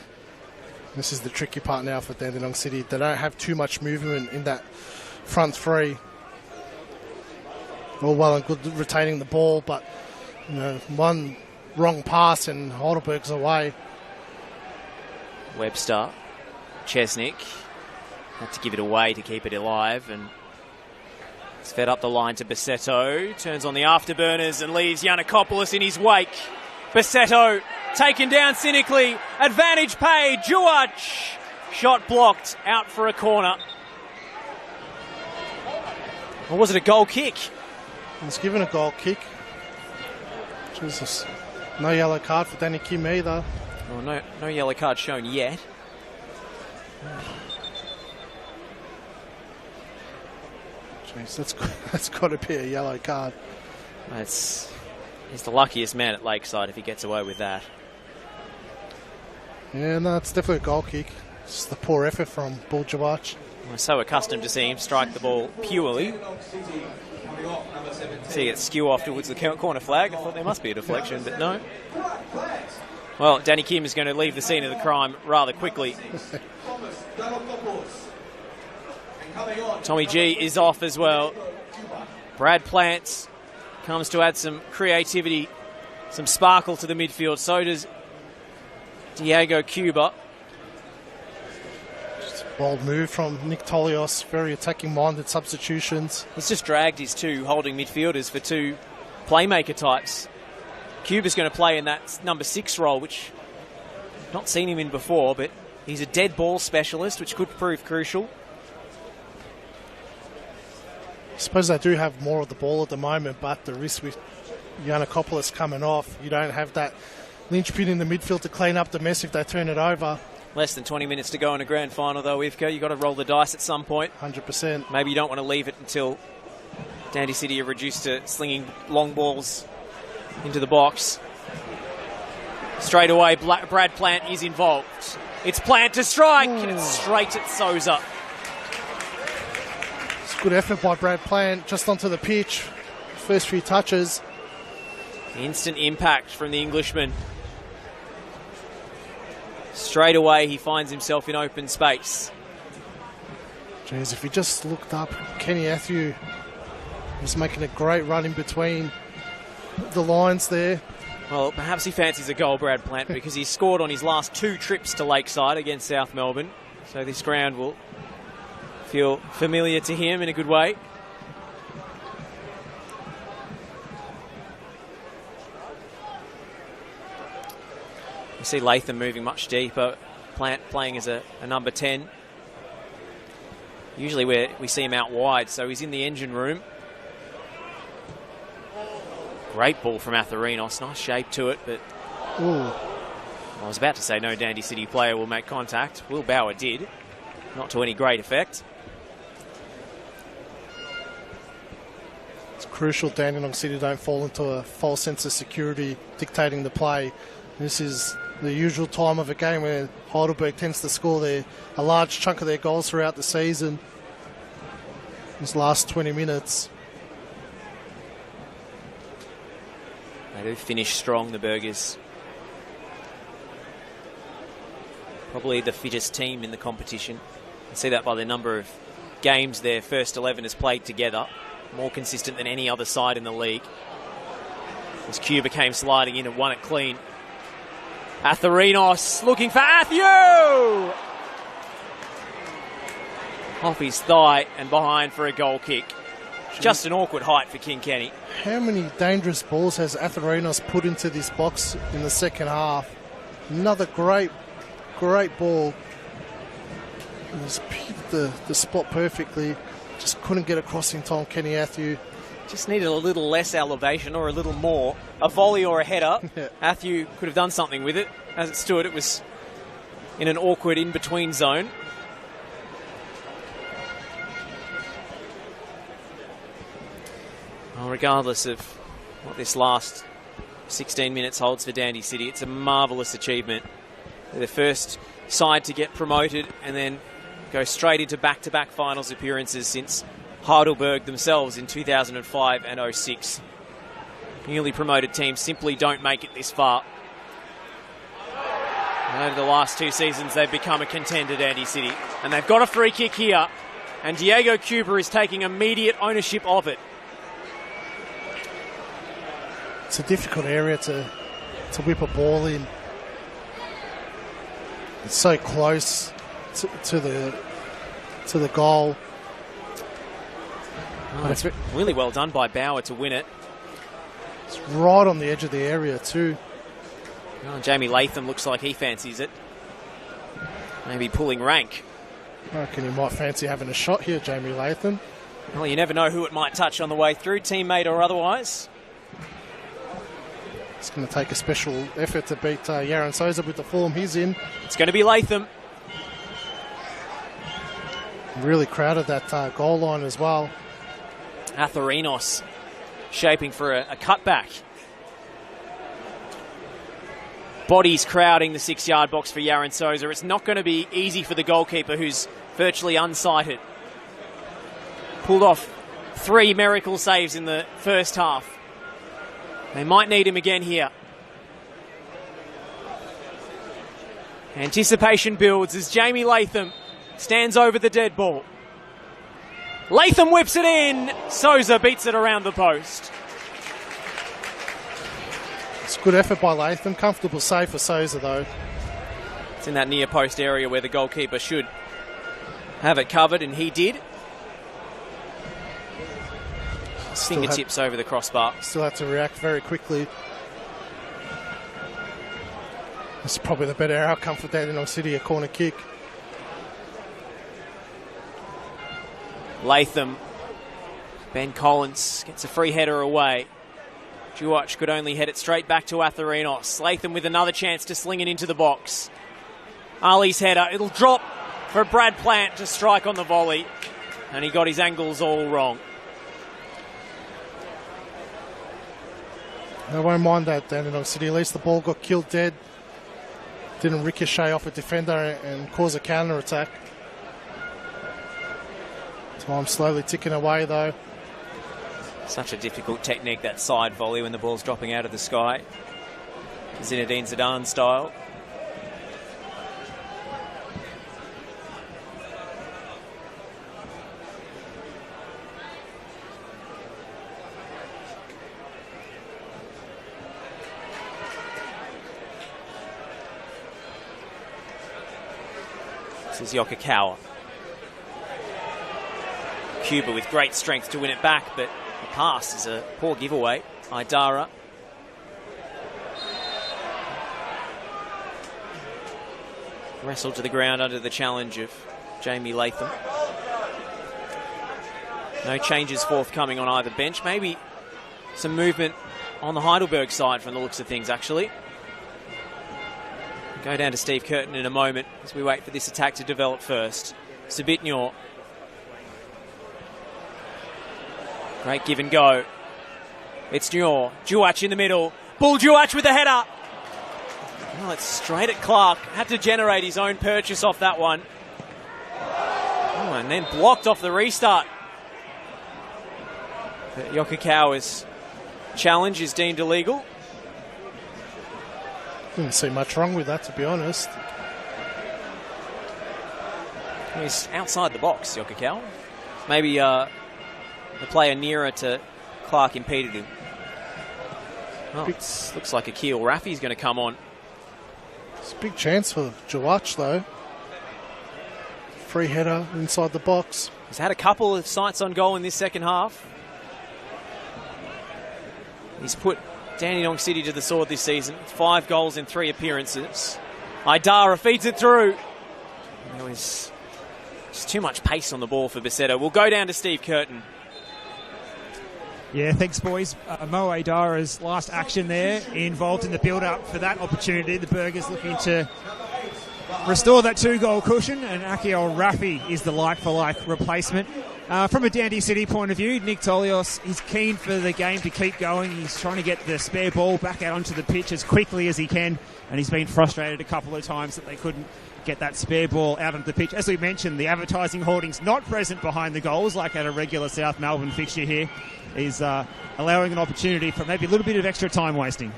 Speaker 3: This is the tricky part now for Dandenong City. They don't have too much movement in that front three. All well and good retaining the ball, but one wrong pass and Heidelberg's away.
Speaker 7: Webster, Chesnick had to give it away to keep it alive, and it's fed up the line to Basetto. Turns on the afterburners and leaves Giannakopoulos in his wake. Basetto taken down cynically. Advantage paid. Juach. Shot blocked. Out for a corner. Or was it a goal kick?
Speaker 3: He's given a goal kick. Jesus. No yellow card for Danny Kim either.
Speaker 7: Well, no yellow card shown yet.
Speaker 3: Jeez, that's got to be a yellow card.
Speaker 7: He's the luckiest man at Lakeside if he gets away with that.
Speaker 3: Yeah, no, it's definitely a goal kick. It's the poor effort from Bull Jawach.
Speaker 7: We're so accustomed to seeing him strike the ball purely. See it skew off towards the corner flag. I thought there must be a deflection, but no. Well, Danny Kim is going to leave the scene of the crime rather quickly. Tommy G is off as well. Brad Plant comes to add some creativity, some sparkle to the midfield. So does Diego Cuba.
Speaker 3: Bold move from Nick Tolios, very attacking-minded substitutions.
Speaker 7: He's just dragged his two holding midfielders for two playmaker types. Cuba's going to play in that number 6 role, which I've not seen him in before, but he's a dead ball specialist, which could prove crucial.
Speaker 3: I suppose they do have more of the ball at the moment, but the risk with Giannakopoulos coming off, you don't have that linchpin in the midfield to clean up the mess if they turn it over.
Speaker 7: Less than 20 minutes to go in a grand final, though, Ivka. You've got to roll the dice at some point.
Speaker 3: 100%.
Speaker 7: Maybe you don't want to leave it until Dandy City are reduced to slinging long balls into the box. Straight away, Brad Plant is involved. It's Plant to strike, and it's straight at Souza.
Speaker 3: It's good effort by Brad Plant, just onto the pitch. First few touches.
Speaker 7: Instant impact from the Englishman. Straight away, he finds himself in open space.
Speaker 3: Jeez, if he just looked up, Kenny Athew was making a great run in between the lines there.
Speaker 7: Well, perhaps he fancies a goal, Brad Plant, because he's scored on his last 2 trips to Lakeside against South Melbourne. So this ground will feel familiar to him in a good way. You see Latham moving much deeper. Plant playing as a number 10. Usually we see him out wide, so he's in the engine room. Great ball from Atherinos. Nice shape to it, but I was about to say no Dandy City player will make contact. Will Bauer did. Not to any great effect.
Speaker 3: It's crucial Dandenong City don't fall into a false sense of security dictating the play. This is the usual time of a game where Heidelberg tends to score a large chunk of their goals throughout the season. These last 20 minutes.
Speaker 7: They do finish strong, the Burgers. Probably the fittest team in the competition. You can see that by the number of games their first 11 has played together. More consistent than any other side in the league. As Cuba came sliding in and won it clean. Atherinos looking for Athew! Off his thigh and behind for a goal kick. Just an awkward height for King Kenny.
Speaker 3: How many dangerous balls has Atherinos put into this box in the second half? Another great ball. He's picked the spot perfectly. Just couldn't get across in time, Kenny Athew.
Speaker 7: Just needed a little less elevation or a little more. A volley or a header.
Speaker 3: Yeah.
Speaker 7: Athew could have done something with it. As it stood, it was in an awkward in-between zone. Well, regardless of what this last 16 minutes holds for Dandy City, it's a marvellous achievement. They're the first side to get promoted and then go straight into back-to-back finals appearances since Heidelberg themselves in 2005 and 06. Newly promoted teams simply don't make it this far. And over the last 2 seasons, they've become a contender, Dandy City. And they've got a free kick here. And Diego Cuba is taking immediate ownership of it.
Speaker 3: It's a difficult area to whip a ball in. It's so close to the goal.
Speaker 7: Oh, it's really well done by Bauer to win it.
Speaker 3: It's right on the edge of the area too.
Speaker 7: Oh, Jamie Latham looks like he fancies it. Maybe pulling rank.
Speaker 3: I reckon he might fancy having a shot here, Jamie Latham.
Speaker 7: Well, you never know who it might touch on the way through, teammate or otherwise.
Speaker 3: It's going to take a special effort to beat Yaron Souza with the form he's in.
Speaker 7: It's going to be Latham.
Speaker 3: Really crowded that goal line as well.
Speaker 7: Atharinos shaping for a cutback. Bodies crowding the 6-yard box for Yaron Souza. It's not going to be easy for the goalkeeper, who's virtually unsighted. Pulled off 3 miracle saves in the first half. They might need him again here. Anticipation builds as Jamie Latham stands over the dead ball. Latham whips it in. Souza beats it around the post.
Speaker 3: It's a good effort by Latham. Comfortable save for Souza though.
Speaker 7: It's in that near post area where the goalkeeper should have it covered, and he did. Fingertips over the crossbar.
Speaker 3: Still had to react very quickly. This is probably the better outcome for Dandenong City, a corner kick.
Speaker 7: Latham. Ben Collins gets a free header away. Duach could only head it straight back to Atharinos. Latham with another chance to sling it into the box. Ali's header. It'll drop for Brad Plant to strike on the volley. And he got his angles all wrong.
Speaker 3: I won't mind that, Dandenong City. At least the ball got killed dead. Didn't ricochet off a defender and cause a counter-attack. Time slowly ticking away, though.
Speaker 7: Such a difficult technique, that side volley when the ball's dropping out of the sky. Zinedine Zidane style. This is Yokokawa. Cuba with great strength to win it back, but the pass is a poor giveaway. Idara. Wrestled to the ground under the challenge of Jamie Latham. No changes forthcoming on either bench. Maybe some movement on the Heidelberg side from the looks of things, actually. Go down to Steve Curtin in a moment as we wait for this attack to develop first. Sabitnyor. Great give and go. It's Nyor. Duach in the middle. Bull Duach with the header. Well, it's straight at Clark. Had to generate his own purchase off that one. Oh, and then blocked off the restart. But Yokokawa's challenge is deemed illegal.
Speaker 3: Didn't see much wrong with that, to be honest.
Speaker 7: He's outside the box, Yokokawa. Maybe the player nearer to Clark impeded him. Oh, looks like Akil Rafi's going to come on.
Speaker 3: It's a big chance for Duach, though. Free header inside the box.
Speaker 7: He's had a couple of sights on goal in this second half. He's put Dandenong City to the sword this season. 5 goals in 3 appearances. Idara feeds it through. There was just too much pace on the ball for Besetto. We'll go down to Steve Curtin.
Speaker 9: Yeah, thanks, boys. Mo Idara's last action there, involved in the build-up for that opportunity. The Burgers looking to restore that 2-goal cushion, and Akil Rafi is the like-for-like replacement. From a Dandy City point of view, Nick Tolios is keen for the game to keep going. He's trying to get the spare ball back out onto the pitch as quickly as he can, and he's been frustrated a couple of times that they couldn't get that spare ball out onto the pitch. As we mentioned, the advertising hoardings not present behind the goals like at a regular South Melbourne fixture here is allowing an opportunity for maybe a little bit of extra time wasting.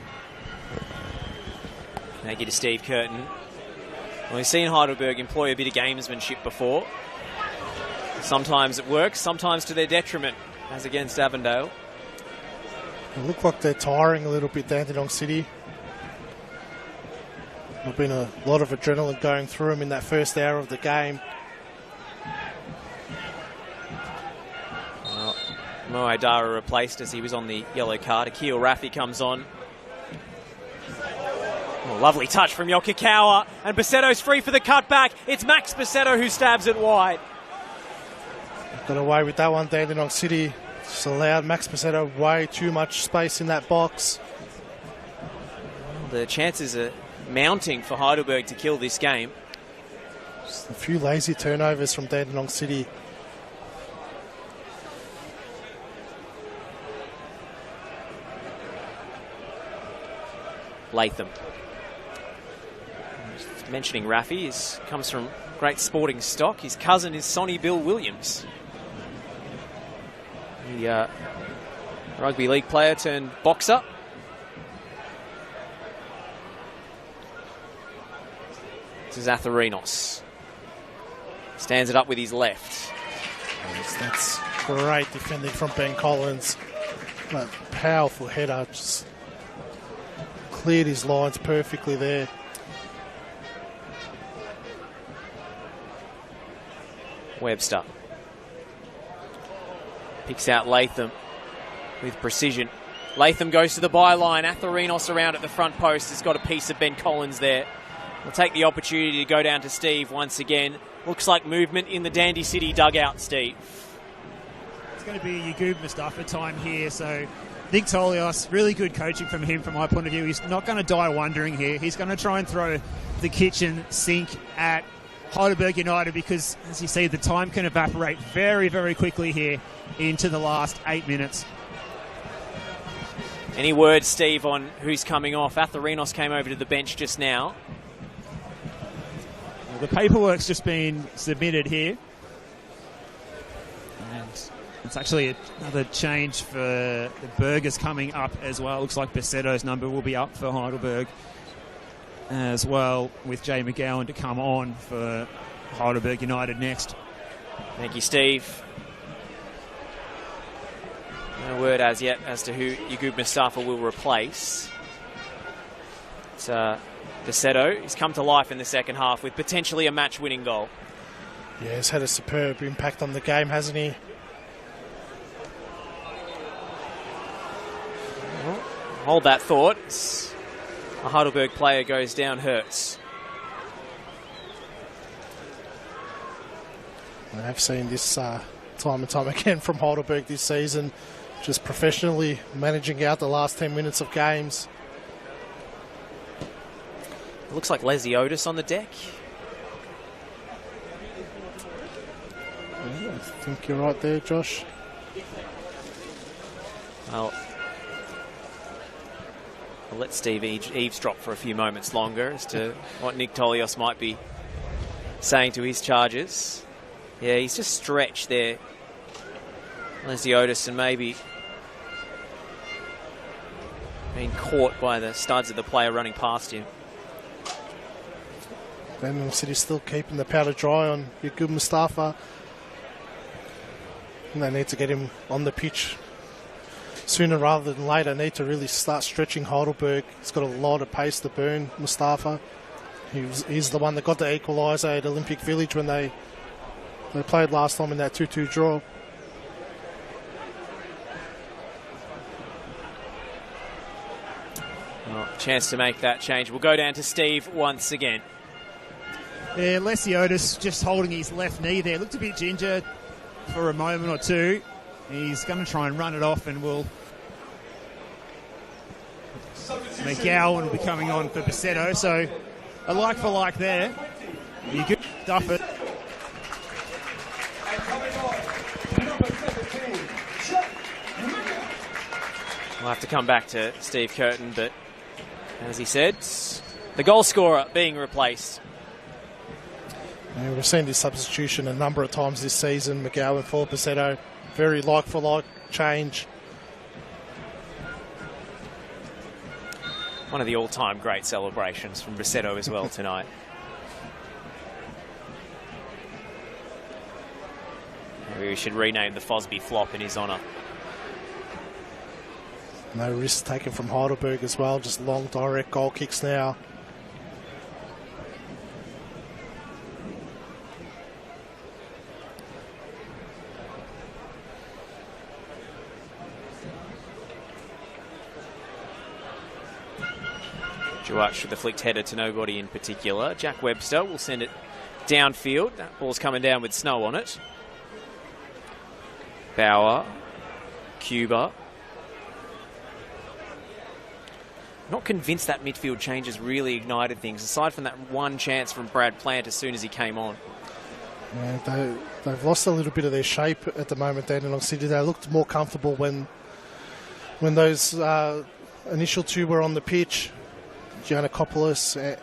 Speaker 7: Thank you to Steve Curtin. Well, we've seen Heidelberg employ a bit of gamesmanship before. Sometimes it works, sometimes to their detriment, as against Avondale.
Speaker 3: It looked like they're tiring a little bit, Dandenong City. There's been a lot of adrenaline going through them in that first hour of the game.
Speaker 7: Well, Moe Dara replaced as he was on the yellow card. Akil Raffi comes on. Oh, lovely touch from Yokokawa, and Basetto's free for the cutback. It's Max Basetto who stabs it wide.
Speaker 3: Got away with that one, Dandenong City. Just allowed Max Basetto way too much space in that box.
Speaker 7: The chances are mounting for Heidelberg to kill this game.
Speaker 3: Just a few lazy turnovers from Dandenong City.
Speaker 7: Latham. Just mentioning Raffi, comes from great sporting stock. His cousin is Sonny Bill Williams. The rugby league player turned boxer. This is Atherinos. Stands it up with his left.
Speaker 3: Yes, that's great defending from Ben Collins. That powerful header just cleared his lines perfectly there.
Speaker 7: Webster picks out Latham with precision. Latham goes to the byline. Atherinos around at the front post has got a piece of Ben Collins there. We'll take the opportunity to go down to Steve once again. Looks like movement in the Dandy City dugout, Steve.
Speaker 9: It's going to be a Yagub Mustafa time here, so Nick Tolios, really good coaching from him from my point of view. He's not going to die wondering here. He's going to try and throw the kitchen sink at Heidelberg United because, as you see, the time can evaporate very, very quickly here into the last 8 minutes.
Speaker 7: Any word, Steve, on who's coming off? Atherinos came over to the bench just now.
Speaker 9: Well, the paperwork's just been submitted here. And it's actually another change for the Burgers coming up as well. Looks like Basetto's number will be up for Heidelberg as well, with Jay McGowan to come on for Heidelberg United next.
Speaker 7: Thank you, Steve. No word as yet as to who Yagub Mustafa will replace. It's Basetto. He's come to life in the second half with potentially a match-winning goal.
Speaker 3: Yeah, he's had a superb impact on the game, hasn't he?
Speaker 7: Well, hold that thought. A Heidelberg player goes down, hurts.
Speaker 3: I've seen this time and time again from Heidelberg this season, just professionally managing out the last 10 minutes of games.
Speaker 7: It looks like Leslie Otis on the deck.
Speaker 3: Yeah, I think you're right there, Josh.
Speaker 7: Well, I'll let Steve eavesdrop for a few moments longer as to what Nick Tolios might be saying to his charges. Yeah, he's just stretched there, Leslie Otis, and maybe being caught by the studs of the player running past him.
Speaker 3: Dandenong City still keeping the powder dry on Yagub Mustafa. And they need to get him on the pitch sooner rather than later. Need to really start stretching Heidelberg. He's got a lot of pace to burn, Mustafa. He's the one that got the equaliser at Olympic Village when they played last time in that 2-2 draw.
Speaker 7: Well, chance to make that change. We'll go down to Steve once again.
Speaker 9: Yeah, Leslie Otis just holding his left knee there. Looked a bit ginger for a moment or two. He's going to try and run it off, and McGowan will be coming on for Basetto. So a like for like there. You could stuff it.
Speaker 7: We'll have to come back to Steve Curtin, but as he said, the goal scorer being replaced.
Speaker 3: Yeah, we've seen this substitution a number of times this season. McGowan for Basetto, very like-for-like change.
Speaker 7: One of the all-time great celebrations from Basetto as well tonight. Maybe we should rename the Fosby flop in his honour.
Speaker 3: No risks taken from Heidelberg as well, just long direct goal kicks now.
Speaker 7: Duach with the flicked header to nobody in particular. Jack Webster will send it downfield. That ball's coming down with snow on it. Bauer, Cuba. Not convinced that midfield change has really ignited things, aside from that one chance from Brad Plant as soon as he came on.
Speaker 3: Yeah, they've lost a little bit of their shape at the moment, Dandenong City. They looked more comfortable when those initial two were on the pitch. Giannakopoulos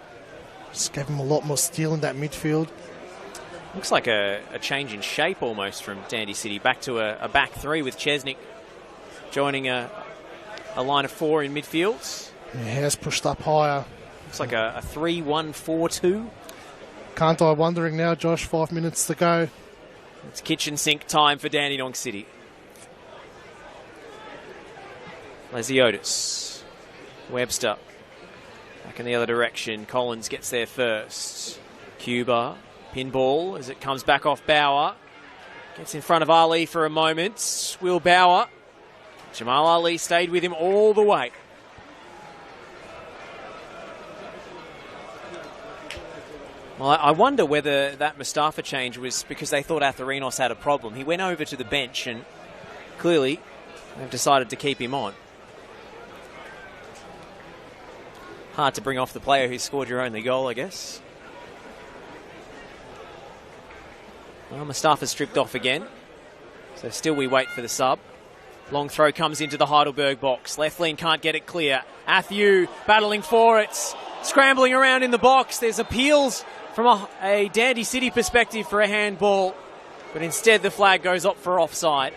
Speaker 3: just gave him a lot more steel in that midfield.
Speaker 7: Looks like a change in shape almost from Dandy City back to a back three with Chesnick joining a line of four in midfield.
Speaker 3: Yeah, he has pushed up higher.
Speaker 7: Looks like a 3-1-4-2.
Speaker 3: Can't I wondering now, Josh, 5 minutes to go.
Speaker 7: It's kitchen sink time for Dandenong City. Lesiotis. Webster. Back in the other direction. Collins gets there first. Cuba. Pinball as it comes back off Bauer. Gets in front of Ali for a moment. Will Bauer. Jamal Ali stayed with him all the way. Well, I wonder whether that Mustafa change was because they thought Atherinos had a problem. He went over to the bench and clearly they've decided to keep him on. Hard to bring off the player who scored your only goal, I guess. Well, Mustafa's stripped off again. So still we wait for the sub. Long throw comes into the Heidelberg box. Left lean can't get it clear. Athieu battling for it. Scrambling around in the box. There's appeals from a Dandy City perspective for a handball. But instead the flag goes up for offside.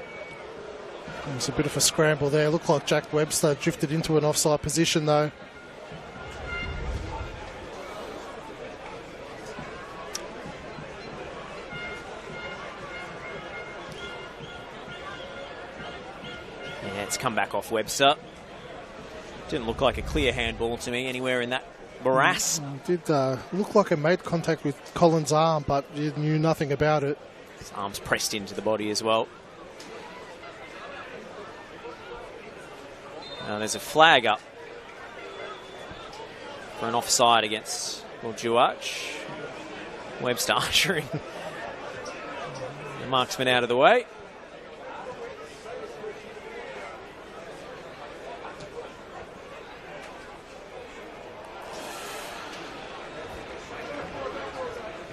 Speaker 3: There's a bit of a scramble there. Looked like Jack Webster drifted into an offside position though.
Speaker 7: It's come back off Webster. Didn't look like a clear handball to me anywhere in that morass.
Speaker 3: It did look like it made contact with Collins' arm, but you knew nothing about it.
Speaker 7: His arm's pressed into the body as well. Now there's a flag up for an offside against Duach. Webster ushering the marksman out of the way.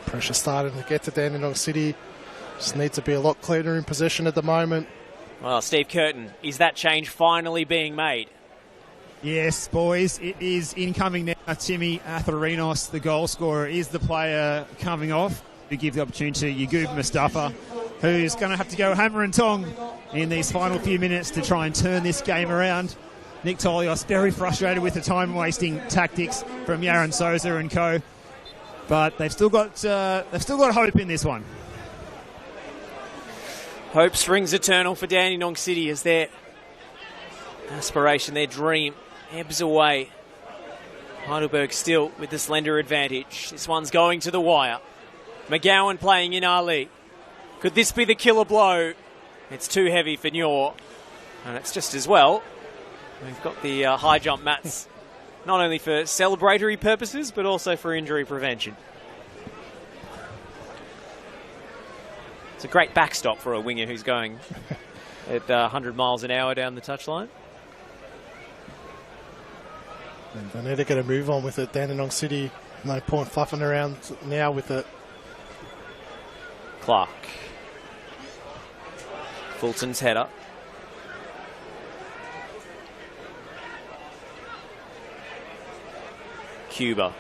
Speaker 3: Pressure starting to get to Dandenong City. Just need to be a lot cleaner in possession at the moment.
Speaker 7: Well, Steve Curtin, is that change finally being made?
Speaker 9: Yes, boys, it is incoming now. Timmy Atherinos, the goal scorer, is the player coming off to give the opportunity to Yagub Mustafa, who's going to have to go hammer and tong in these final few minutes to try and turn this game around. Nick Tolios very frustrated with the time-wasting tactics from Yaron Souza and co. But they've still got hope in this one.
Speaker 7: Hope springs eternal for Dandenong City as their aspiration, their dream, ebbs away. Heidelberg still with the slender advantage. This one's going to the wire. McGowan playing in Ali. Could this be the killer blow? It's too heavy for Nior. And it's just as well. We've got the high jump mats. Not only for celebratory purposes, but also for injury prevention. It's a great backstop for a winger who's going at 100 miles an hour down the touchline.
Speaker 3: And they need to get a move on with it. Dandenong City, no point fluffing around now with it.
Speaker 7: Clark. Fulton's header. Cuba.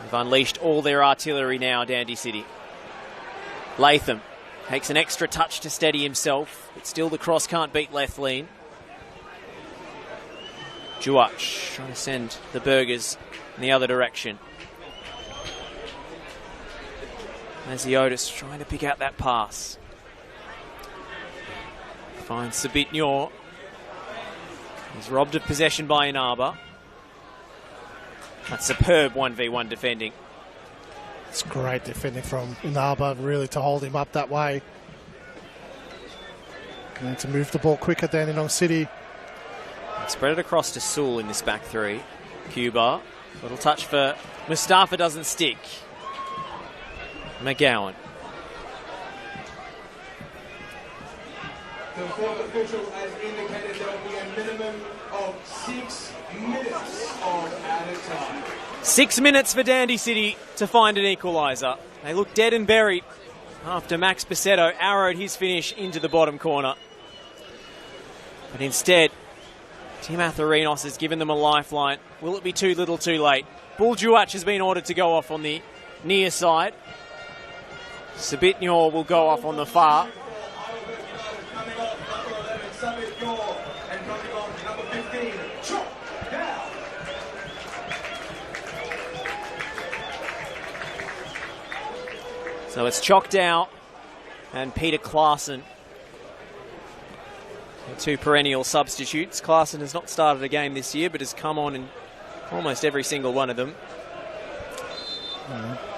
Speaker 7: They've unleashed all their artillery now, Dandy City. Latham takes an extra touch to steady himself, but still the cross can't beat Lethlean. Juach trying to send the Burgers in the other direction. Maziotis trying to pick out that pass. Finds Sabitnyor. He's robbed of possession by Inaba. That's superb 1v1 defending.
Speaker 3: It's great defending from Inaba, really, to hold him up that way. Going to move the ball quicker, Dandenong City.
Speaker 7: Spread it across to Sewell in this back three. Cuba. Little touch for Mustafa, doesn't stick. McGowan.
Speaker 6: The fourth official has indicated there will be a minimum of 6 minutes of added time.
Speaker 7: 6 minutes for Dandy City to find an equaliser. They look dead and buried after Max Pacetto arrowed his finish into the bottom corner. But instead, Tim Atharinos has given them a lifeline. Will it be too little too late? Buljuach has been ordered to go off on the near side. Sabitnyor will go off on the far. So it's Choctaw and Peter Klaassen. The two perennial substitutes. Klaassen has not started a game this year, but has come on in almost every single one of them.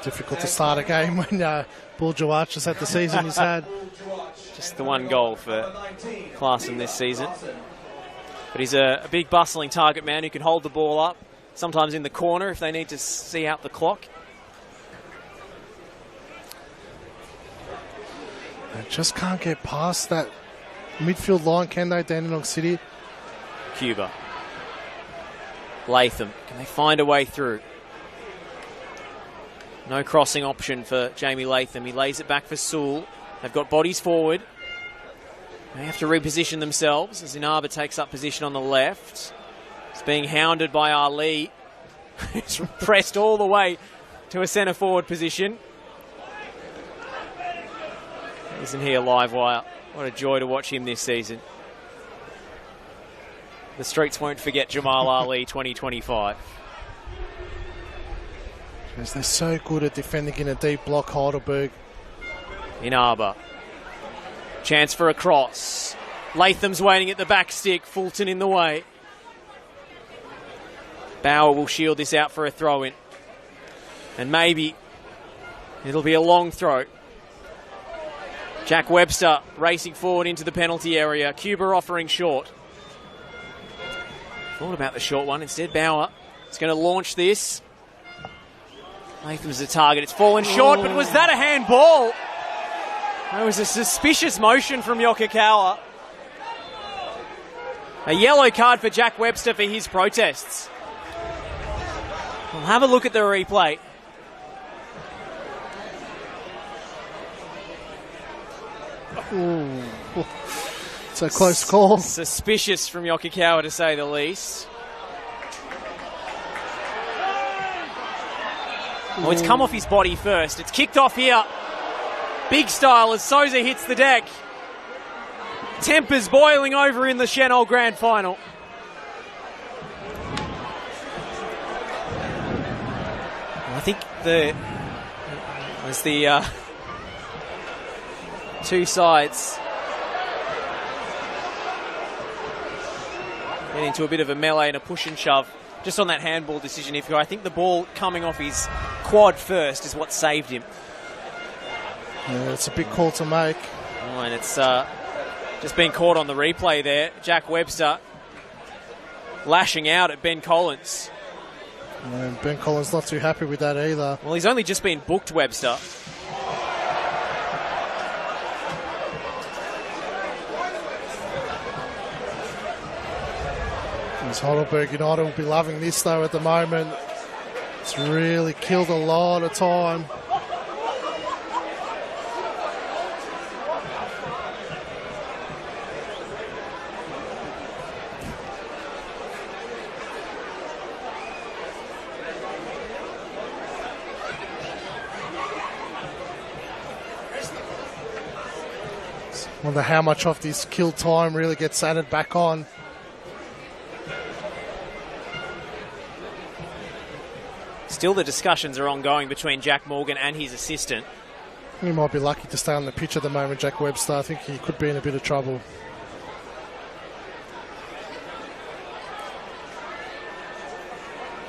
Speaker 3: Difficult to start a game when Buljuach has had the season he's had.
Speaker 7: Just the one goal for Klaassen this season. But he's a big bustling target man who can hold the ball up, sometimes in the corner if they need to see out the clock.
Speaker 3: They just can't get past that midfield line, can they, Dandenong City?
Speaker 7: Cuba. Latham. Can they find a way through? No crossing option for Jamie Latham. He lays it back for Sewell. They've got bodies forward. They have to reposition themselves as Inaba takes up position on the left. It's being hounded by Ali. It's pressed all the way to a centre forward position. Isn't he a live wire? What a joy to watch him this season. The streets won't forget Jamal Ali 2025.
Speaker 3: Because they're so good at defending in a deep block, Heidelberg.
Speaker 7: Inaba. Chance for a cross. Latham's waiting at the back stick. Fulton in the way. Bauer will shield this out for a throw-in. And maybe it'll be a long throw. Jack Webster racing forward into the penalty area. Cuba offering short. Thought about the short one. Instead, Bauer is going to launch this. Latham's the target. It's fallen short, but was that a handball? That was a suspicious motion from Yokokawa. A yellow card for Jack Webster for his protests. We'll have a look at the replay.
Speaker 3: Ooh. It's a close call.
Speaker 7: Suspicious from Yokokawa, to say the least. Well, it's come off his body first. It's kicked off here. Big style as Souza hits the deck. Tempers boiling over in the Chenol Grand Final. I think the two sides get into a bit of a melee and a push and shove just on that handball decision. I think the ball coming off his quad first is what saved him.
Speaker 3: Yeah, it's a big call to make.
Speaker 7: Oh, and it's just been caught on the replay there. Jack Webster lashing out at Ben Collins.
Speaker 3: And Ben Collins not too happy with that either.
Speaker 7: Well, he's only just been booked, Webster.
Speaker 3: Heidelberg United will be loving this though at the moment. It's really killed a lot of time. Wonder how much of this kill time really gets added back on.
Speaker 7: Still, the discussions are ongoing between Jack Morgan and his assistant.
Speaker 3: He might be lucky to stay on the pitch at the moment, Jack Webster. I think he could be in a bit of trouble.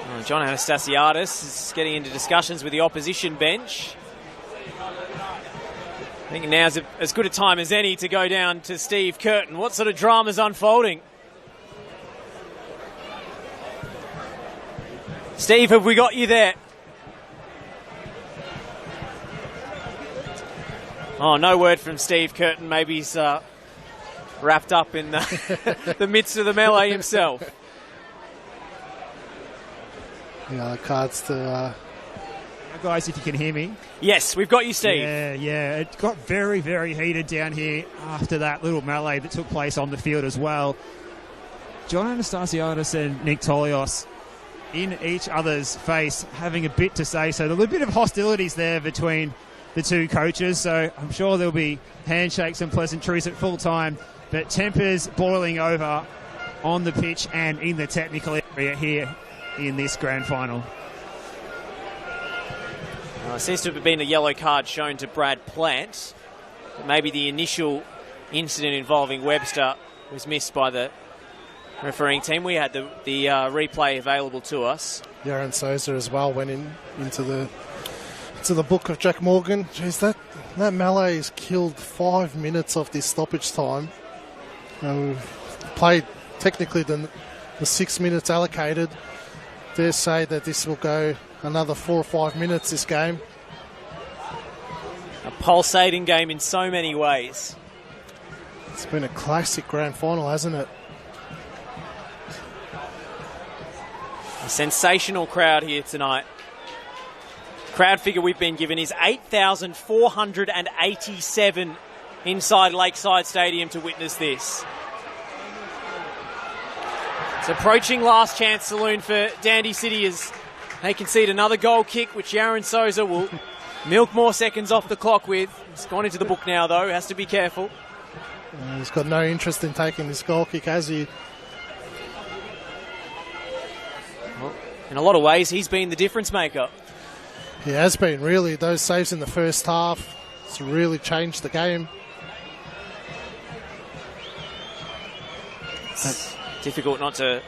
Speaker 7: Well, John Anastasiadis is getting into discussions with the opposition bench. I think now's as good a time as any to go down to Steve Curtin. What sort of drama's unfolding? Steve, have we got you there? Oh, no word from Steve Curtin. Maybe he's wrapped up in the midst of the melee himself.
Speaker 3: Yeah, cards to...
Speaker 9: Guys, if you can hear me.
Speaker 7: Yes, we've got you, Steve.
Speaker 9: Yeah. It got very, very heated down here after that little melee that took place on the field as well. John Anastasiadis and Nick Tolios in each other's face, having a bit to say. So there's a bit of hostilities there between the two coaches. So I'm sure there'll be handshakes and pleasantries at full time. But tempers boiling over on the pitch and in the technical area here in this grand final.
Speaker 7: Seems to have been a yellow card shown to Brad Plant. Maybe the initial incident involving Webster was missed by the refereeing team. We had the replay available to us.
Speaker 3: Yaron Souza as well went into the book of Jack Morgan. Jeez, that melee has killed 5 minutes of this stoppage time. We've played technically the 6 minutes allocated. Dare say that this will go another 4 or 5 minutes, this game.
Speaker 7: A pulsating game in so many ways.
Speaker 3: It's been a classic grand final, hasn't it?
Speaker 7: A sensational crowd here tonight. Crowd figure we've been given is 8,487 inside Lakeside Stadium to witness this. It's approaching last chance saloon for Dandy City as they concede another goal kick, which Yaron Souza will milk more seconds off the clock with. It's gone into the book now, though. Has to be careful.
Speaker 3: He's got no interest in taking this goal kick, has he?
Speaker 7: Well, in a lot of ways, he's been the difference maker.
Speaker 3: He has been, really. Those saves in the first half, it's really changed the game.
Speaker 7: It's difficult not to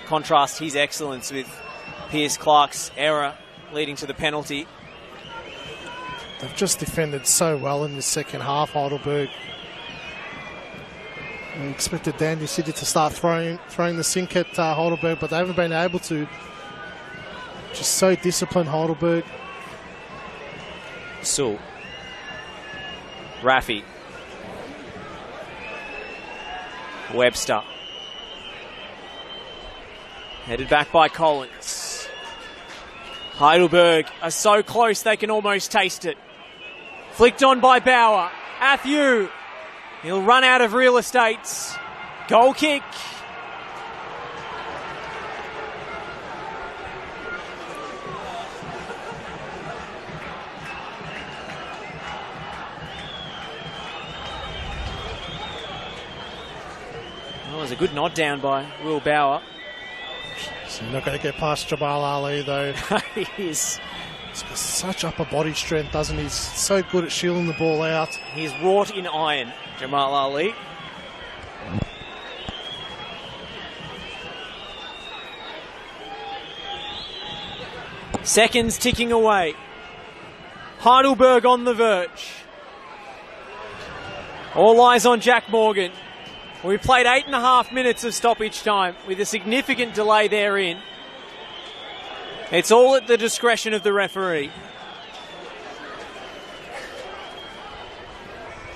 Speaker 7: contrast his excellence with Pierce Clark's error leading to the penalty.
Speaker 3: They've just defended so well in the second half, Heidelberg. We expected Dandy City to start throwing the sink at Heidelberg, but they haven't been able to. Just so disciplined, Heidelberg.
Speaker 7: Sewell. Raffy. Webster. Headed back by Collins. Heidelberg are so close they can almost taste it. Flicked on by Bauer. Athieu. He'll run out of real estate. Goal kick. Well, it was a good nod down by Will Bauer.
Speaker 3: So you're not going to get past Jamal Ali, though.
Speaker 7: He is.
Speaker 3: He's got such upper body strength, doesn't he? He's so good at shielding the ball out.
Speaker 7: He's wrought in iron, Jamal Ali. Seconds ticking away. Heidelberg on the verge. All eyes on Jack Morgan. We played 8.5 minutes of stoppage time with a significant delay therein. It's all at the discretion of the referee.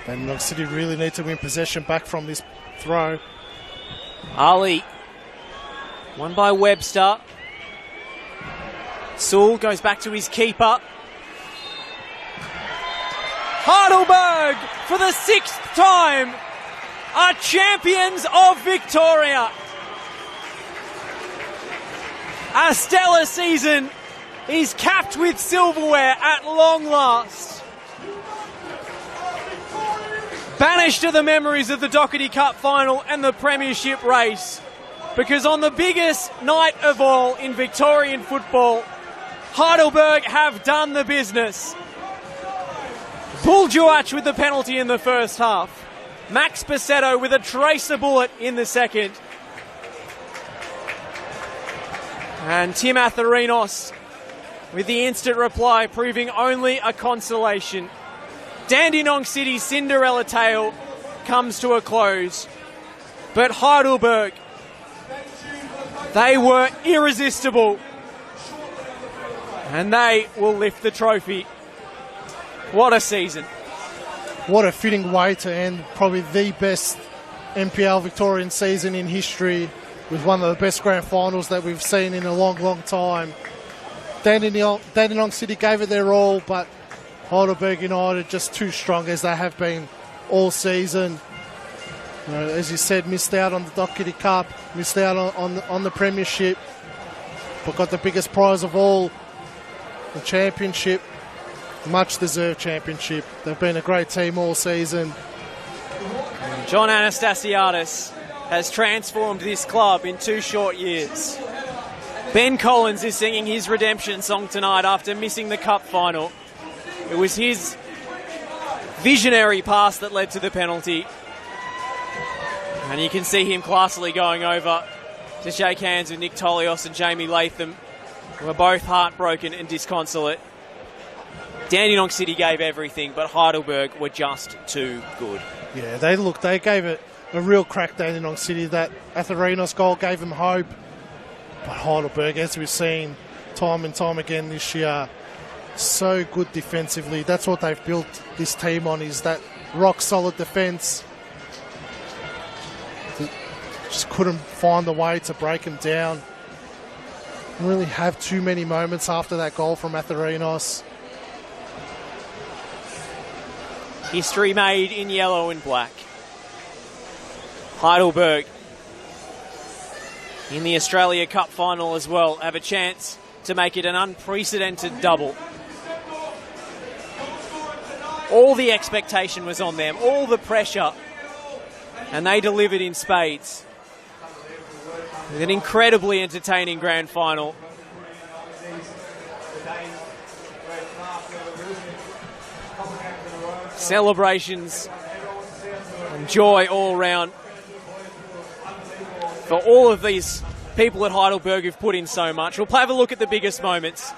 Speaker 3: Dandenong City really need to win possession back from this throw.
Speaker 7: Ali. Won by Webster. Sewell goes back to his keeper. Heidelberg, for the 6th time, are champions of Victoria. A stellar season is capped with silverware at long last. Banished to the memories of the Doherty Cup final and the Premiership race, because on the biggest night of all in Victorian football, Heidelberg have done the business. Paul Juach with the penalty in the first half. Max Basetto with a tracer bullet in the second. And Tim Atherinos with the instant reply, proving only a consolation. Dandenong City's Cinderella tale comes to a close. But Heidelberg, they were irresistible. And they will lift the trophy. What a season.
Speaker 3: What a fitting way to end probably the best NPL Victorian season in history, with one of the best grand finals that we've seen in a long, long time. Dandenong City gave it their all, but Heidelberg United just too strong, as they have been all season. You know, as you said, missed out on the Doherty Cup, missed out on the Premiership, but got the biggest prize of all, the championship. Much deserved championship. They've been a great team all season.
Speaker 7: John Anastasiadis has transformed this club in 2 short years. Ben Collins is singing his redemption song tonight after missing the cup final. It was his visionary pass that led to the penalty. And you can see him classily going over to shake hands with Nick Tolios and Jamie Latham, who are both heartbroken and disconsolate. Dandenong City gave everything, but Heidelberg were just too good.
Speaker 3: Yeah, they gave it a real crack, Dandenong City. That Atherinos goal gave them hope. But Heidelberg, as we've seen time and time again this year, so good defensively. That's what they've built this team on, is that rock-solid defence. Just couldn't find a way to break them down. Didn't really have too many moments after that goal from Atherinos.
Speaker 7: History made in yellow and black. Heidelberg in the Australia Cup final as well have a chance to make it an unprecedented double. All the expectation was on them, all the pressure, and they delivered in spades. With an incredibly entertaining grand final. Celebrations and joy all round for all of these people at Heidelberg who've put in so much. We'll have a look at the biggest moments.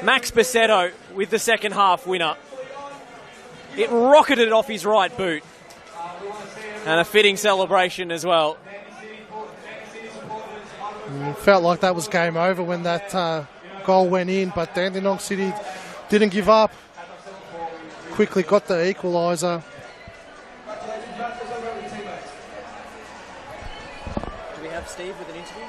Speaker 7: Max Basetto with the second half winner. It rocketed off his right boot. And a fitting celebration as well.
Speaker 3: It felt like that was game over when that goal went in, but Dandenong City didn't give up. Quickly got the equaliser.
Speaker 7: Do we have Steve with an interview?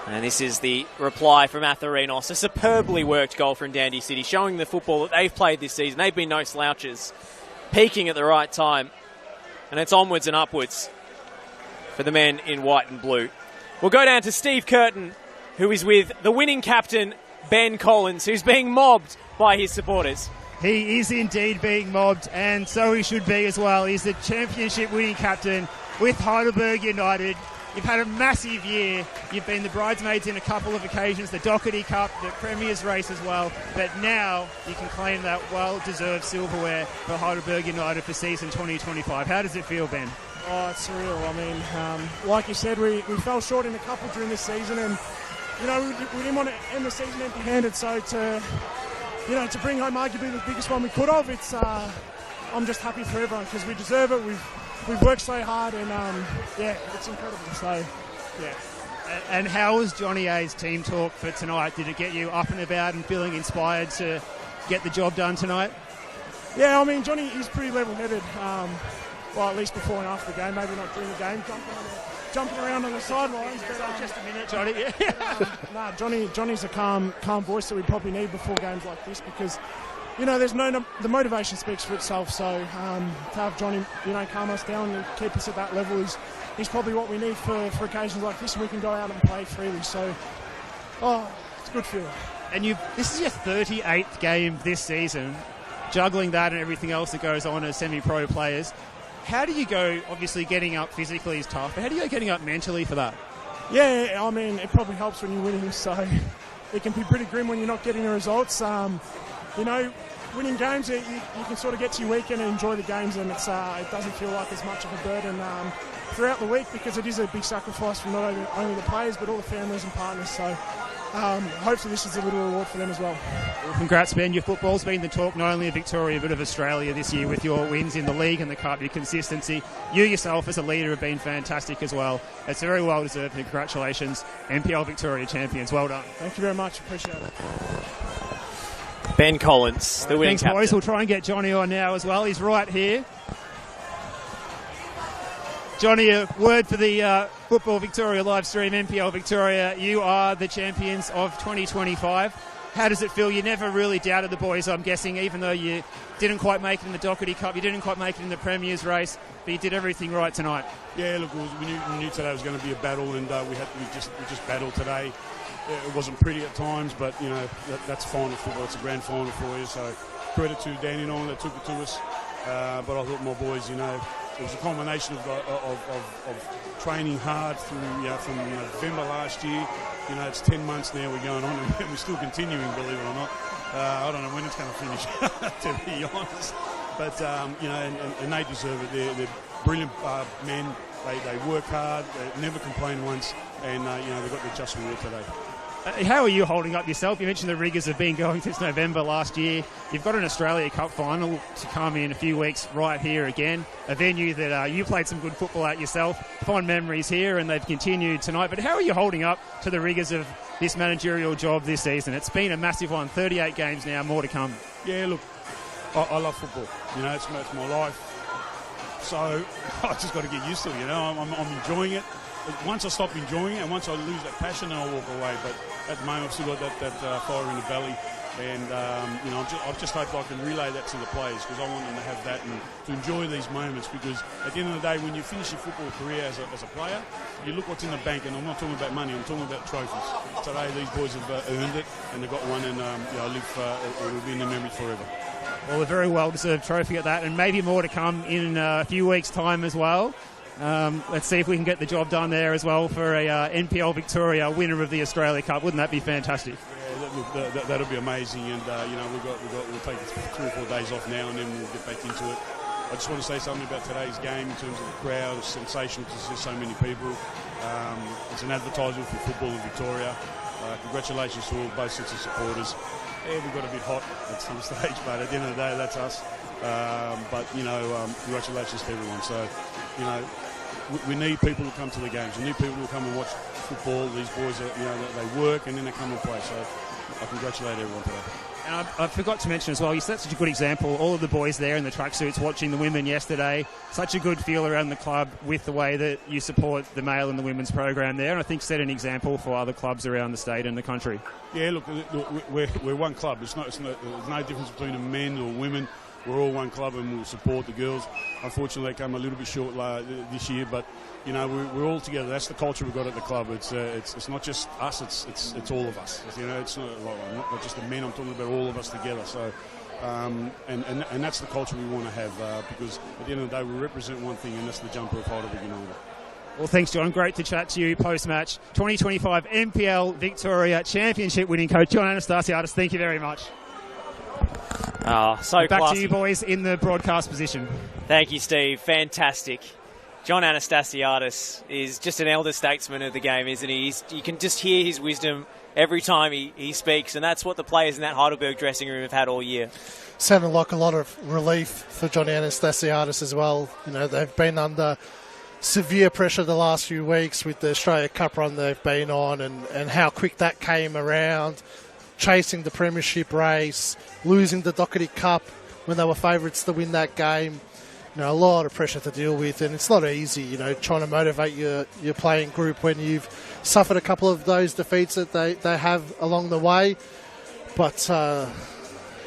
Speaker 7: And this is the reply from Atherinos. A superbly worked goal from Dandy City, showing the football that they've played this season. They've been no slouches, peaking at the right time. And it's onwards and upwards for the men in white and blue. We'll go down to Steve Curtin, who is with the winning captain, Ben Collins, who's being mobbed by his supporters.
Speaker 9: He is indeed being mobbed, and so he should be as well. He's the championship winning captain with Heidelberg United. You've had a massive year. You've been the bridesmaids in a couple of occasions, the Doherty Cup, the Premier's race as well. But now you can claim that well-deserved silverware for Heidelberg United for season 2025. How does it feel, Ben?
Speaker 10: Oh, it's surreal. I mean, like you said, we fell short in a couple during this season, and you know, we didn't want to end the season empty-handed. So to bring home arguably the biggest one we could have, I'm just happy for everyone because we deserve it. We've worked so hard, and it's incredible. So, yeah.
Speaker 9: And how was Johnny A's team talk for tonight? Did it get you up and about and feeling inspired to get the job done tonight?
Speaker 10: Yeah, I mean, Johnny is pretty level-headed. Well, at least before and after the game, maybe not during the game, jumping around on the sidelines. But
Speaker 9: just a minute, Johnny.
Speaker 10: Johnny's a calm voice that we probably need before games like this because, you know, the motivation speaks for itself. So to have Johnny, calm us down and keep us at that level is probably what we need for occasions like this, and we can go out and play freely. So, it's a good feeling.
Speaker 9: And this is your 38th game this season.
Speaker 1: juggling that and everything else that goes on as semi-pro players. How do you go, obviously getting up physically is tough, but how do you go getting up mentally for that?
Speaker 10: Yeah, I mean, it probably helps when you're winning, so it can be pretty grim when you're not getting the results. You know, winning games, you can sort of get to your weekend and enjoy the games, and it doesn't feel like as much of a burden throughout the week, because it is a big sacrifice for not only the players but all the families and partners. So hopefully this is a little reward for them as well.
Speaker 1: Well, congrats, Ben. Your football's been the talk not only of Victoria but of Australia this year with your wins in the league and the cup, your consistency. You yourself as a leader have been fantastic as well. It's very well deserved, and congratulations, NPL Victoria champions. Well done.
Speaker 10: Thank you very much. Appreciate it.
Speaker 7: Ben Collins, the winning
Speaker 1: Thanks,
Speaker 7: captain.
Speaker 1: boys. We'll try and get Johnny on now as well. He's right here. Johnny, a word for the Football Victoria live stream, NPL Victoria. You are the champions of 2025. How does it feel? You never really doubted the boys, I'm guessing, even though you didn't quite make it in the Doherty Cup, you didn't quite make it in the Premier's race, but you did everything right tonight.
Speaker 11: Yeah, look, we knew today was going to be a battle, and we just battled today. It wasn't pretty at times, but you know that's final football. It's a grand final for you. So credit to Dandenong that took it to us. But I thought my boys, you know, it was a combination of training hard through from November last year. You know, it's 10 months now we're going on, and we're still continuing, believe it or not. I don't know when it's going to finish, to be honest. But you know, and they deserve it. They're brilliant men. They work hard. They never complain once, and you know, they got their just reward today.
Speaker 1: How are you holding up yourself? You mentioned the rigours have been going since November last year. You've got an Australia Cup final to come in a few weeks right here again, a venue that you played some good football at yourself. Fond memories here, and they've continued tonight. But how are you holding up to the rigours of this managerial job this season? It's been a massive one, 38 games now, more to come.
Speaker 11: Yeah, look, I love football. You know, it's my life. So I just got to get used to it, you know. I'm enjoying it. Once I stop enjoying it and once I lose that passion, then I'll walk away. But at the moment, I've still got that fire in the belly. And, you know, I've just hoped I can relay that to the players, because I want them to have that and to enjoy these moments, because at the end of the day, when you finish your football career as a player, you look what's in the bank, and I'm not talking about money, I'm talking about trophies. Today, these boys have earned it, and they've got one, and you know, it will be in their memory forever.
Speaker 1: Well, a very well-deserved trophy at that, and maybe more to come in a few weeks' time as well. Let's see if we can get the job done there as well for a NPL Victoria winner of the Australia Cup. Wouldn't that be fantastic?
Speaker 11: Yeah, that'll be amazing, and you know, we'll take 3 or 4 days off now, and then we'll get back into it. I just want to say something about today's game in terms of the crowd. It's sensational to see so many people. It's an advertisement for football in Victoria. Congratulations to all both sets of supporters. Yeah, we got a bit hot at some stage, but at the end of the day, that's us. But you know, congratulations to everyone. So, you know, we need people to come to the games. We need people to come and watch football. These boys, you know, they work and then they come and play. So, I congratulate everyone today.
Speaker 1: And I forgot to mention as well, you set such a good example. All of the boys there in the tracksuits watching the women yesterday. Such a good feel around the club with the way that you support the male and the women's program there. And I think set an example for other clubs around the state and the country.
Speaker 11: Yeah, look, we're one club. There's no difference between the men or women. We're all one club, and we'll support the girls. Unfortunately, they came a little bit short this year, but you know, we're all together. That's the culture we've got at the club. It's not just us. It's all of us. You know, it's not just the men. I'm talking about all of us together. So, and that's the culture we want to have, because at the end of the day, we represent one thing, and that's the jumper of Heidelberg United.
Speaker 1: Well, thanks, John. Great to chat to you post-match. 2025 NPL Victoria Championship winning coach John Anastasiadis. Thank you very much.
Speaker 7: Oh, so
Speaker 1: back
Speaker 7: classy.
Speaker 1: to you boys in the broadcast position.
Speaker 7: Thank you, Steve. Fantastic. John Anastasiadis is just an elder statesman of the game, isn't he? You can just hear his wisdom every time he speaks, and that's what the players in that Heidelberg dressing room have had all year.
Speaker 3: Sounded like a lot of relief for Johnny Anastasiadis as well. You know, they've been under severe pressure the last few weeks with the Australia Cup run they've been on, and how quick that came around. Chasing the premiership race, losing the Doherty Cup when they were favourites to win that game. You know, a lot of pressure to deal with, and it's not easy, you know, trying to motivate your playing group when you've suffered a couple of those defeats that they have along the way. But,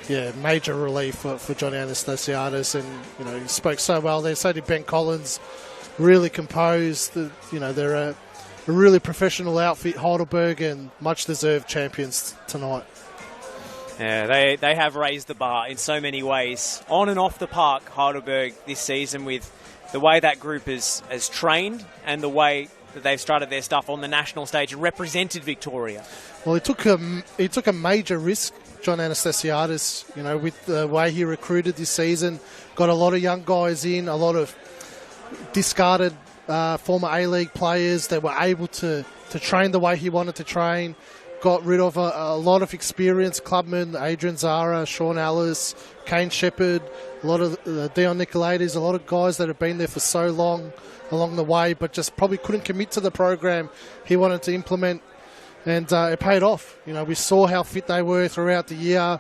Speaker 3: yeah, major relief for Johnny Anastasiadis, and, you know, he spoke so well there. So did Ben Collins, really composed. You know, they're a really professional outfit, Heidelberg, and much-deserved champions tonight.
Speaker 7: Yeah, they have raised the bar in so many ways. On and off the park, Heidelberg this season, with the way that group has trained and the way that they've started their stuff on the national stage and represented Victoria.
Speaker 3: Well, he took a major risk, John Anastasiadis, with the way he recruited this season. Got a lot of young guys in, a lot of discarded former A-League players that were able to train the way he wanted to train. Got rid of a lot of experienced clubmen, Adrian Zara, Sean Ellis, Kane Shepherd, a lot of Dion Nicolaides, a lot of guys that have been there for so long along the way, but just probably couldn't commit to the program he wanted to implement, and it paid off. We saw how fit they were throughout the year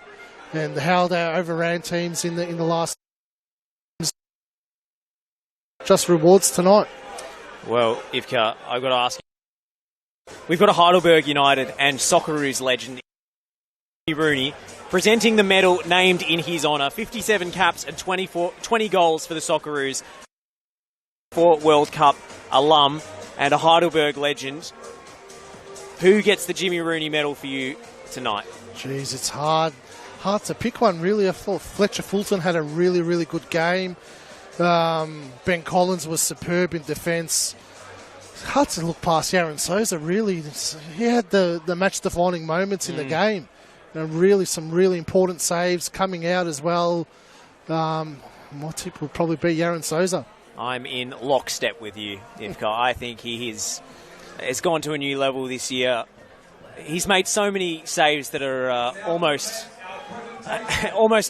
Speaker 3: and how they overran teams in the last. Just rewards tonight.
Speaker 7: Well, Ivka, I've got to ask you. We've got a Heidelberg United and Socceroos legend, Rooney, presenting the medal named in his honour. 57 caps and 20 goals for the Socceroos. For World Cup alum and a Heidelberg legend. Who gets the Jimmy Rooney medal for you tonight?
Speaker 3: Jeez, it's hard to pick one, really. I thought Fletcher Fulton had a really, really good game. Ben Collins was superb in defence. It's hard to look past Yaron Souza, really. He had the match-defining moments in the game. Really, some really important saves coming out as well. My tip would probably be Yaron Souza.
Speaker 7: I'm in lockstep with you, Ivka. I think he has gone to a new level this year. He's made so many saves that are almost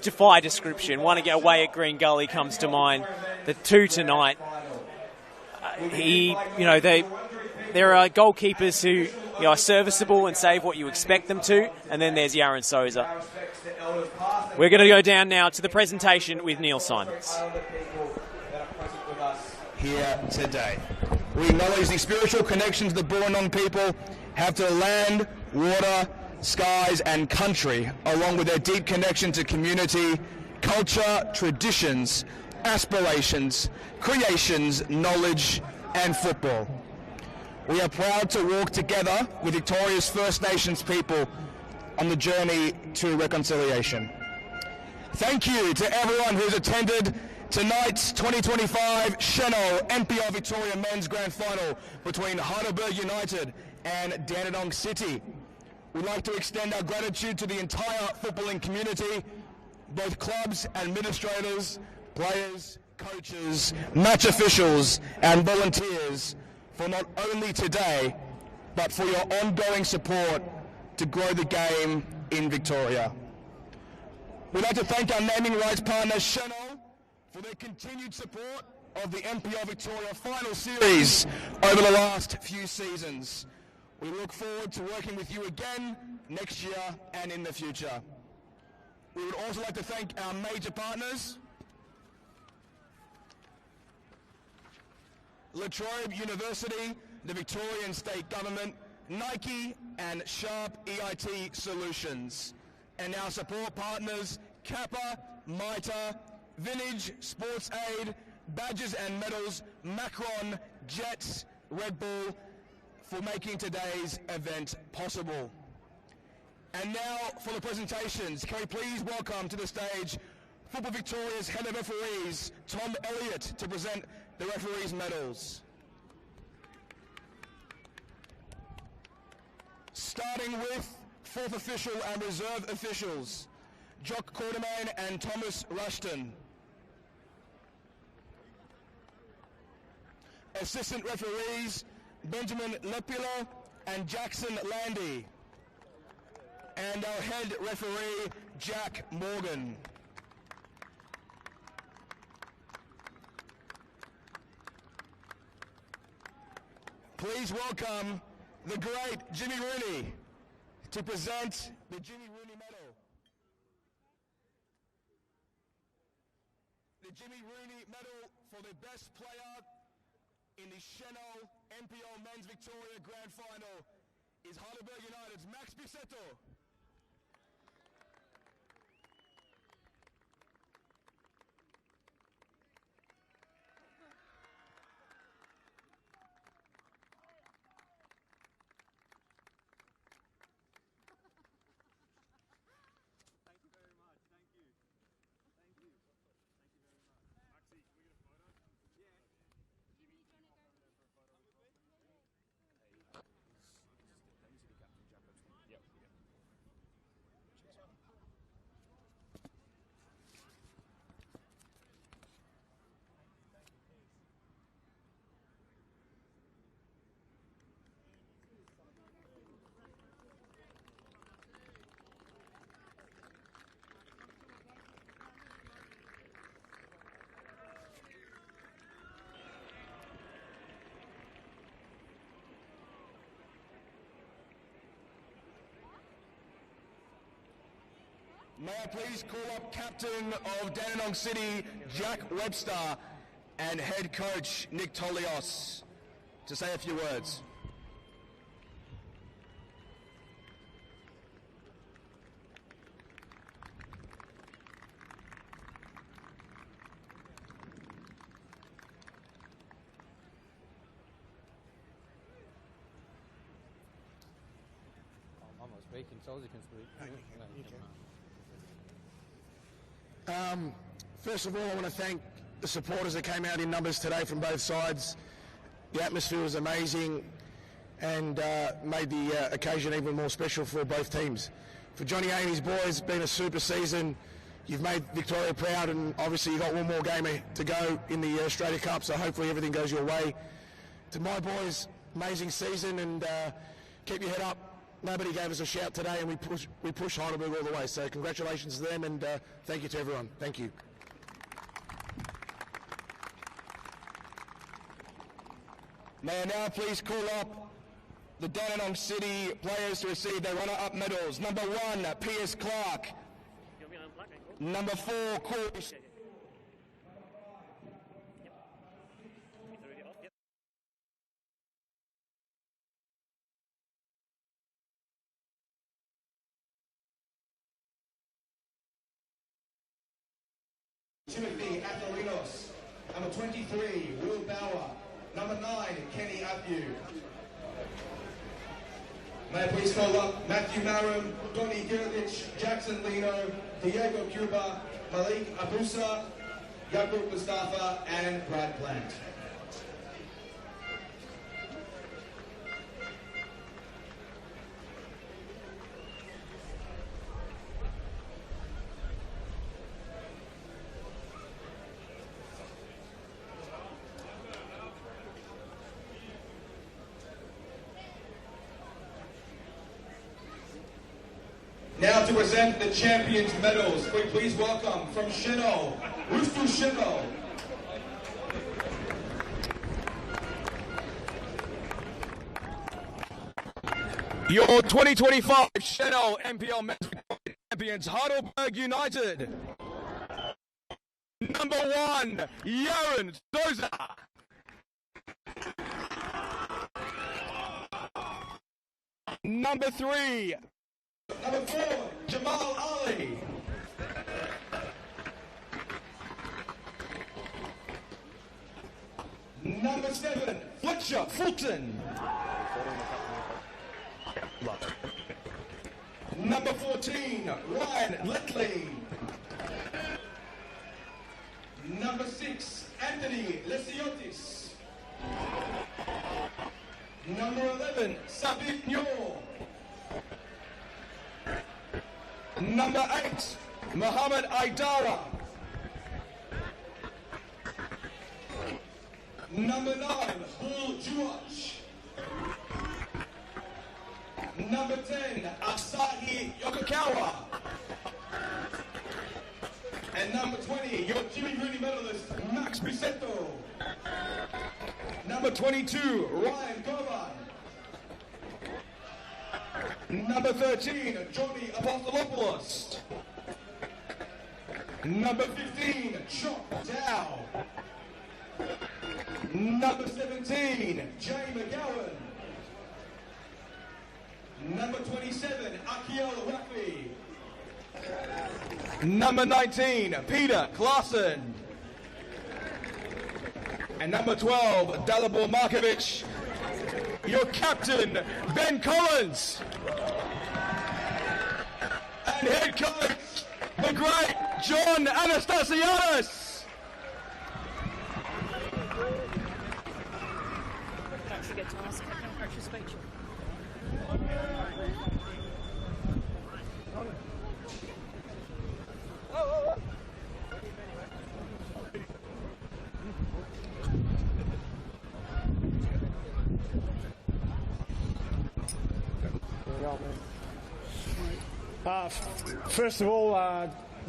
Speaker 7: defy description. One away at Green Gully comes to mind. The two tonight. There are goalkeepers who are serviceable and save what you expect them to, and then there's Yaron Souza. We're going to go down now to the presentation with Neil Simons.
Speaker 12: Here today, we acknowledge the spiritual connections the Dandenong people have to land, water, skies and country, along with their deep connection to community, culture, traditions, aspirations, creations, knowledge and football. We are proud to walk together with Victoria's First Nations people on the journey to reconciliation. Thank you to everyone who's attended tonight's 2025 Sheno NPL Victoria Men's Grand Final between Heidelberg United and Dandenong City. We'd like to extend our gratitude to the entire footballing community, both clubs, administrators, players, coaches, match officials and volunteers for not only today, but for your ongoing support to grow the game in Victoria. We'd like to thank our naming rights partner, Sheno, for their continued support of the NPL Victoria Final Series over the last few seasons. We look forward to working with you again next year and in the future. We would also like to thank our major partners, La Trobe University, the Victorian State Government, Nike and Sharp EIT Solutions, and our support partners Kappa, MITA, Vintage, Sports Aid, Badges and Medals, Macron, Jets, Red Bull, for making today's event possible. And now for the presentations, can we please welcome to the stage Football Victoria's head of referees, Tom Elliott, to present the referees' medals. Starting with fourth official and reserve officials, Jock Quartermain and Thomas Rushton. Assistant referees, Benjamin Lepilo and Jackson Landy. And our head referee, Jack Morgan. Please welcome the great Jimmy Rooney to present the Jimmy Rooney Medal. The Jimmy Rooney Medal for the best player in the Sheno NPL Men's Victoria Grand Final is Heidelberg United's Max Bisetto. May I please call up Captain of Dandenong City, Jack Webster, and Head Coach Nick Tolios to say a few words.
Speaker 13: I'm not speaking, so you can speak.
Speaker 12: First of all, I want to thank the supporters that came out in numbers today from both sides. The atmosphere was amazing and made the occasion even more special for both teams. For Johnny A and his boys, it's been a super season. You've made Victoria proud, and obviously you've got one more game to go in the Australia Cup, so hopefully everything goes your way. To my boys, amazing season, and keep your head up. Nobody gave us a shout today, and we push Heidelberg all the way. So congratulations to them, and thank you to everyone. Thank you. May I now please call up the Dandenong City players to receive their runner-up medals. Number 1, Piers Clark. Number 4, Corey.
Speaker 6: Timothy Atherinos. Number 23, Will Bauer. Number 9, Kenny Apu. May I please call up Matthew Marum, Donny Girlich, Jackson Lino, Diego Cuba, Malik Abusa, Yakub Mustafa, and Brad Plant. Now to present the champions' medals, we please welcome from Shino, Rustu Shino.
Speaker 12: Your 2025 Shino NPL Men's Champions, Heidelberg United. Number 1, Yaron Souza. Number 3,
Speaker 6: Number 4, Jamal Ali. Number 7, Fletcher Fulton. Number 14, Ryan Letley. Number 6, Anthony Lesiotis. Number 11, Sabit Nyor. Number 8, Mohammed Aidara. Number 9, Bull George. Number 10, Asahi Yokokawa. And number 20, your Jimmy Rooney medalist, Max Bisetto. Number 22, Ryan Govan. Number 13, Johnny Apostolopoulos. Number 15, Chop Dow. Number 17, Jay McGowan. Number 27, Akiel Rafi. Number 19, Peter Klaassen. And number 12, Dalibor Markovic. Your captain, Ben Collins. And head coach, the great John Anastasiadis.
Speaker 14: Don't forget to ask your speech.
Speaker 10: First of all,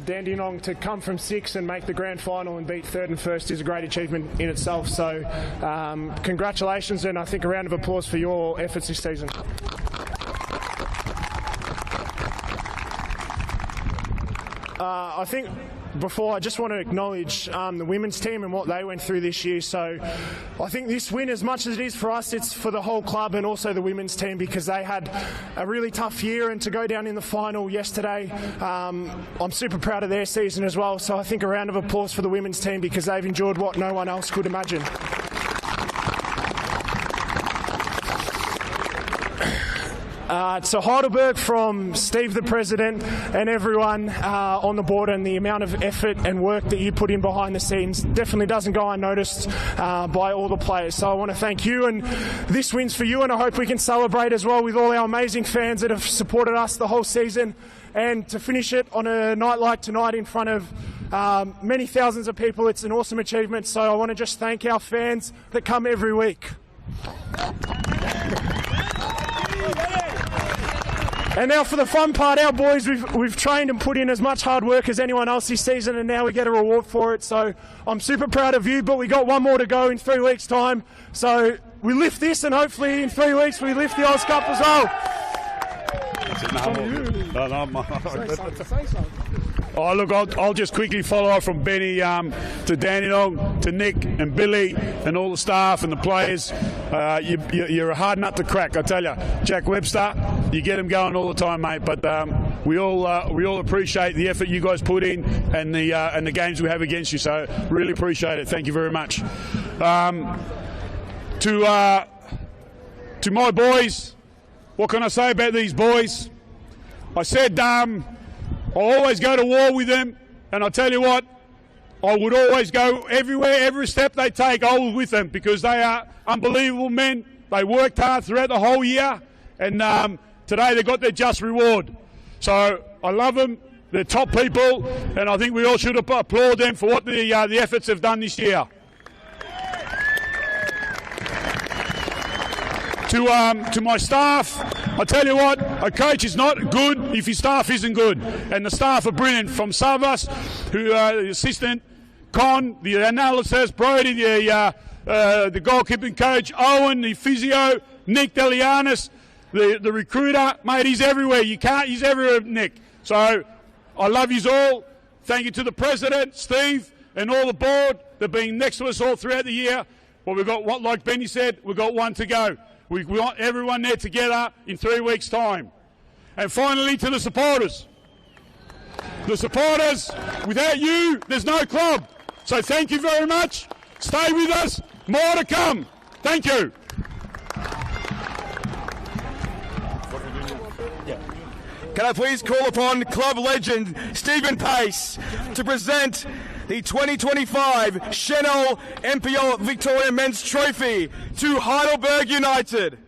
Speaker 10: Dandenong to come from 6 and make the grand final and beat 3rd and 1st is a great achievement in itself. So congratulations, and I think a round of applause for your efforts this season. I think before, I just want to acknowledge the women's team and what they went through this year. So I think this win, as much as it is for us, it's for the whole club and also the women's team, because they had a really tough year, and to go down in the final yesterday, I'm super proud of their season as well. So I think a round of applause for the women's team, because they've endured what no one else could imagine. So Heidelberg, from Steve the President and everyone on the board, and the amount of effort and work that you put in behind the scenes definitely doesn't go unnoticed by all the players. So I want to thank you, and this win's for you, and I hope we can celebrate as well with all our amazing fans that have supported us the whole season. And to finish it on a night like tonight in front of many thousands of people, it's an awesome achievement. So I want to just thank our fans that come every week. And now for the fun part, our boys, we've trained and put in as much hard work as anyone else this season, and now we get a reward for it. So I'm super proud of you, but we got one more to go in 3 weeks' time. So we lift this, and hopefully in 3 weeks we lift the Oz Cup as well.
Speaker 11: Oh, look, I'll just quickly follow up from Benny to Dandenong, to Nick and Billy and all the staff and the players. You're a hard nut to crack, I tell you. Jack Webster, you get him going all the time, mate. But we all appreciate the effort you guys put in, and the games we have against you. So really appreciate it. Thank you very much. To my boys, what can I say about these boys? I said I always go to war with them, and I tell you what, I would always go everywhere, every step they take, I was with them, because they are unbelievable men. They worked hard throughout the whole year, and today they got their just reward. So I love them. They're top people, and I think we all should applaud them for what the efforts have done this year. To my staff, I tell you what, a coach is not good if his staff isn't good, and the staff are brilliant. From Savas, who the assistant, Con, the analysis, Brody, the goalkeeping coach, Owen, the physio, Nick Delianis, the recruiter, mate, he's everywhere. He's everywhere, Nick. So I love yous all. Thank you to the president, Steve, and all the board. They've been next to us all throughout the year. Well, we've got, like Benny said, we've got one to go. We want everyone there together in 3 weeks' time. And finally, to the supporters. The supporters, without you, there's no club. So thank you very much. Stay with us. More to come. Thank you.
Speaker 12: Can I please call upon club legend Stephen Pace to present the 2025 Chanel NPL Victoria Men's Trophy to Heidelberg United.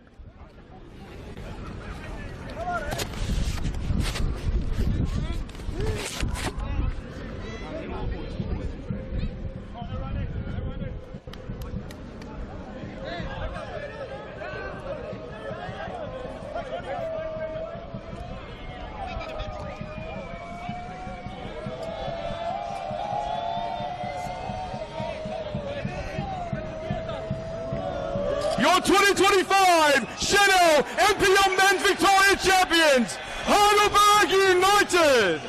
Speaker 12: Your 2025 Chanel NPL Men's Victoria Champions, Heidelberg United.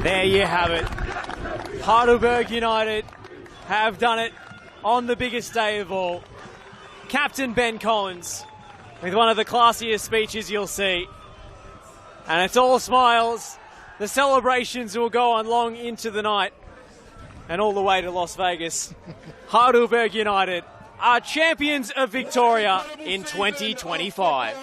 Speaker 7: There you have it. Heidelberg United have done it on the biggest day of all. Captain Ben Collins with one of the classiest speeches you'll see. And it's all smiles. The celebrations will go on long into the night and all the way to Las Vegas. Heidelberg United are champions of Victoria in 2025.